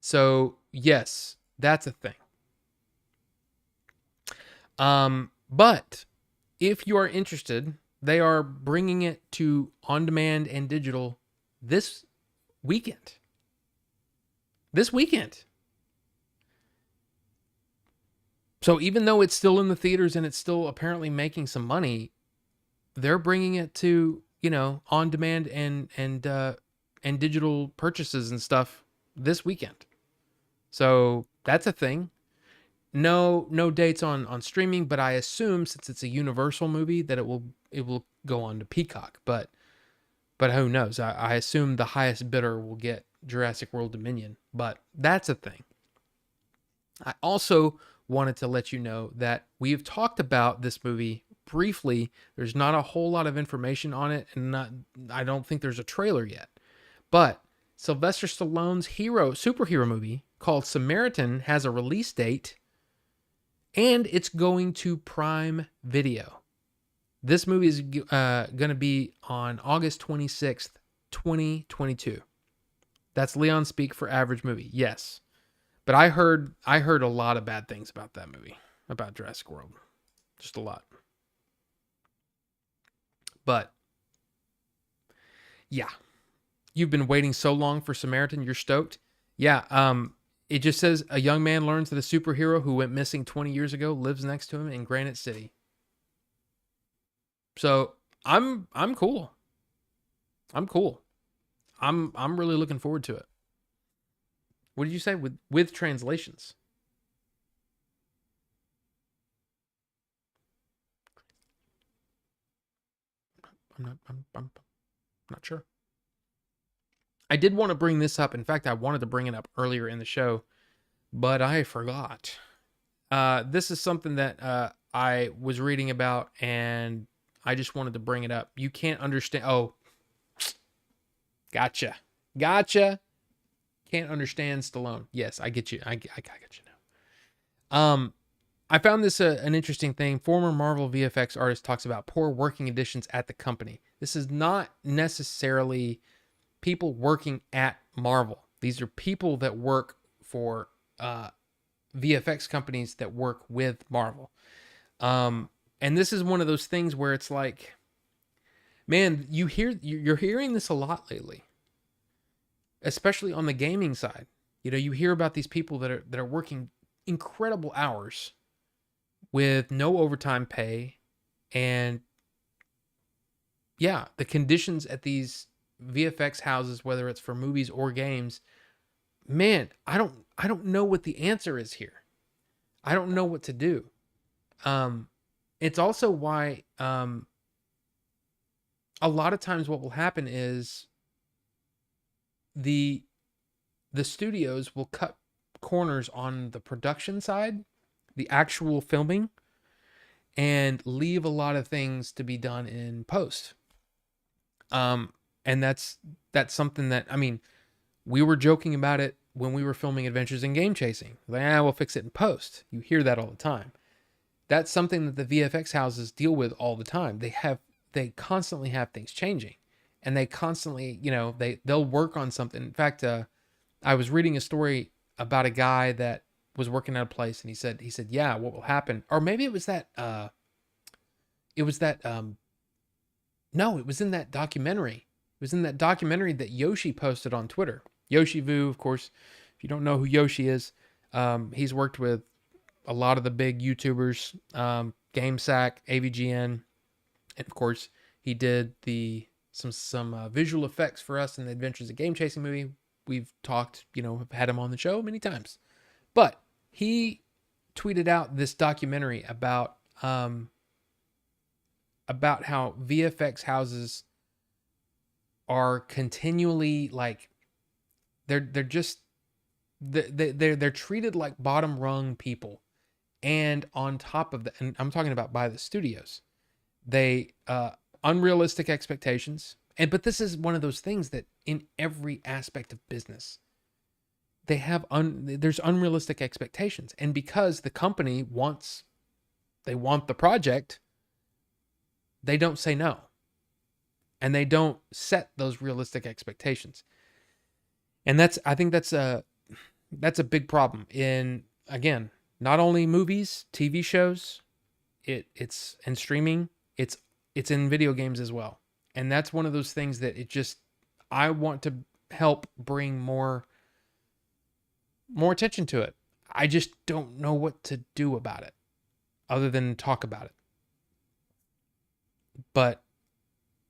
So, yes, that's a thing. But if you are interested, they are bringing it to on-demand and digital this weekend. So even though it's still in the theaters and it's still apparently making some money, they're bringing it to, on demand and digital purchases and stuff this weekend. So that's a thing. No dates on streaming, but I assume since it's a Universal movie that it will go on to Peacock. But who knows? I assume the highest bidder will get Jurassic World Dominion. But that's a thing. I also wanted to let you know that we've talked about this movie briefly. There's not a whole lot of information on it, and I don't think there's a trailer yet. But Sylvester Stallone's superhero movie called Samaritan has a release date, and it's going to Prime Video. This movie is going to be on August 26th, 2022. That's Leon speak for Average Movie. Yes. But I heard a lot of bad things about that movie, about Jurassic World. Just a lot. But yeah, you've been waiting so long for Samaritan, you're stoked. Yeah, it just says a young man learns that a superhero who went missing 20 years ago lives next to him in Granite City. So I'm cool. I'm really looking forward to it. What did you say with translations? I'm not sure. I did want to bring this up. In fact, I wanted to bring it up earlier in the show, but I forgot. This is something that I was reading about, and I just wanted to bring it up. You can't understand. Oh, gotcha. Can't understand Stallone. Yes, I get you. I got you now. I found this an interesting thing. Former Marvel VFX artist talks about poor working conditions at the company. This is not necessarily people working at Marvel. These are people that work for VFX companies that work with Marvel. And this is one of those things where it's like, man, you're hearing this a lot lately. Especially on the gaming side. You hear about these people that are working incredible hours with no overtime pay, and yeah, the conditions at these VFX houses, whether it's for movies or games, man, I don't know what the answer is here. I don't know what to do. It's also why a lot of times what will happen is the studios will cut corners on the production side, the actual filming, and leave a lot of things to be done in post. And that's something that, I mean, we were joking about it when we were filming Adventures in Game Chasing. Like, we'll fix it in post. You hear that all the time. That's something that the VFX houses deal with all the time. They constantly have things changing, and they constantly, they'll work on something. In fact, I was reading a story about a guy that was working at a place, and he said, yeah, what will happen? Or maybe it was that, no, it was in that documentary. It was in that documentary that Yoshi posted on Twitter. Yoshi Vu, of course, if you don't know who Yoshi is, he's worked with a lot of the big YouTubers, GameSack, AVGN, and of course, he did some visual effects for us in the Adventures of Game Chasing movie. We've talked, have had him on the show many times. But he tweeted out this documentary about how VFX houses are continually like they're treated like bottom rung people, and on top of that, and I'm talking about by the studios, they unrealistic expectations. But this is one of those things that in every aspect of business they have there's unrealistic expectations, and because the company want the project, they don't say no. And they don't set those realistic expectations. And I think that's a big problem in, again, not only movies, TV shows, it's in streaming, it's in video games as well. And that's one of those things that I want to help bring more attention to it. I just don't know what to do about it other than talk about it. But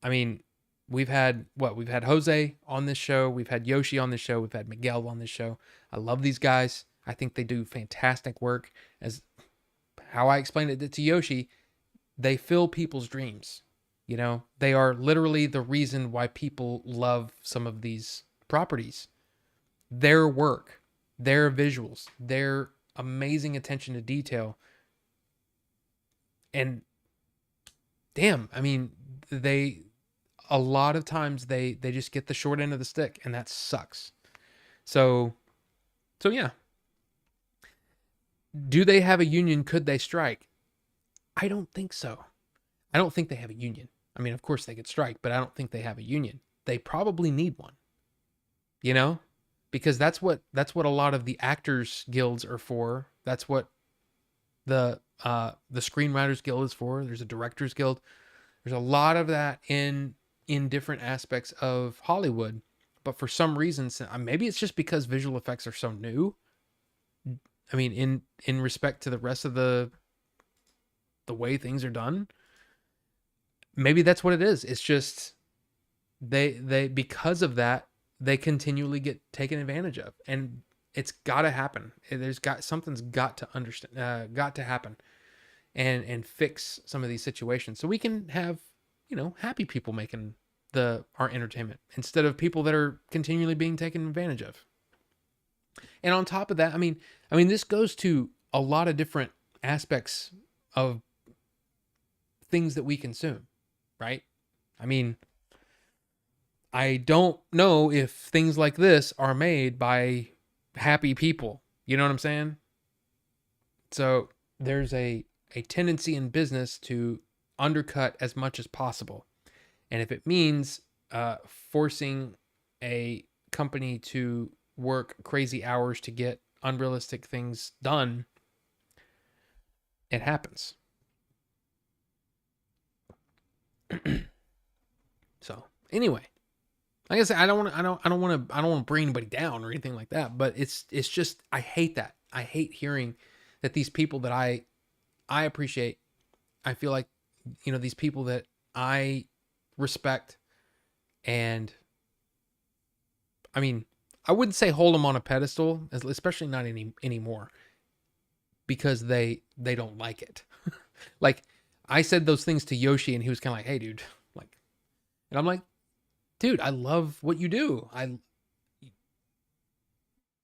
I mean, we've had Jose on this show. We've had Yoshi on this show. We've had Miguel on this show. I love these guys. I think they do fantastic work. As how I explained it to Yoshi, they fill people's dreams. They are literally the reason why people love some of these properties. Their work, their visuals, their amazing attention to detail. And damn, I mean, a lot of times they just get the short end of the stick, and that sucks. So yeah. Do they have a union? Could they strike? I don't think so. I don't think they have a union. I mean, of course they could strike, but I don't think they have a union. They probably need one. Because that's what a lot of the actors guilds are for. That's what the screenwriters guild is for. There's a directors guild. There's a lot of that in different aspects of Hollywood, but for some reason, maybe it's just because visual effects are so new. I mean, in respect to the rest of the way things are done, maybe that's what it is. It's just they because of that, they continually get taken advantage of, and it's got to happen. Something's got to happen, and fix some of these situations so we can have happy people making our entertainment instead of people that are continually being taken advantage of. And on top of that, I mean, this goes to a lot of different aspects of things that we consume, right? I mean, I don't know if things like this are made by happy people. You know what I'm saying? So there's a tendency in business to undercut as much as possible. And if it means forcing a company to work crazy hours to get unrealistic things done, it happens. So anyway, like I said, I don't want to bring anybody down or anything like that, but it's just, I hate that. I hate hearing that these people that I appreciate, I feel like, these people that I respect, and I mean, I wouldn't say hold them on a pedestal, especially not anymore, because they don't like it. Like, I said those things to Yoshi, and he was kind of like, "Hey, dude," like, and I'm like, "Dude, I love what you do.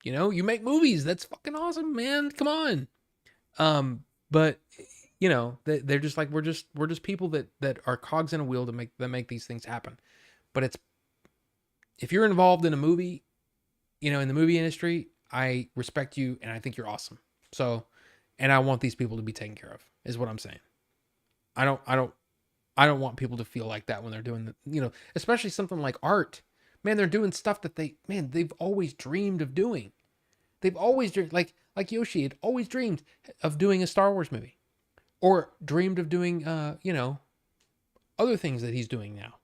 You make movies. That's fucking awesome, man. Come on." But they're just like, we're just people that are cogs in a wheel that make these things happen. But if you're involved in a movie, in the movie industry, I respect you and I think you're awesome. So, and I want these people to be taken care of, is what I'm saying. I don't want people to feel like that when they're doing especially something like art. Man, they're doing stuff that they've always dreamed of doing. They've always dreamed, like Yoshi had always dreamed of doing a Star Wars movie, or dreamed of doing other things that he's doing now.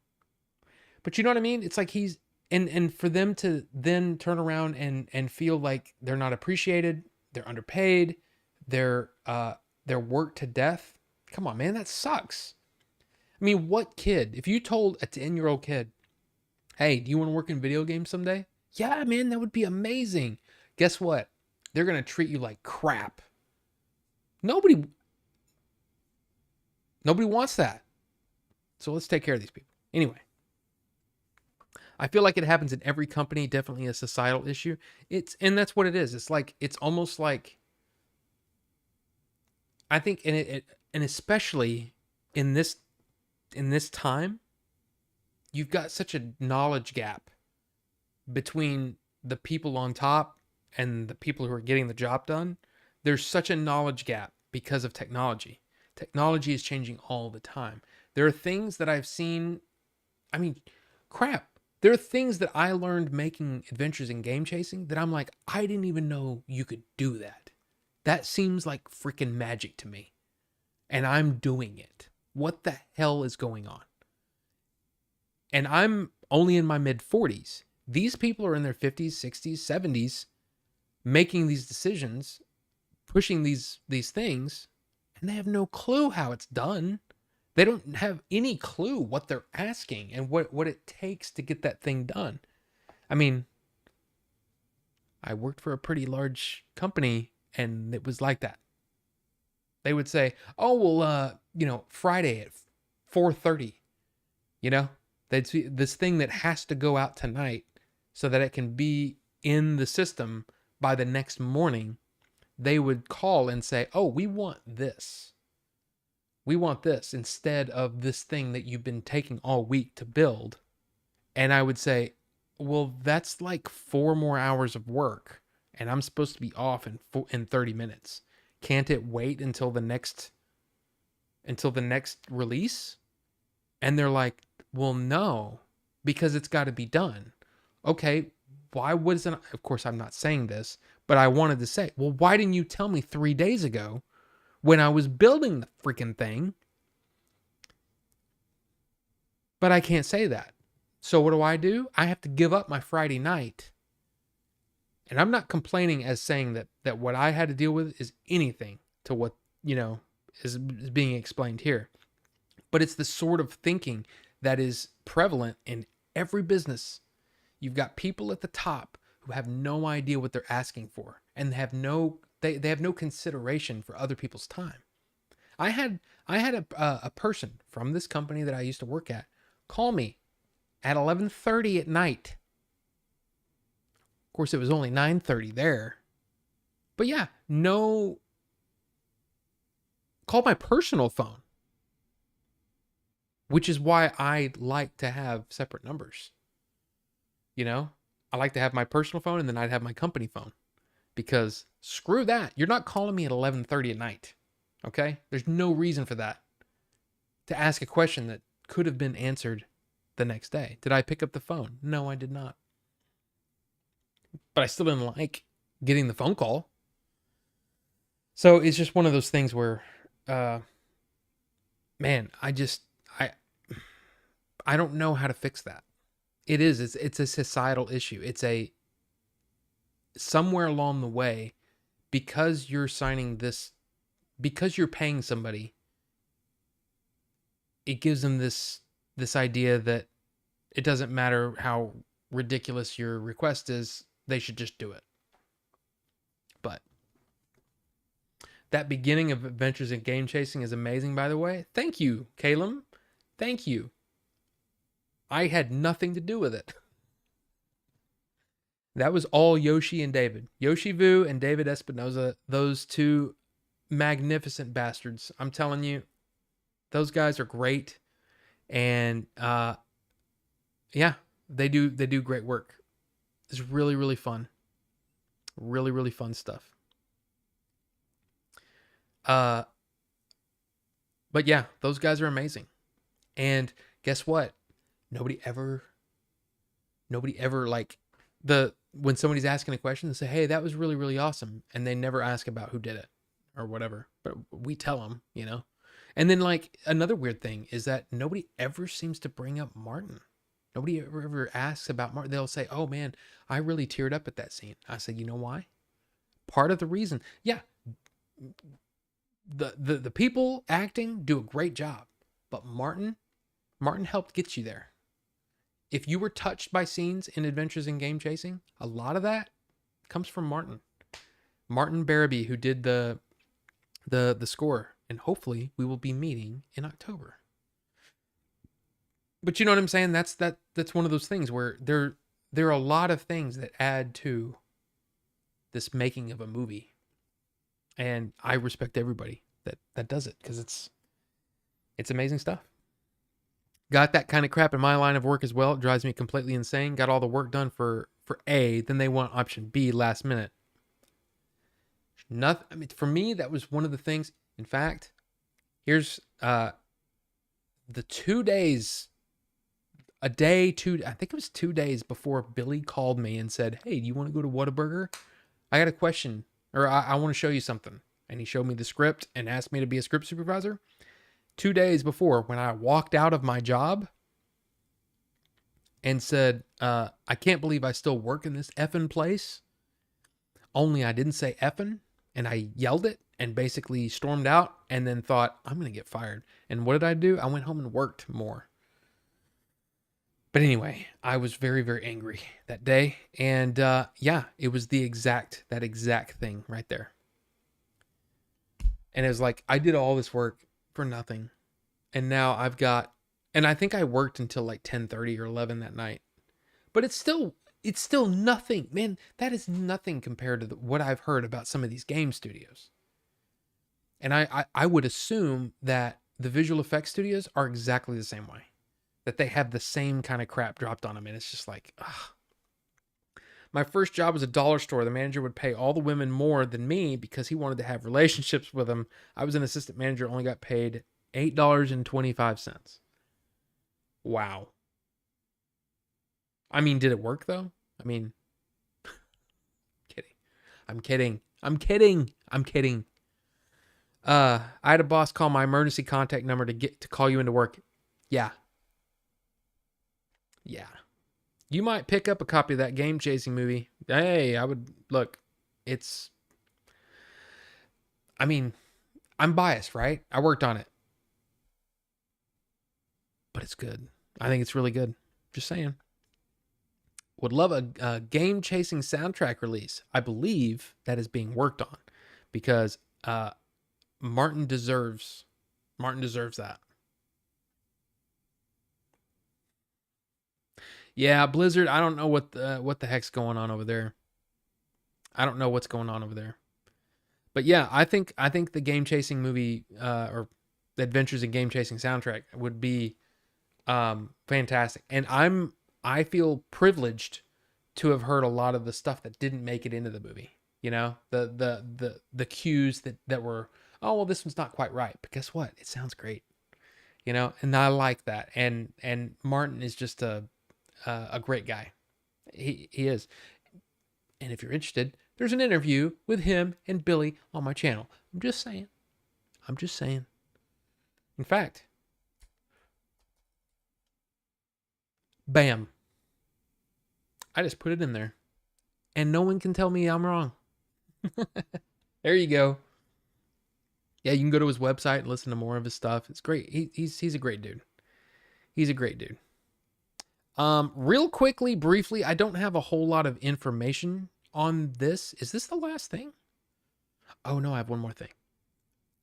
But you know what I mean? It's like he's and for them to then turn around and feel like they're not appreciated, they're underpaid, they're worked to death. Come on, man, that sucks. I mean, what kid, if you told a 10-year-old kid, "Hey, do you want to work in video games someday?" Yeah, man, that would be amazing. Guess what? They're going to treat you like crap. Nobody wants that. So let's take care of these people. Anyway, I feel like it happens in every company, definitely a societal issue. And that's what it is. It's almost like, I think, and especially in this time, you've got such a knowledge gap between the people on top and the people who are getting the job done. There's such a knowledge gap because of technology. Technology is changing all the time. There are things that I've seen. I mean, crap. There are things that I learned making adventures in game chasing that I'm like, I didn't even know you could do that. That seems like freaking magic to me. And I'm doing it. What the hell is going on? And I'm only in my mid-40s. These people are in their 50s, 60s, 70s making these decisions, pushing these things, and they have no clue how it's done. They don't have any clue what they're asking and what it takes to get that thing done. I mean, I worked for a pretty large company, and it was like that. They would say, "Oh, well, Friday at 4:30, they'd see this thing that has to go out tonight so that it can be in the system by the next morning." They would call and say, "Oh, we want this. We want this instead of this thing that you've been taking all week to build." And I would say, "Well, that's like 4 more hours of work, and I'm supposed to be off in 30 minutes. Can't it wait until the next release?" And they're like, "Well, no, because it's got to be done." Okay, why wasn't, of course I'm not saying this, but I wanted to say, well, why didn't you tell me 3 days ago when I was building the freaking thing? But I can't say that. So what do? I have to give up my Friday night. And I'm not complaining as saying that what I had to deal with is anything to what, is being explained here. But it's the sort of thinking that is prevalent in every business. You've got people at the top who have no idea what they're asking for, and they have no consideration for other people's time. I had a person from this company that I used to work at call me at 11:30 at night. Of course, it was only 9:30 there. But yeah, call my personal phone, which is why I like to have separate numbers. I like to have my personal phone, and then I'd have my company phone, because screw that. You're not calling me at 11:30 at night. Okay? There's no reason for that. To ask a question that could have been answered the next day. Did I pick up the phone? No, I did not. But I still didn't like getting the phone call. So it's just one of those things where, man, I don't know how to fix that. It's a societal issue. It's somewhere along the way, because you're signing this, because you're paying somebody, it gives them this idea that it doesn't matter how ridiculous your request is, they should just do it. But that beginning of Adventures in Game Chasing is amazing, by the way. Thank you, Caleb. Thank you. I had nothing to do with it. That was all Yoshi and David. Yoshi Vu and David Espinoza, those two magnificent bastards. I'm telling you, those guys are great. And yeah, they do great work. It's really, really fun. Really, really fun stuff. But yeah, those guys are amazing. And guess what? Nobody ever like when somebody's asking a question, they say, "Hey, that was really, really awesome." And they never ask about who did it or whatever. But we tell them, you know? And then like another weird thing is that nobody ever seems to bring up Martin. Nobody ever asks about Martin. They'll say, "Oh man, I really teared up at that scene." I said, "You know why?" Part of the reason, yeah, the people acting do a great job, but Martin helped get you there. If you were touched by scenes in Adventures in Game Chasing, a lot of that comes from Martin Barabee, who did the score, and hopefully we will be meeting in October. But you know what I'm saying? That's one of those things where there are a lot of things that add to this making of a movie. And I respect everybody that does it, because it's amazing stuff. Got that kind of crap in my line of work as well. It drives me completely insane. Got all the work done for A, then they want option B last minute. Nothing. I mean, for me, that was one of the things. In fact, here's the 2 days, I think it was 2 days before Billy called me and said, "Hey, do you want to go to Whataburger? I got a question, or I want to show you something." And he showed me the script and asked me to be a script supervisor. 2 days before, when I walked out of my job and said, "I can't believe I still work in this effing place." Only I didn't say effing, and I yelled it and basically stormed out, and then thought, I'm going to get fired. And what did I do? I went home and worked more. But anyway, I was very, very angry that day. And yeah, it was that exact thing right there. And it was like, I did all this work for nothing. And now and I think I worked until like 10:30 or 11 that night. But it's still nothing. Man, that is nothing compared to what I've heard about some of these game studios. And I would assume that the visual effects studios are exactly the same way. That they have the same kind of crap dropped on them. And it's just like, ugh. My first job was a dollar store. The manager would pay all the women more than me because he wanted to have relationships with them. I was an assistant manager, only got paid $8.25. Wow. I mean, did it work though? I mean, I'm kidding. I had a boss call my emergency contact number to call you into work. Yeah. You might pick up a copy of that Game Chasing movie. Hey, I would look. I'm biased, right? I worked on it. But it's good. I think it's really good. Just saying. Would love a Game Chasing soundtrack release. I believe that is being worked on, because Martin deserves that. Yeah, Blizzard, I don't know what the heck's going on over there. I don't know what's going on over there. But yeah, I think the Game Chasing movie or the Adventures in Game Chasing soundtrack would be fantastic. And I feel privileged to have heard a lot of the stuff that didn't make it into the movie. You know, the cues that were, oh well, this one's not quite right. But guess what? It sounds great. You know, and I like that. And Martin is just a great guy. He is. And if you're interested, there's an interview with him and Billy on my channel. I'm just saying. In fact, bam. I just put it in there. And no one can tell me I'm wrong. There you go. Yeah, you can go to his website and listen to more of his stuff. It's great. He's a great dude. Real quickly, briefly, I don't have a whole lot of information on this. Is this the last thing? Oh no, I have one more thing.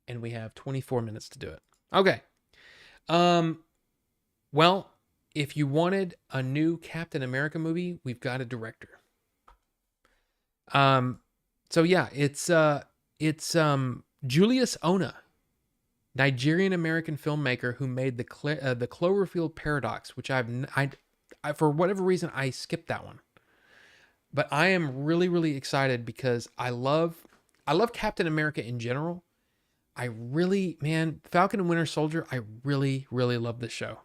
And we have 24 minutes to do it. Okay. Um, well, if you wanted a new Captain America movie, we've got a director. So yeah, it's Julius Ona, Nigerian American filmmaker who made the Cloverfield Paradox, which I for whatever reason I skipped that one. But I am really really excited because I love Captain America in general. Falcon and Winter Soldier, I really really love this show.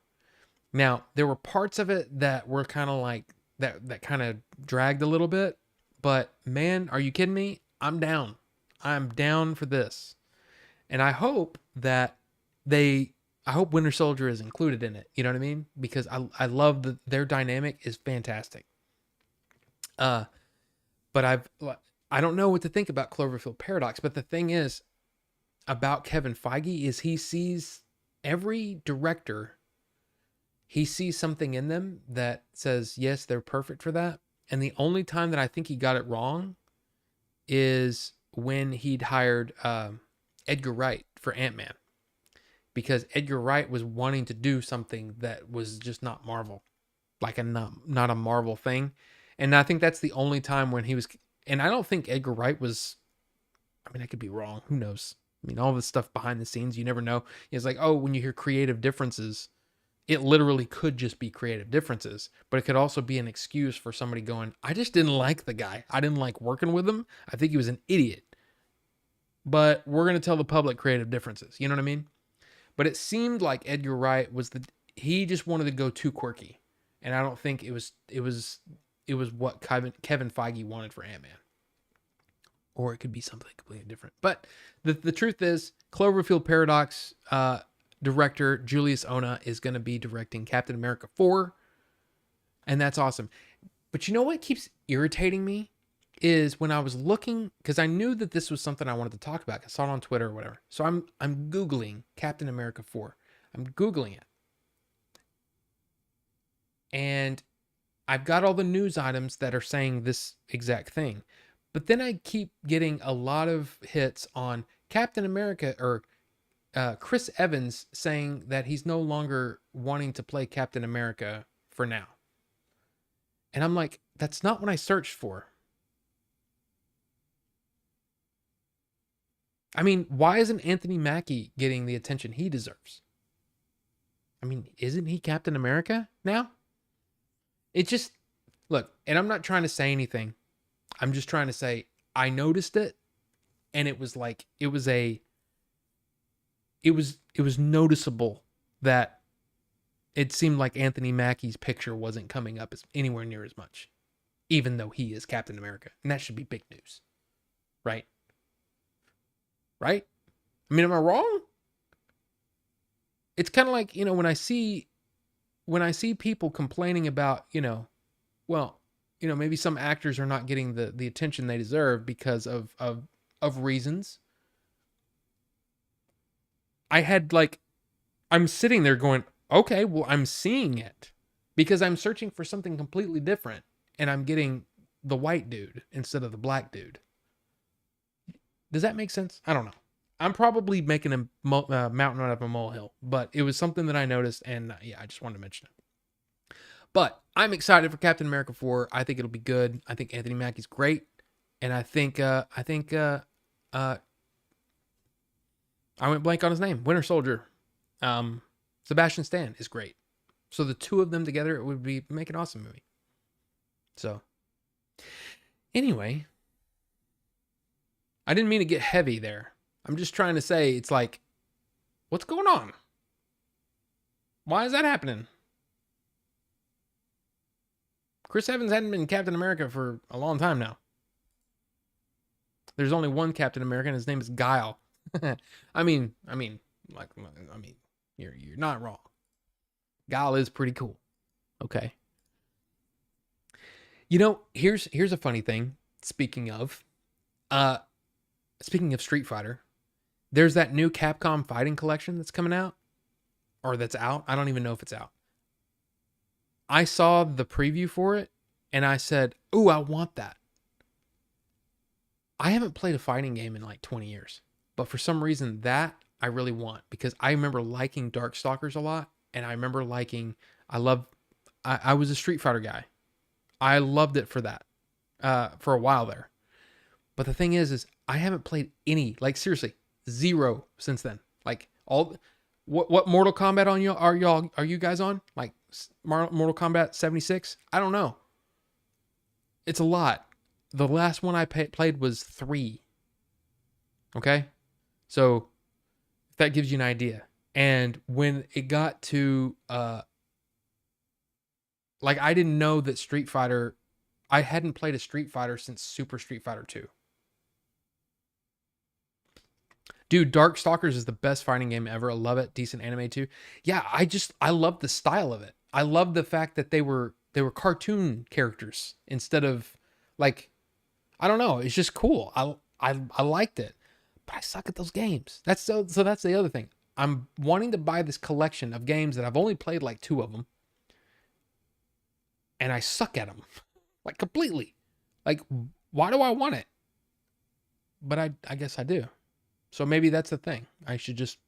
Now, there were parts of it that were kind of like that kind of dragged a little bit, but man, are you kidding me? I'm down. I'm down for this. And I hope that I hope Winter Soldier is included in it. You know what I mean? Because I love their dynamic is fantastic. But I don't know what to think about Cloverfield Paradox, but the thing is about Kevin Feige is he sees every director, he sees something in them that says, yes, they're perfect for that. And the only time that I think he got it wrong is when he'd hired Edgar Wright for Ant-Man. Because Edgar Wright was wanting to do something that was just not Marvel. Like not a Marvel thing. And I think that's the only time when he was... And I don't think Edgar Wright was... I mean, I could be wrong. Who knows? I mean, all this stuff behind the scenes, you never know. It's like, oh, when you hear creative differences, it literally could just be creative differences. But it could also be an excuse for somebody going, I just didn't like the guy. I didn't like working with him. I think he was an idiot. But we're going to tell the public creative differences. You know what I mean? But it seemed like Edgar Wright he just wanted to go too quirky. And I don't think it was what Kevin Feige wanted for Ant-Man. Or it could be something completely different. But the truth is, Cloverfield Paradox director Julius Ona is going to be directing Captain America 4. And that's awesome. But you know what keeps irritating me? Is when I was looking, because I knew that this was something I wanted to talk about. I saw it on Twitter or whatever. So I'm Googling Captain America 4. I'm Googling it. And I've got all the news items that are saying this exact thing. But then I keep getting a lot of hits on Captain America or Chris Evans saying that he's no longer wanting to play Captain America for now. And I'm like, that's not what I searched for. I mean, why isn't Anthony Mackie getting the attention he deserves? I mean, isn't he Captain America now? It just, look, and I'm not trying to say anything. I'm just trying to say, I noticed it, and it was like, it was noticeable that it seemed like Anthony Mackie's picture wasn't coming up anywhere near as much, even though he is Captain America. And that should be big news, right? Right? I mean, am I wrong? It's kind of like, when I see people complaining about, maybe some actors are not getting the attention they deserve because of reasons. I'm sitting there going, okay, well, I'm seeing it because I'm searching for something completely different and I'm getting the white dude instead of the black dude. Does that make sense? I don't know. I'm probably making a mountain out of a molehill, but it was something that I noticed, and I just wanted to mention it. But I'm excited for Captain America 4. I think it'll be good. I think Anthony Mackie's great, and I went blank on his name. Winter Soldier, Sebastian Stan is great. So the two of them together, it would make an awesome movie. So, anyway, I didn't mean to get heavy there. I'm just trying to say, it's like, what's going on? Why is that happening? Chris Evans hadn't been Captain America for a long time now. There's only one Captain America, and his name is Guile. I mean, you're not wrong. Guile is pretty cool. Okay. Here's a funny thing. Speaking of Street Fighter, there's that new Capcom Fighting Collection that's coming out, or that's out. I don't even know if it's out. I saw the preview for it and I said, "Ooh, I want that." I haven't played a fighting game in like 20 years, but for some reason that I really want, because I remember liking Darkstalkers a lot, and I remember liking, I was a Street Fighter guy. I loved it for that, for a while there. But the thing is I haven't played any, like seriously, zero since then. Like all, what Mortal Kombat are you guys on? Like Mortal Kombat 76? I don't know. It's a lot. The last one I played was 3. Okay? So, if that gives you an idea. And when it got to, like, I didn't know that Street Fighter, I hadn't played a Street Fighter since Super Street Fighter 2. Dude, Darkstalkers is the best fighting game ever. I love it. Decent anime too. Yeah, I love the style of it. I love the fact that they were cartoon characters instead of, like, I don't know. It's just cool. I liked it, but I suck at those games. That's that's the other thing. I'm wanting to buy this collection of games that I've only played like 2 of them, and I suck at them, like completely. Like, why do I want it? But I guess I do. So maybe that's the thing. I should just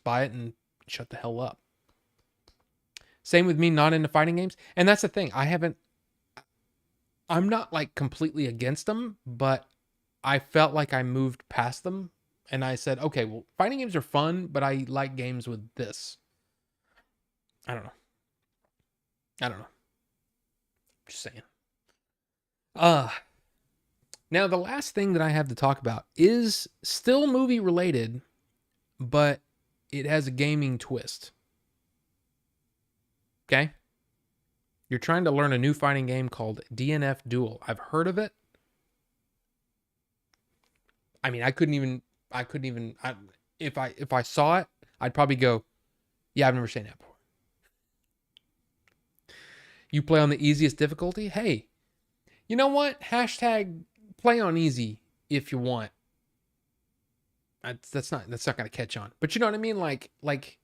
buy it and shut the hell up. Same with me not into fighting games, and that's the thing. I'm not like completely against them, but I felt like I moved past them, and I said, okay, well, fighting games are fun, but I like games with this. I don't know. Just saying. Now the last thing that I have to talk about is still movie related, but it has a gaming twist. Okay? You're trying to learn a new fighting game called DNF Duel. I've heard of it. I mean, if I saw it, I'd probably go, yeah, I've never seen that before. You play on the easiest difficulty? Hey, you know what? Hashtag play on easy if you want. That's not going to catch on. But you know what I mean? Like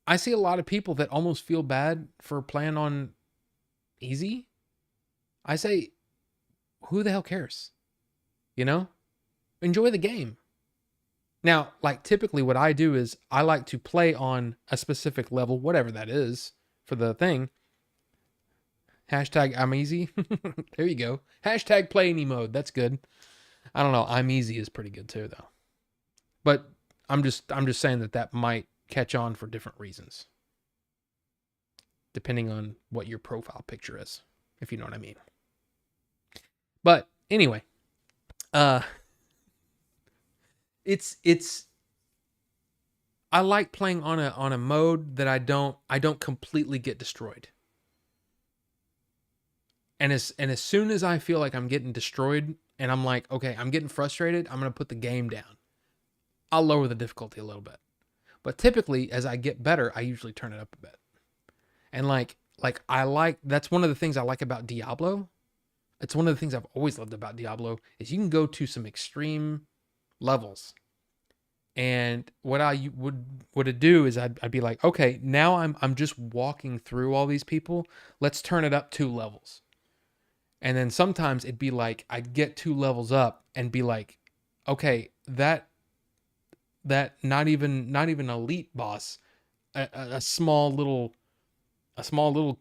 I see a lot of people that almost feel bad for playing on easy. I say, who the hell cares? You know? Enjoy the game. Now, like typically what I do is I like to play on a specific level, whatever that is for the thing. Hashtag I'm easy. There you go. Hashtag play any mode. That's good. I don't know. I'm easy is pretty good too though. But I'm just saying that might catch on for different reasons, depending on what your profile picture is, if you know what I mean. But anyway, it's I like playing on a mode that I don't completely get destroyed. And as soon as I feel like I'm getting destroyed and I'm like, okay, I'm getting frustrated, I'm going to put the game down. I'll lower the difficulty a little bit. But typically, as I get better, I usually turn it up a bit. And that's one of the things I like about Diablo. It's one of the things I've always loved about Diablo is you can go to some extreme levels. And what I would do is I'd be like, okay, now I'm just walking through all these people. Let's turn it up 2 levels. And then sometimes it'd be like I'd get 2 levels up and be like, okay, that not even elite boss, a small little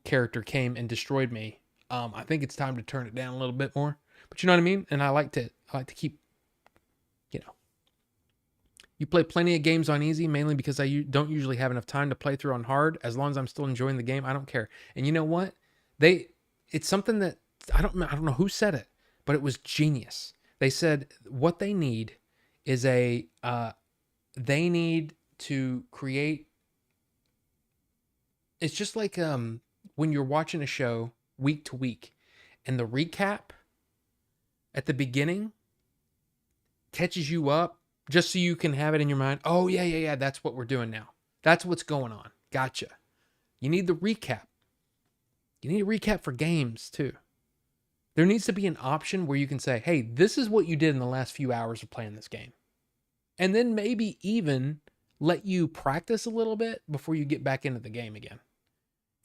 character came and destroyed me. I think it's time to turn it down a little bit more. But you know what I mean? And I like to keep, you know. You play plenty of games on easy, mainly because I don't usually have enough time to play through on hard. As long as I'm still enjoying the game, I don't care. And you know what? It's something that I don't know who said it, but it was genius. They said what they need is they need to create. It's just like when you're watching a show week to week, and the recap at the beginning catches you up just so you can have it in your mind. Oh, yeah. That's what we're doing now. That's what's going on. Gotcha. You need the recap. You need a recap for games too. There needs to be an option where you can say, hey, this is what you did in the last few hours of playing this game. And then maybe even let you practice a little bit before you get back into the game again.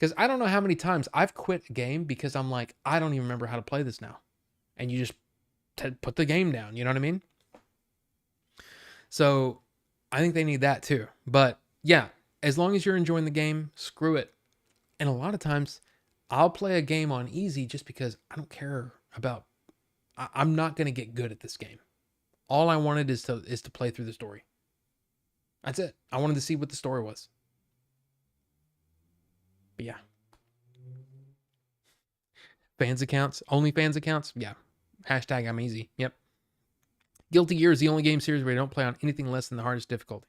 Because I don't know how many times I've quit a game because I'm like, I don't even remember how to play this now. And you just put the game down. You know what I mean? So I think they need that too. But yeah, as long as you're enjoying the game, screw it. And a lot of times I'll play a game on easy just because I don't care about, I'm not going to get good at this game. All I wanted is to play through the story. That's it. I wanted to see what the story was. But yeah. Fans accounts, only fans accounts. Yeah. Hashtag I'm easy. Yep. Guilty Gear is the only game series where I don't play on anything less than the hardest difficulty.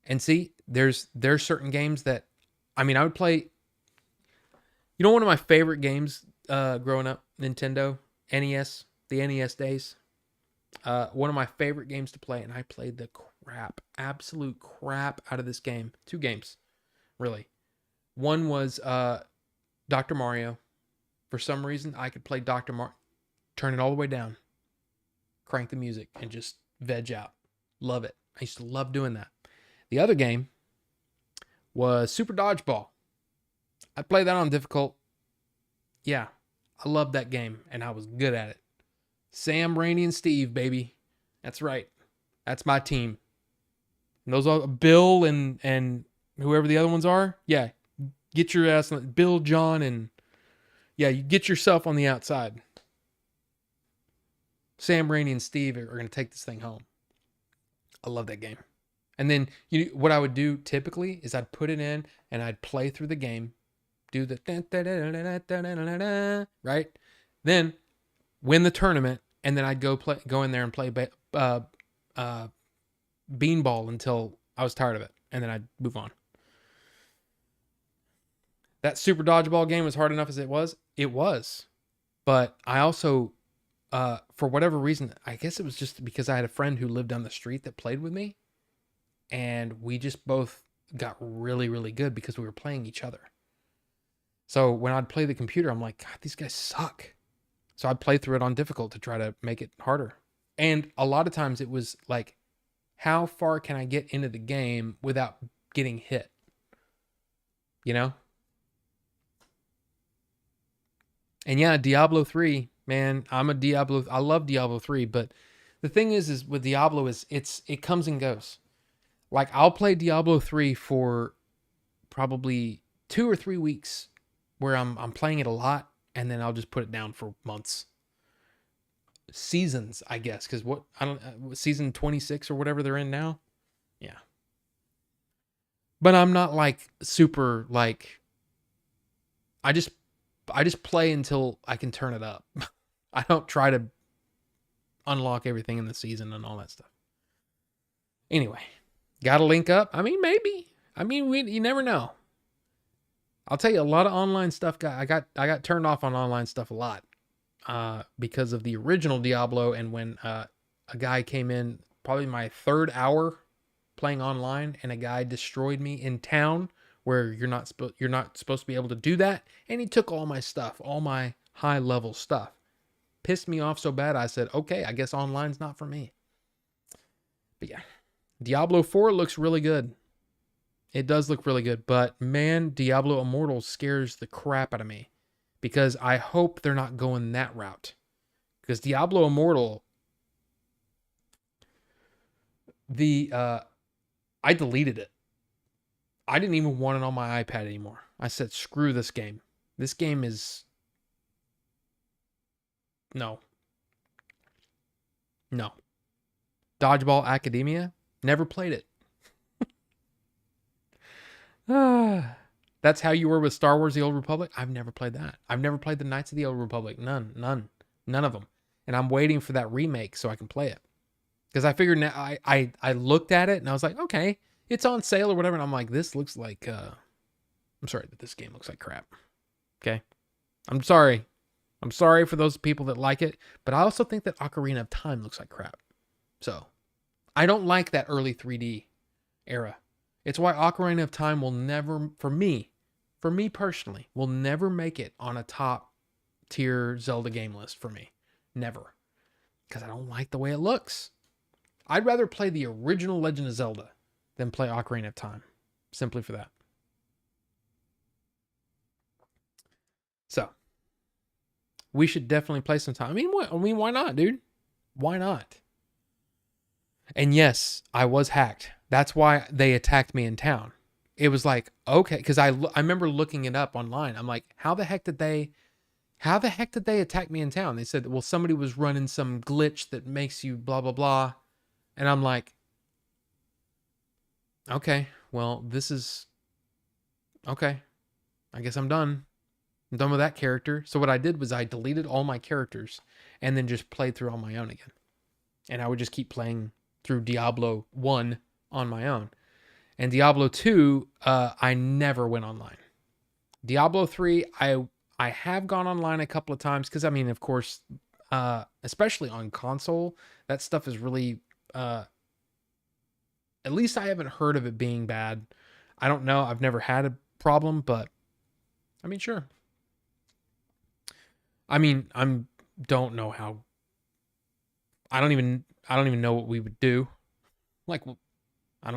And see, there's certain games that, I mean, I would play. You know, one of my favorite games growing up, Nintendo, NES, the NES days. One of my favorite games to play, and I played the absolute crap out of this game. 2 games, really. One was Dr. Mario. For some reason, I could play Dr. Mario, turn it all the way down, crank the music, and just veg out. Love it. I used to love doing that. The other game was Super Dodgeball. I played that on difficult. Yeah, I loved that game, and I was good at it. Sam, Rainey, and Steve, baby. That's right. That's my team. And those are Bill and whoever the other ones are. Yeah, get your ass on Bill, John, and yeah, you get yourself on the outside. Sam, Rainey, and Steve are going to take this thing home. I love that game. And then what I would do typically is I'd put it in and I'd play through the game, do the right, then win the tournament, and then I'd go in there and play beanball until I was tired of it, and then I'd move on. That Super Dodgeball game was hard enough as it was. It was. But I also, for whatever reason, I guess it was just because I had a friend who lived down the street that played with me. And we just both got really, really good because we were playing each other. So when I'd play the computer, I'm like, God, these guys suck. So I'd play through it on difficult to try to make it harder. And a lot of times it was like, how far can I get into the game without getting hit? You know? And yeah, Diablo 3, man, I love Diablo 3, but the thing is with Diablo it comes and goes. Like I'll play Diablo 3 for probably 2 or 3 weeks where I'm playing it a lot, and then I'll just put it down for months. Seasons, I guess, cuz season 26 or whatever they're in now. Yeah. But I'm not like super like I just play until I can turn it up. I don't try to unlock everything in the season and all that stuff. Anyway, got to link up? I mean, maybe. I mean, you never know. I'll tell you, a lot of online stuff. I got turned off on online stuff a lot because of the original Diablo, and when a guy came in, probably my 3rd hour playing online, and a guy destroyed me in town where you're not supposed to be able to do that, and he took all my stuff, all my high level stuff. Pissed me off so bad I said, okay, I guess online's not for me. But yeah, Diablo 4 looks really good. It does look really good, but man, Diablo Immortal scares the crap out of me because I hope they're not going that route. Because Diablo Immortal, I deleted it. I didn't even want it on my iPad anymore. I said, screw this game. This game is... No. Dodgeball Academia? Never played it. That's how you were with Star Wars The Old Republic? I've never played that. I've never played the Knights of the Old Republic. None of them. And I'm waiting for that remake so I can play it. Because I figured now, I looked at it and I was like, okay, it's on sale or whatever. And I'm like, this looks like, I'm sorry that this game looks like crap. Okay. I'm sorry. I'm sorry for those people that like it. But I also think that Ocarina of Time looks like crap. So I don't like that early 3D era. It's why Ocarina of Time will never, for me personally, will never make it on a top tier Zelda game list for me. Never. Because I don't like the way it looks. I'd rather play the original Legend of Zelda than play Ocarina of Time. Simply for that. So we should definitely play some time. Why not, dude? Why not? And yes, I was hacked. That's why they attacked me in town. It was like, okay, because I remember looking it up online. I'm like, how the heck did they attack me in town? They said, well, somebody was running some glitch that makes you blah, blah, blah. And I'm like, okay, well, this is, okay, I guess I'm done. I'm done with that character. So what I did was I deleted all my characters and then just played through on my own again. And I would just keep playing through Diablo 1 on my own. And Diablo 2, I never went online. Diablo 3, I have gone online a couple of times because, I mean, of course, especially on console, that stuff is really, at least I haven't heard of it being bad. I don't know. I've never had a problem, but I mean, sure. I mean, don't know how. I don't even know what we would do. Like, I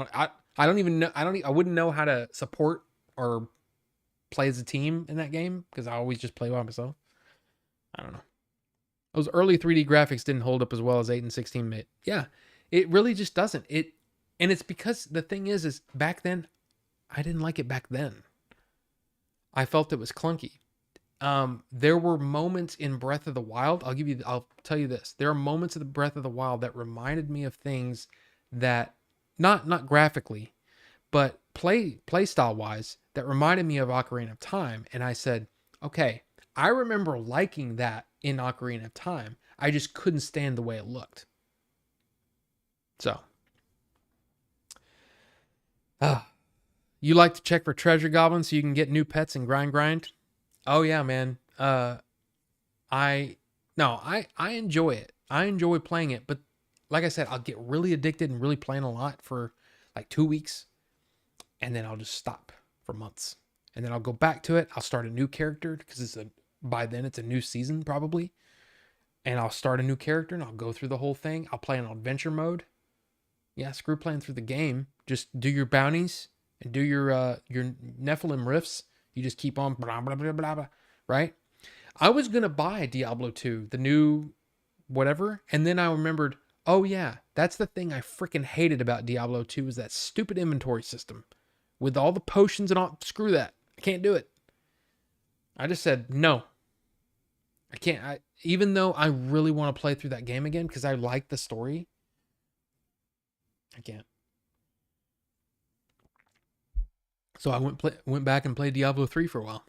don't even know. I wouldn't know how to support or play as a team in that game because I always just play by myself. I don't know. Those early 3D graphics didn't hold up as well as 8 and 16-bit. Yeah, it really just doesn't. And it's because the thing is back then, I didn't like it back then. I felt it was clunky. There were moments in Breath of the Wild. I'll tell you this. There are moments of the Breath of the Wild that reminded me of things that, not graphically, but play style wise, that reminded me of Ocarina of Time. And I said, okay, I remember liking that in Ocarina of Time. I just couldn't stand the way it looked. So, you like to check for treasure goblins so you can get new pets and grind? Oh yeah, man. I enjoy it. I enjoy playing it, but like I said, I'll get really addicted and really playing a lot for like 2 weeks, and then I'll just stop for months. And then I'll go back to it. I'll start a new character because by then it's a new season probably. And I'll start a new character and I'll go through the whole thing. I'll play in adventure mode. Yeah, screw playing through the game. Just do your bounties and do your Nephilim rifts. You just keep on blah, blah, blah, blah, blah, right? I was going to buy Diablo 2, the new whatever. And then I remembered, oh yeah, that's the thing I freaking hated about Diablo 2 is that stupid inventory system with all the potions and all. Screw that. I can't do it. I just said, no, I can't. Even though I really want to play through that game again because I like the story, I can't. So I went back and played Diablo 3 for a while.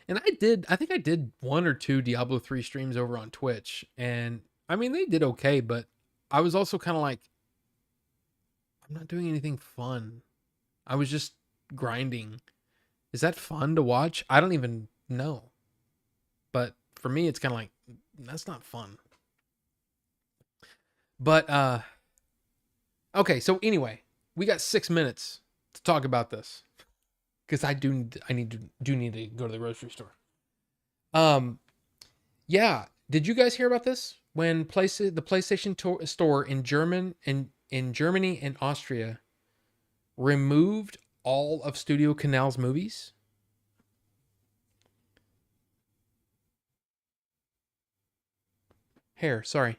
And I think I did 1 or 2 Diablo 3 streams over on Twitch. And I mean, they did okay, but I was also kind of like, I'm not doing anything fun. I was just grinding. Is that fun to watch? I don't even know. But for me, it's kind of like, that's not fun. But, okay. So anyway, we got 6 minutes to talk about this because I need to go to the grocery store. Yeah. Did you guys hear about this? When the PlayStation store in Germany and Austria removed all of Studio Canal's movies? Sorry.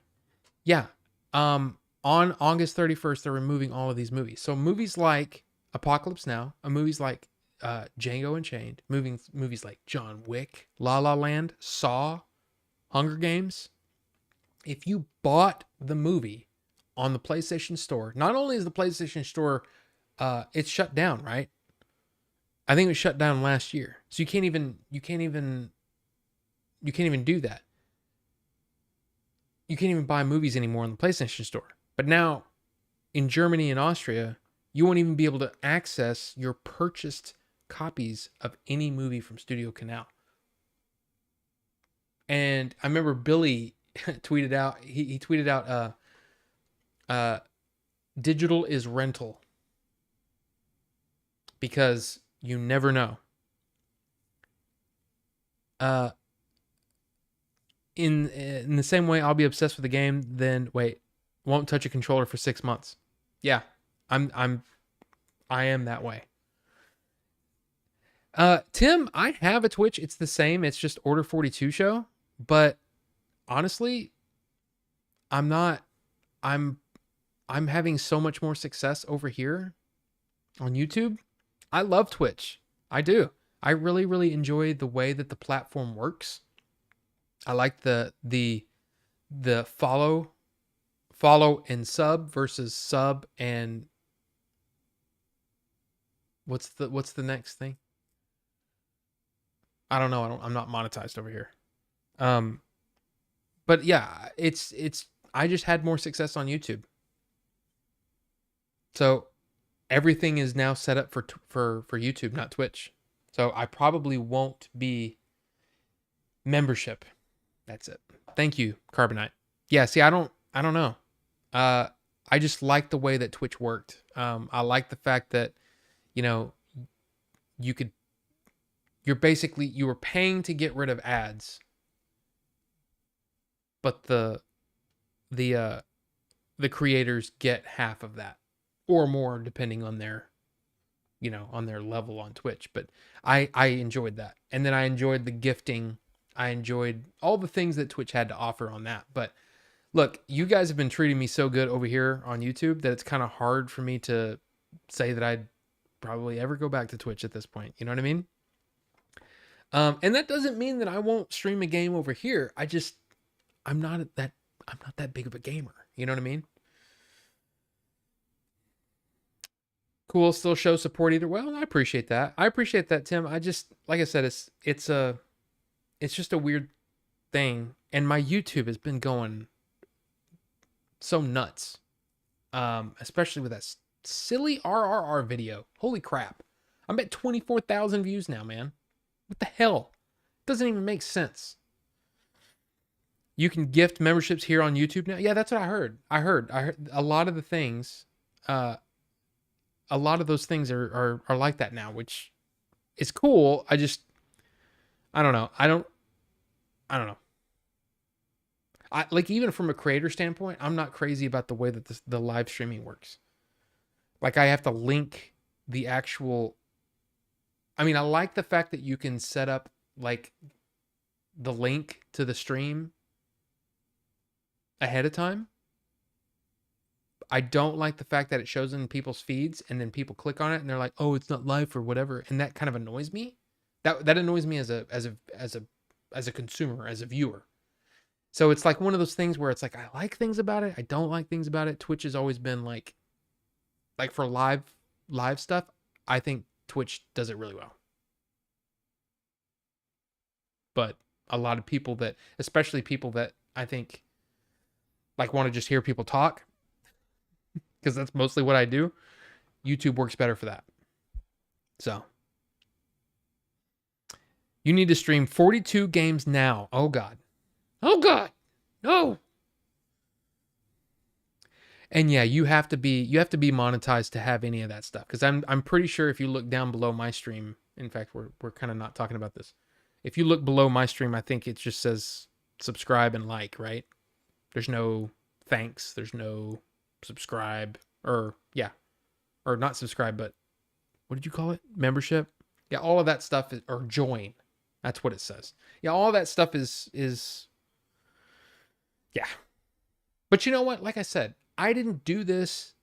Yeah. On August 31st, they're removing all of these movies. So movies like Apocalypse Now, movies like Django Unchained, movies like John Wick, La La Land, Saw, Hunger Games. If you bought the movie on the PlayStation Store, not only is the PlayStation Store, it's shut down, right? I think it was shut down last year, so you can't even do that. You can't even buy movies anymore on the PlayStation Store. But now, in Germany and Austria, you won't even be able to access your purchased copies of any movie from Studio Canal. And I remember Billy tweeted out, he tweeted out, digital is rental. Because you never know. In the same way I'll be obsessed with the game, then won't touch a controller for 6 months. Yeah, I am that way. Tim, I have a Twitch. It's the same. It's just Order 42 Show. But honestly, I'm not. I'm I'm having so much more success over here on YouTube. I love Twitch. I do. I really, really enjoy the way that the platform works. I like the follow and sub versus sub and what's the next thing? I don't know. I'm not monetized over here. Um, but yeah, it's I just had more success on YouTube. So everything is now set up for YouTube, not Twitch. So I probably won't be membership. That's it. Thank you, Carbonite. Yeah, see, I don't know. Uh I just like the way that Twitch worked. I like the fact that, you know, you could you were paying to get rid of ads, but the uh the creators get half of that or more depending on their, on their level on Twitch. But I enjoyed that. And then I enjoyed the gifting. I enjoyed all the things that Twitch had to offer on that. But look, you guys have been treating me so good over here on YouTube that it's kind of hard for me to say that I'd probably ever go back to Twitch at this point. You know what I mean? And that doesn't mean that I won't stream a game over here. I'm not that big of a gamer. You know what I mean? Cool. Still show support either. Well, I appreciate that. I appreciate that, Tim. I just, like I said, it's just a weird thing. And my YouTube has been going so nuts. Especially with that silly RRR video. Holy crap. I'm at 24,000 views now, man. What the hell? Doesn't even make sense. You can gift memberships here on YouTube now. Yeah, that's what I heard. I heard a lot of the things, a lot of those things are like that now, which is cool. I don't know. I don't know. I like, even from a creator standpoint, I'm not crazy about the way that the live streaming works. Like, I have to link the actual. I mean, I like the fact that you can set up like the link to the stream ahead of time. I don't like the fact that it shows in people's feeds and then people click on it and they're like, "Oh, it's not live or whatever," and that kind of annoys me. That annoys me as a consumer, as a viewer. So it's like one of those things where it's like, I like things about it, I don't like things about it. Twitch has always been like for live stuff, I think Twitch does it really well. But a lot of people that, especially people that I think like want to just hear people talk, because that's mostly what I do, YouTube works better for that. So you need to stream 42 games now. Oh God. Oh God. No. And yeah, you have to be monetized to have any of that stuff. Because I'm pretty sure if you look down below my stream, in fact, we're kind of not talking about this. If you look below my stream, I think it just says subscribe and like, right? There's no thanks. There's no subscribe, or not subscribe, but what did you call it? Membership. Yeah, all of that stuff is, or join. That's what it says. Yeah, all that stuff is yeah. But you know what? Like I said, I didn't do this.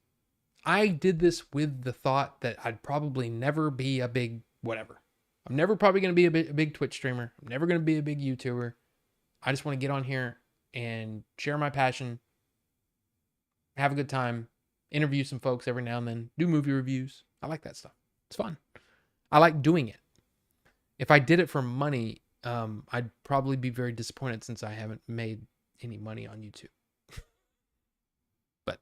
I did this with the thought that I'd probably never be a big whatever. I'm never probably going to be a big Twitch streamer. I'm never going to be a big YouTuber. I just want to get on here and share my passion, have a good time, interview some folks every now and then, do movie reviews. I like that stuff. It's fun. I like doing it. If I did it for money, I'd probably be very disappointed since I haven't made any money on YouTube. But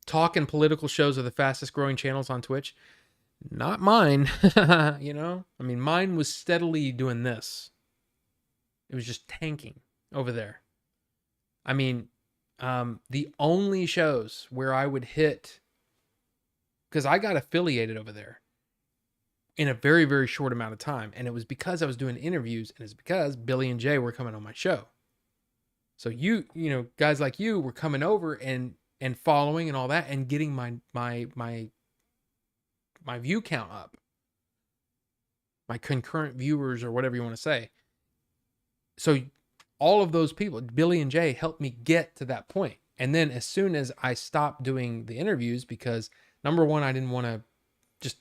talk and political shows are the fastest growing channels on Twitch. Not mine. I mean, mine was steadily doing this. It was just tanking over there. I mean, the only shows where I would hit, because I got affiliated over there in a very, very short amount of time. And it was because I was doing interviews, and it's because Billy and Jay were coming on my show. So guys like you were coming over and following and all that, and getting my my view count up, my concurrent viewers or whatever you want to say. So all of those people, Billy and Jay, helped me get to that point. And then as soon as I stopped doing the interviews, because number one, I didn't want to just,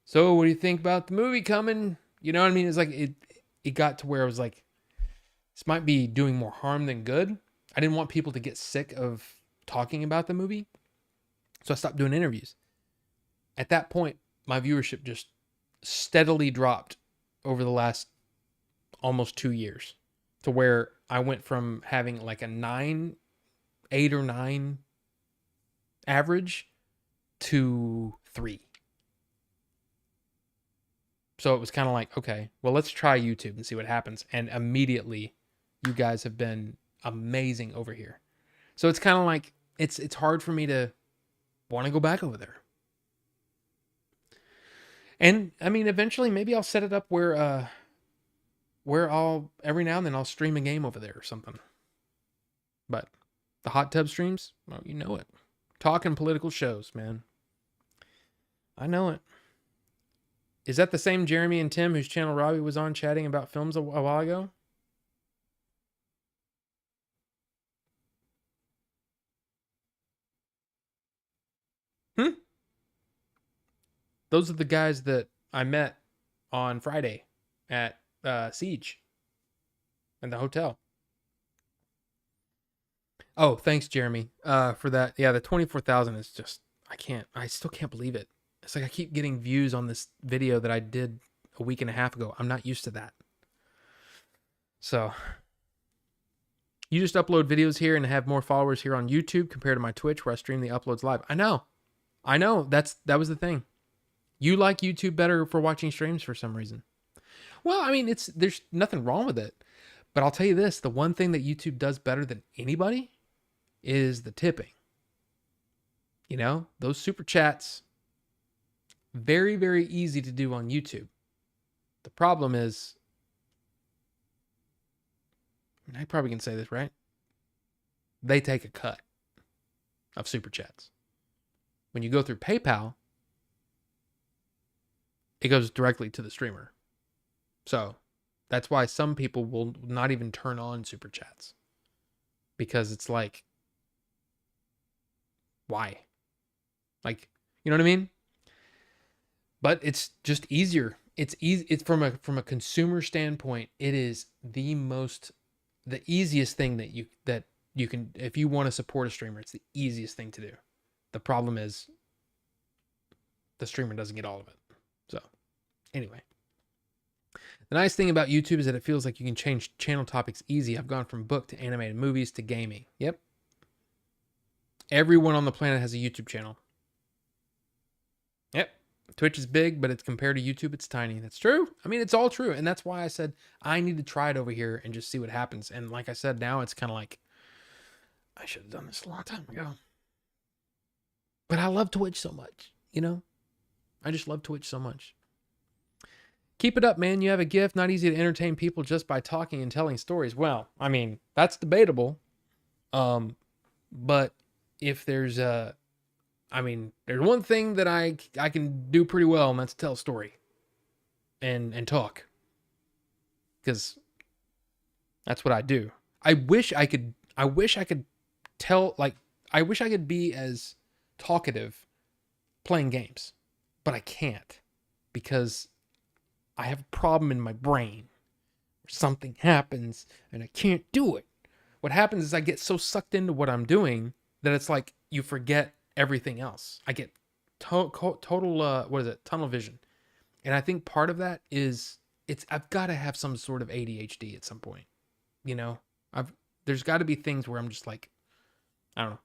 so what do you think about the movie coming? You know what I mean? It's like, it got to where I was like, this might be doing more harm than good. I didn't want people to get sick of talking about the movie. So I stopped doing interviews. At that point, my viewership just steadily dropped over the last almost 2 years, to where I went from having like a 8 or 9 average to 3. So it was kind of like, okay, well, let's try YouTube and see what happens. And immediately, you guys have been amazing over here. So it's kind of like, it's hard for me to want to go back over there. And I mean, eventually maybe I'll set it up where I'll every now and then I'll stream a game over there or something. But the hot tub streams, well, you know it. Talking political shows, man. I know it. Is that the same Jeremy and Tim whose channel Robbie was on chatting about films a while ago? Those are the guys that I met on Friday at SEGE in the hotel. Oh, thanks, Jeremy, for that. Yeah, the 24,000 is just, I still can't believe it. It's like I keep getting views on this video that I did a week and a half ago. I'm not used to that. So, you just upload videos here and have more followers here on YouTube compared to my Twitch where I stream the uploads live. I know. That was the thing. You like YouTube better for watching streams for some reason. Well, I mean, there's nothing wrong with it. But I'll tell you this, the one thing that YouTube does better than anybody is the tipping. You know, those super chats, very, very easy to do on YouTube. The problem is, I probably can say this, right? They take a cut of super chats. When you go through PayPal, it goes directly to the streamer. So that's why some people will not even turn on super chats, because it's like, why? Like, you know what I mean? But it's just easier. It's easy. It's from a consumer standpoint, it is the easiest thing that you can, if you want to support a streamer, it's the easiest thing to do. The problem is the streamer doesn't get all of it. So anyway, the nice thing about YouTube is that it feels like you can change channel topics easy. I've gone from book to animated movies to gaming. Yep. Everyone on the planet has a YouTube channel. Yep. Twitch is big, but it's compared to YouTube, it's tiny. That's true. I mean, it's all true. And that's why I said I need to try it over here and just see what happens. And like I said, now it's kind of like, I should have done this a long time ago. But I love Twitch so much, you know? I just love Twitch so much. Keep it up, man. You have a gift. Not easy to entertain people just by talking and telling stories. Well, I mean, that's debatable. But if there's there's one thing that I can do pretty well, and that's tell a story and talk. Because that's what I do. I wish I could tell, like, I wish I could be as talkative playing games, but I can't, because I have a problem in my brain where something happens and I can't do it. What happens is I get so sucked into what I'm doing that it's like you forget everything else. I get total tunnel vision. And I think part of that is I've got to have some sort of ADHD at some point. You know, there's got to be things where I'm just like, I don't know.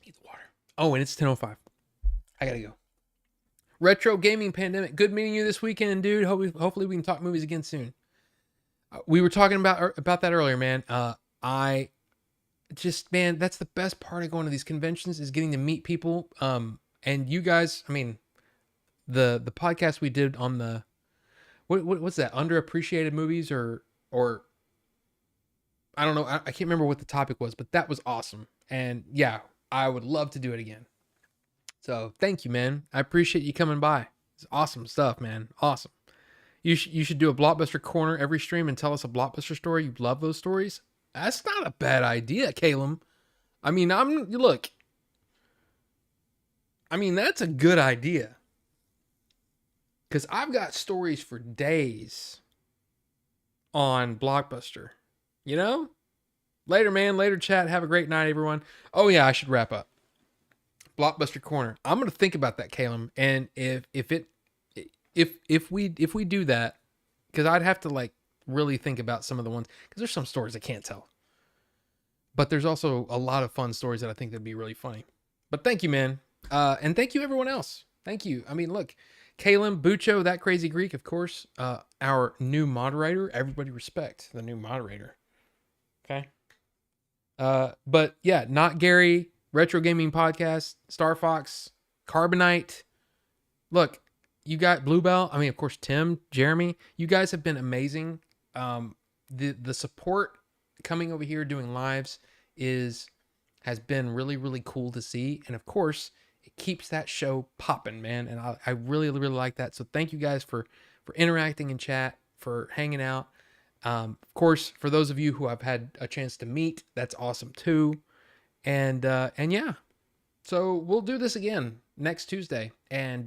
Need the water. Oh, and it's 10:05. I gotta go. Retro Gaming Pandemic. Good meeting you this weekend, dude. Hopefully we can talk movies again soon. We were talking about that earlier, man. Man, that's the best part of going to these conventions, is getting to meet people. And you guys, I mean, the podcast we did on the what's that, underappreciated movies or I don't know. I can't remember what the topic was, but that was awesome. And yeah, I would love to do it again. So thank you, man. I appreciate you coming by. It's awesome stuff, man. Awesome. You should do a Blockbuster Corner every stream and tell us a Blockbuster story. You love those stories. That's not a bad idea, Caleb. I mean, look. I mean, that's a good idea. Because I've got stories for days on Blockbuster. You know? Later, man. Later, chat. Have a great night, everyone. Oh, yeah, I should wrap up. Blockbuster Corner. I'm going to think about that, Caleb. And if we do that, because I'd have to like really think about some of the ones, because there's some stories I can't tell. But there's also a lot of fun stories that I think that'd be really funny. But thank you, man. And thank you, everyone else. Thank you. I mean, look, Kalen, Bucho, That Crazy Greek, of course, our new moderator. Everybody respect the new moderator. Okay. But yeah, Not Gary, Retro Gaming Podcast, Star Fox, Carbonite. Look, you got Bluebell. I mean, of course, Tim, Jeremy. You guys have been amazing. The support coming over here doing lives has been really, really cool to see. And of course, it keeps that show popping, man. And I really, really like that. So thank you guys for interacting in chat, for hanging out. Of course, for those of you who I've had a chance to meet, that's awesome too. And yeah, so we'll do this again next Tuesday, and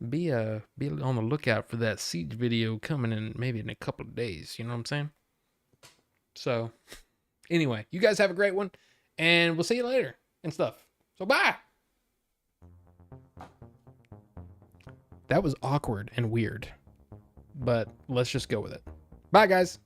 be on the lookout for that SEGE video coming in maybe in a couple of days. You know what I'm saying? So anyway, you guys have a great one, and we'll see you later and stuff. So bye. That was awkward and weird, but let's just go with it. Bye, guys.